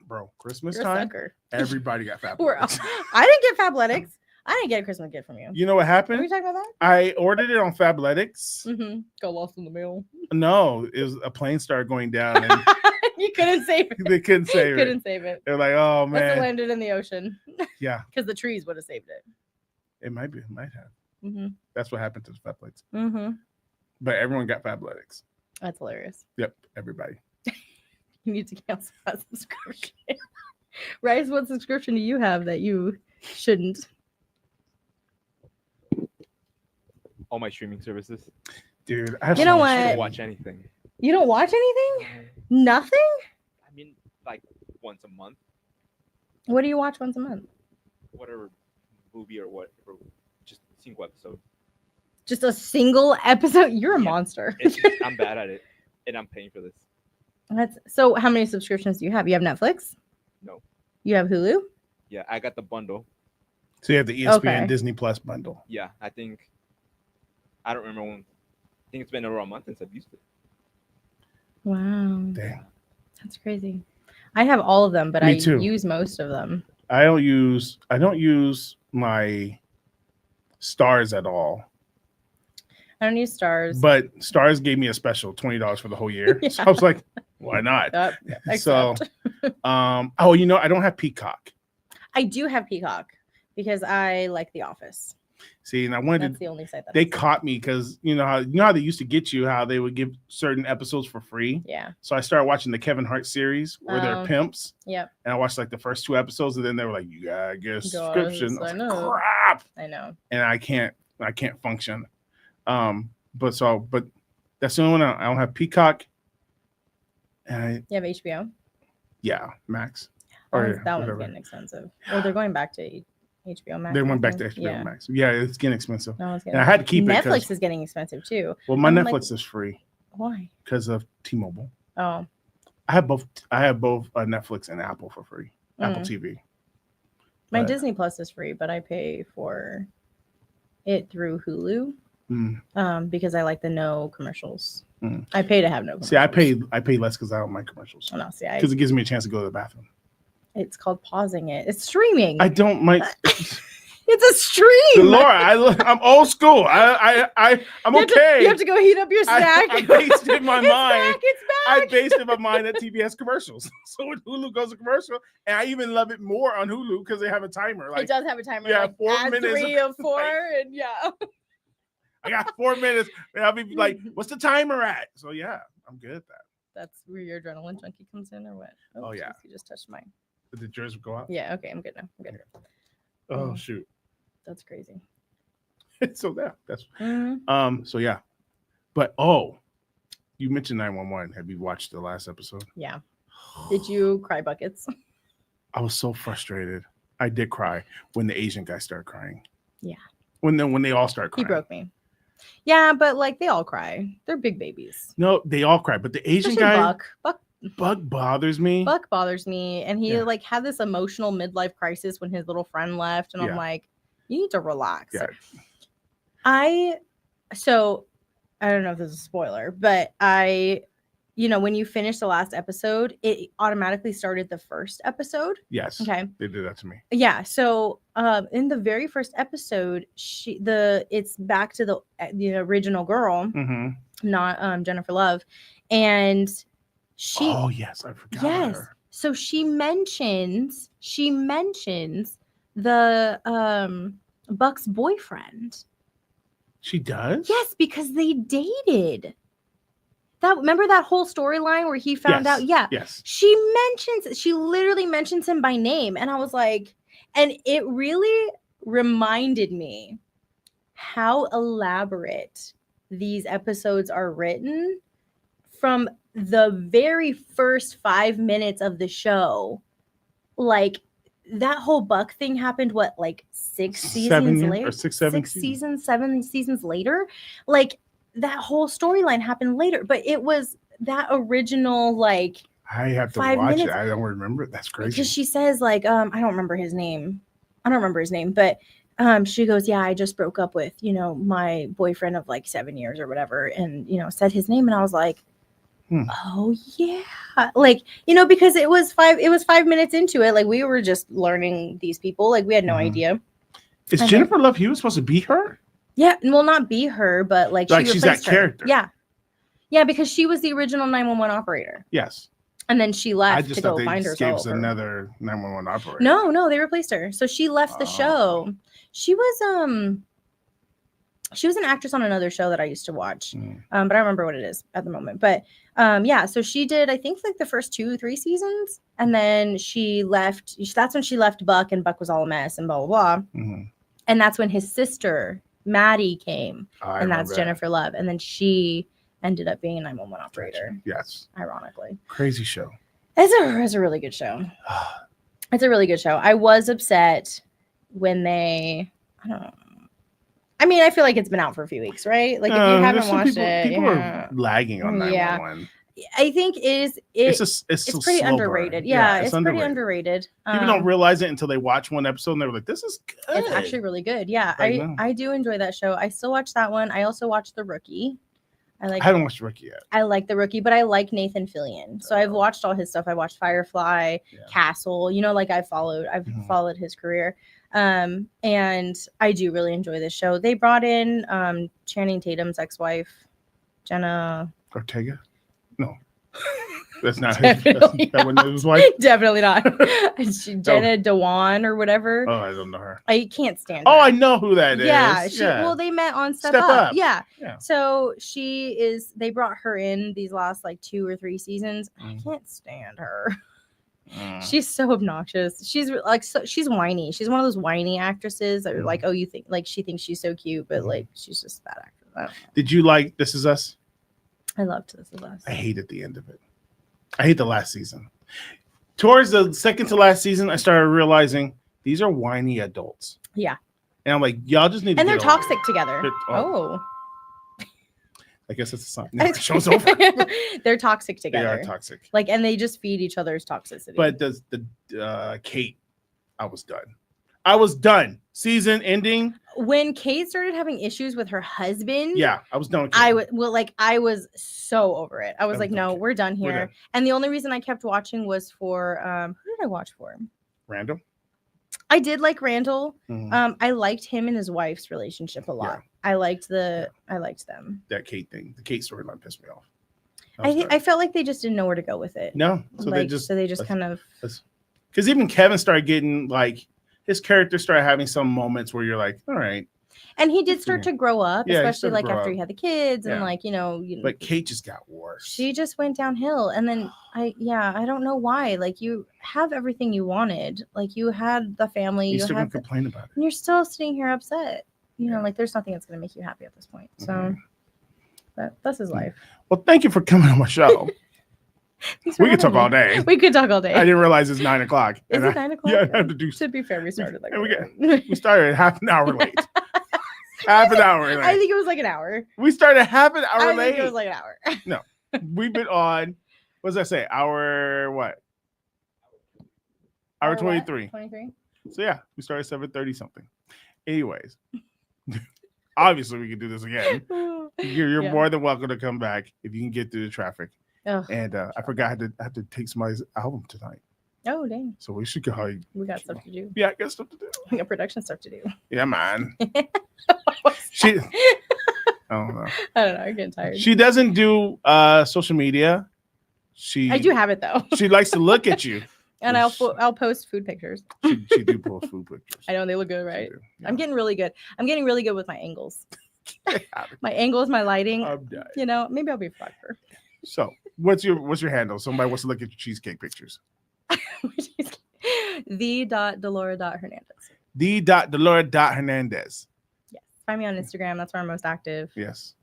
Speaker 1: Bro, Christmas
Speaker 2: You're a
Speaker 1: time,
Speaker 2: sucker.
Speaker 1: everybody got
Speaker 2: We're-
Speaker 1: Fabletics.
Speaker 2: I didn't get Fabletics. I didn't get a Christmas gift from you.
Speaker 1: You know what
Speaker 2: Are we
Speaker 1: happened?
Speaker 2: talking about
Speaker 1: I ordered it on Fabletics.
Speaker 2: that? Mm-hmm. Got lost in the mail.
Speaker 1: No, it was a plane started going down, and
Speaker 2: You couldn't save it.
Speaker 1: they couldn't save it.
Speaker 2: Couldn't save it.
Speaker 1: They're like, oh
Speaker 2: Must have
Speaker 1: man,
Speaker 2: landed in the ocean
Speaker 1: yeah,
Speaker 2: because the trees would have saved it.
Speaker 1: it might have.
Speaker 2: Mm-hmm.
Speaker 1: That's what happened to the Fabletics.
Speaker 2: Mm-hmm.
Speaker 1: But everyone got Fabletics.
Speaker 2: That's hilarious.
Speaker 1: Yep, everybody.
Speaker 2: You need to cancel that subscription. Rice, what subscription do you have that you shouldn't?
Speaker 3: All my streaming services.
Speaker 1: Dude, I have
Speaker 2: You
Speaker 1: so
Speaker 2: know
Speaker 1: much
Speaker 3: I
Speaker 2: what?
Speaker 3: don't
Speaker 1: shit.
Speaker 3: watch anything.
Speaker 2: You don't watch anything? Nothing?
Speaker 3: I mean, like once a month,
Speaker 2: What do you watch once a month?
Speaker 3: whatever movie or whatever, just a single episode.
Speaker 2: Just a single episode? You're a
Speaker 3: Yeah.
Speaker 2: monster.
Speaker 3: I'm bad at it, and I'm paying for this.
Speaker 2: That's so. How many subscriptions do you have? You have Netflix?
Speaker 3: No.
Speaker 2: You have Hulu?
Speaker 3: Yeah, I got the bundle.
Speaker 1: So you have the ESPN
Speaker 2: Okay.
Speaker 1: Disney Plus bundle.
Speaker 3: Yeah, I don't remember when. I think it's been over a month since I've used it.
Speaker 2: Wow,
Speaker 1: Dang.
Speaker 2: that's crazy. I have all of them, but
Speaker 1: Me
Speaker 2: I
Speaker 1: too.
Speaker 2: use most of them.
Speaker 1: I don't use my Stars at all.
Speaker 2: I don't use Stars.
Speaker 1: But Stars gave me a special $20 for the whole year. So
Speaker 2: Yeah.
Speaker 1: I was like, why not? So
Speaker 2: Except-
Speaker 1: oh, I don't have Peacock.
Speaker 2: I do have Peacock because I like The Office.
Speaker 1: See, and I wanted
Speaker 2: That's the only site that
Speaker 1: they
Speaker 2: I see.
Speaker 1: caught me because you know how they used to get you, how they would give certain episodes for free.
Speaker 2: Yeah.
Speaker 1: So I started watching the Kevin Hart series where they're
Speaker 2: Oh.
Speaker 1: pimps.
Speaker 2: Yep.
Speaker 1: And I watched like the first 2 episodes, and then they were like, "You gotta get a
Speaker 2: Guys,
Speaker 1: subscription." I was
Speaker 2: I
Speaker 1: like,
Speaker 2: know.
Speaker 1: crap,
Speaker 2: I know.
Speaker 1: and I can't function. But that's the only one I don't have Peacock. And
Speaker 2: You have HBO?
Speaker 1: Max.
Speaker 2: Oh,
Speaker 1: Or
Speaker 2: that one's
Speaker 1: whatever.
Speaker 2: getting expensive. Well, they're going back to HBO Max.
Speaker 1: They
Speaker 2: I
Speaker 1: went back to
Speaker 2: think.
Speaker 1: HBO
Speaker 2: Yeah.
Speaker 1: Max. Yeah, it's getting expensive.
Speaker 2: That one's
Speaker 1: And I had to keep it
Speaker 2: Netflix
Speaker 1: 'cause-
Speaker 2: is getting expensive too.
Speaker 1: Well, my
Speaker 2: I'm
Speaker 1: Netflix
Speaker 2: like-
Speaker 1: is free
Speaker 2: Why?
Speaker 1: because of T-Mobile.
Speaker 2: Oh.
Speaker 1: I have both Netflix and Apple for free. Apple
Speaker 2: Mm.
Speaker 1: TV.
Speaker 2: My
Speaker 1: But-
Speaker 2: Disney Plus is free, but I pay for it through Hulu because I like the no commercials.
Speaker 1: Mm.
Speaker 2: I pay to have no commercials.
Speaker 1: See, I pay less because I don't like commercials.
Speaker 2: Oh, no, see,
Speaker 1: Because it gives me a chance to go to the bathroom.
Speaker 2: it's called pausing it. It's streaming.
Speaker 1: I don't like
Speaker 2: It's a stream.
Speaker 1: Laura. I'm old school. I'm
Speaker 2: You have to-
Speaker 1: okay.
Speaker 2: you have to go heat up your snack.
Speaker 1: I based in my
Speaker 2: It's
Speaker 1: mind.
Speaker 2: back, it's
Speaker 1: I
Speaker 2: back.
Speaker 1: based in my mind at TBS commercials. So when Hulu goes to commercial, and I even love it more on Hulu because they have a timer.
Speaker 2: It
Speaker 1: Like
Speaker 2: does have a timer.
Speaker 1: yeah,
Speaker 2: like
Speaker 1: 4
Speaker 2: add
Speaker 1: minutes.
Speaker 2: 3 of 4,
Speaker 1: Like,
Speaker 2: and yeah.
Speaker 1: I got 4 minutes, and I'll be like, "What's the timer at?" So yeah, I'm good at that.
Speaker 2: That's where your adrenaline junkie comes in, or what?
Speaker 1: Oh, yeah.
Speaker 2: geez, you just touched mine.
Speaker 1: Did yours go out?
Speaker 2: Yeah. Okay, I'm good now. I'm good.
Speaker 1: Oh
Speaker 2: Mm.
Speaker 1: shoot.
Speaker 2: That's crazy.
Speaker 1: So yeah, that's
Speaker 2: Mhm.
Speaker 1: So yeah, but you mentioned 911. Have you watched the last episode?
Speaker 2: Yeah. Did you cry buckets?
Speaker 1: I was so frustrated. I did cry when the Asian guy started crying.
Speaker 2: Yeah.
Speaker 1: When they all start
Speaker 2: He
Speaker 1: crying.
Speaker 2: broke me. Yeah, but like they all cry. They're big babies.
Speaker 1: No, they all cry, but the Asian
Speaker 2: Especially
Speaker 1: guy
Speaker 2: Buck.
Speaker 1: Buck bothers me.
Speaker 2: Buck bothers me, and he
Speaker 1: Yeah.
Speaker 2: like had this emotional midlife crisis when his little friend left, and
Speaker 1: Yeah.
Speaker 2: I'm like, you need to relax.
Speaker 1: Yeah.
Speaker 2: I don't know if this is a spoiler, but when you finish the last episode, it automatically started the first episode.
Speaker 1: Yes.
Speaker 2: Okay.
Speaker 1: They did that to me.
Speaker 2: Yeah. So in the very first episode, it's back to the original girl,
Speaker 1: Mm-hmm.
Speaker 2: not Jennifer Love, and she.
Speaker 1: Oh yes, I forgot.
Speaker 2: Yes.
Speaker 1: Her.
Speaker 2: So she mentions the Buck's boyfriend.
Speaker 1: She does.
Speaker 2: Yes, because they dated. Remember that whole storyline where he found
Speaker 1: Yes.
Speaker 2: out? Yeah.
Speaker 1: Yes.
Speaker 2: She literally mentions him by name. And I was like, and it really reminded me how elaborate these episodes are written from the very first 5 minutes of the show. Like that whole Buck thing happened, what, like 6 seasons
Speaker 1: Seven years-
Speaker 2: later?
Speaker 1: or seven
Speaker 2: 7 seasons later? Like, that whole storyline happened later, but it was that original, like,
Speaker 1: I have to
Speaker 2: 5
Speaker 1: watch
Speaker 2: minutes.
Speaker 1: it. I don't remember it. That's crazy.
Speaker 2: Because she says, like, I don't remember his name. But she goes, yeah, I just broke up with, my boyfriend of like 7 years or whatever, and, said his name. And I was like, oh, yeah. Like, because it was 5 minutes into it. Like, we were just learning these people. Like, we had no idea.
Speaker 1: Is Jennifer Love Hewitt supposed to be her?
Speaker 2: Yeah. Well, not be her, but like she
Speaker 1: she's that
Speaker 2: replaced her.
Speaker 1: character.
Speaker 2: Yeah. Yeah, because she was the original 911 operator.
Speaker 1: Yes.
Speaker 2: And then she left
Speaker 1: I just
Speaker 2: to
Speaker 1: thought
Speaker 2: go
Speaker 1: they
Speaker 2: find
Speaker 1: just gave us
Speaker 2: herself.
Speaker 1: another 911 operator.
Speaker 2: No, they replaced her. So she left the show. She was an actress on another show that I used to watch. But I don't remember what it is at the moment. But yeah, so she did, I think, like the first 2-3 seasons, and then she left. That's when she left Buck, and Buck was all a mess and blah blah blah. And that's when his sister Maddie came, and that's Jennifer Love, and then she ended up being a 911 operator.
Speaker 1: Yes,
Speaker 2: ironically,
Speaker 1: crazy show.
Speaker 2: It's a really good show. It's a really good show. I was upset when I don't know. I mean, I feel like it's been out for a few weeks, right? Like, if you haven't watched
Speaker 1: people are lagging on 911.
Speaker 2: I think it's pretty underrated.
Speaker 1: Burn.
Speaker 2: Yeah, it's pretty underrated.
Speaker 1: People don't realize it until they watch one episode and they're like, "This is good."
Speaker 2: It's actually really good. Yeah, I do enjoy that show. I still watch that one. I also watch The Rookie. I haven't watched Rookie yet. I like The Rookie, but I like Nathan Fillion. So I've watched all his stuff. I watched Firefly, Castle. Like I've followed his career. And I do really enjoy this show. They brought in Channing Tatum's ex-wife, Jenna
Speaker 1: Ortega. No, that's not his. That wasn't his wife.
Speaker 2: Definitely not. Jenna Dewan or whatever.
Speaker 1: Oh, I don't know her.
Speaker 2: I can't stand her.
Speaker 1: Oh, I know who that is.
Speaker 2: Yeah, well, they met on Step Up. Yeah. So they brought her in these last like 2 or 3 seasons. I can't stand her. She's so obnoxious. She's like, she's whiny. She's one of those whiny actresses that are like, oh, you think like she thinks she's so cute, but like she's just a bad actress.
Speaker 1: Did you like This Is Us?
Speaker 2: I loved This Is Us.
Speaker 1: I hated the end of it. I hate the last season. Towards the second to last season, I started realizing these are whiny adults.
Speaker 2: Yeah.
Speaker 1: And I'm like, y'all just need to.
Speaker 2: And they're toxic together.
Speaker 1: I guess it's a sign. No, show's over.
Speaker 2: They're toxic together.
Speaker 1: They are toxic.
Speaker 2: Like, and they just feed each other's toxicity.
Speaker 1: But Kate, I was done. Season ending.
Speaker 2: When Kate started having issues with her husband,
Speaker 1: yeah, I was done with
Speaker 2: Kate. I was so over it. I was like, no, we're done here. We're done. And the only reason I kept watching was for who did I watch for?
Speaker 1: Randall.
Speaker 2: I did like Randall. I liked him and his wife's relationship a lot. Yeah. I liked them.
Speaker 1: That Kate thing, the Kate storyline pissed me off.
Speaker 2: I felt like they just didn't know where to go with it.
Speaker 1: No,
Speaker 2: so they just kind of,
Speaker 1: because even Kevin started getting like, his character started having some moments where you're like, all right.
Speaker 2: And he did start to grow up, especially like after he had the kids and like,
Speaker 1: But Kate just got worse.
Speaker 2: She just went downhill. And then I don't know why. Like, you have everything you wanted. Like, you had the family.
Speaker 1: You still gonna complain about it.
Speaker 2: And you're still sitting here upset. Like, there's nothing that's going to make you happy at this point. So but that's his life. Well,
Speaker 1: thank you for coming on my show. We could talk all day.
Speaker 2: We could talk all day.
Speaker 1: I didn't realize it's 9 o'clock.
Speaker 2: Is it 9 o'clock?
Speaker 1: Yeah, I have to do.
Speaker 2: To be fair, we started like.
Speaker 1: We started half an hour late. Half an hour late.
Speaker 2: I think it was like an hour.
Speaker 1: We started half an hour late.
Speaker 2: I think it was like an hour.
Speaker 1: No, we've been on. What does that say? Hour what? Hour 23.
Speaker 2: 23.
Speaker 1: So yeah, we started 7:30 something. Anyways, obviously we can do this again. You're more than welcome to come back if you can get through the traffic.
Speaker 2: Oh,
Speaker 1: and I forgot I had to take somebody's album tonight.
Speaker 2: Oh, dang.
Speaker 1: So we should go.
Speaker 2: We got stuff to do.
Speaker 1: Yeah, I got stuff to do.
Speaker 2: We got production stuff to do.
Speaker 1: Yeah, man. I don't know.
Speaker 2: I'm getting tired.
Speaker 1: She doesn't do social media.
Speaker 2: I do have it though.
Speaker 1: She likes to look at you.
Speaker 2: And I'll post food pictures.
Speaker 1: She do post food pictures.
Speaker 2: I know they look good, right? Yeah. I'm getting really good. I'm getting really good with my angles. My angles, my lighting.
Speaker 1: I'm dying.
Speaker 2: Maybe I'll be a photographer.
Speaker 1: So what's your handle? Somebody wants to look at your cheesecake pictures.
Speaker 2: The.Dolora.Hernandez.
Speaker 1: The.Dolora.Hernandez.
Speaker 2: Yes. Find me on Instagram. That's where I'm most active.
Speaker 1: Yes.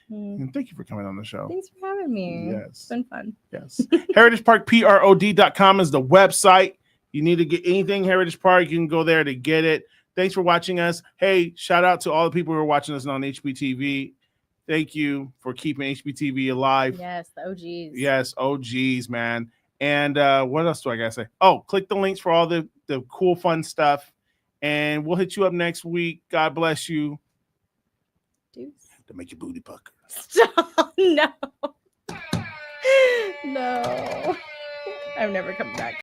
Speaker 1: And thank you for coming on the show.
Speaker 2: Thanks for having me.
Speaker 1: Yes.
Speaker 2: It's been fun.
Speaker 1: Yes. HeritageParkPROD.com is the website. You need to get anything Heritage Park, you can go there to get it. Thanks for watching us. Hey, shout out to all the people who are watching us on HPTV. Thank you for keeping HPTV alive.
Speaker 2: Yes, the OGs.
Speaker 1: Yes, OGs, man. And what else do I gotta say? Oh, click the links for all the cool, fun stuff. And we'll hit you up next week. God bless you.
Speaker 2: Deuce.
Speaker 1: To make your booty pucker.
Speaker 2: Stop. No. No. I'm never coming back.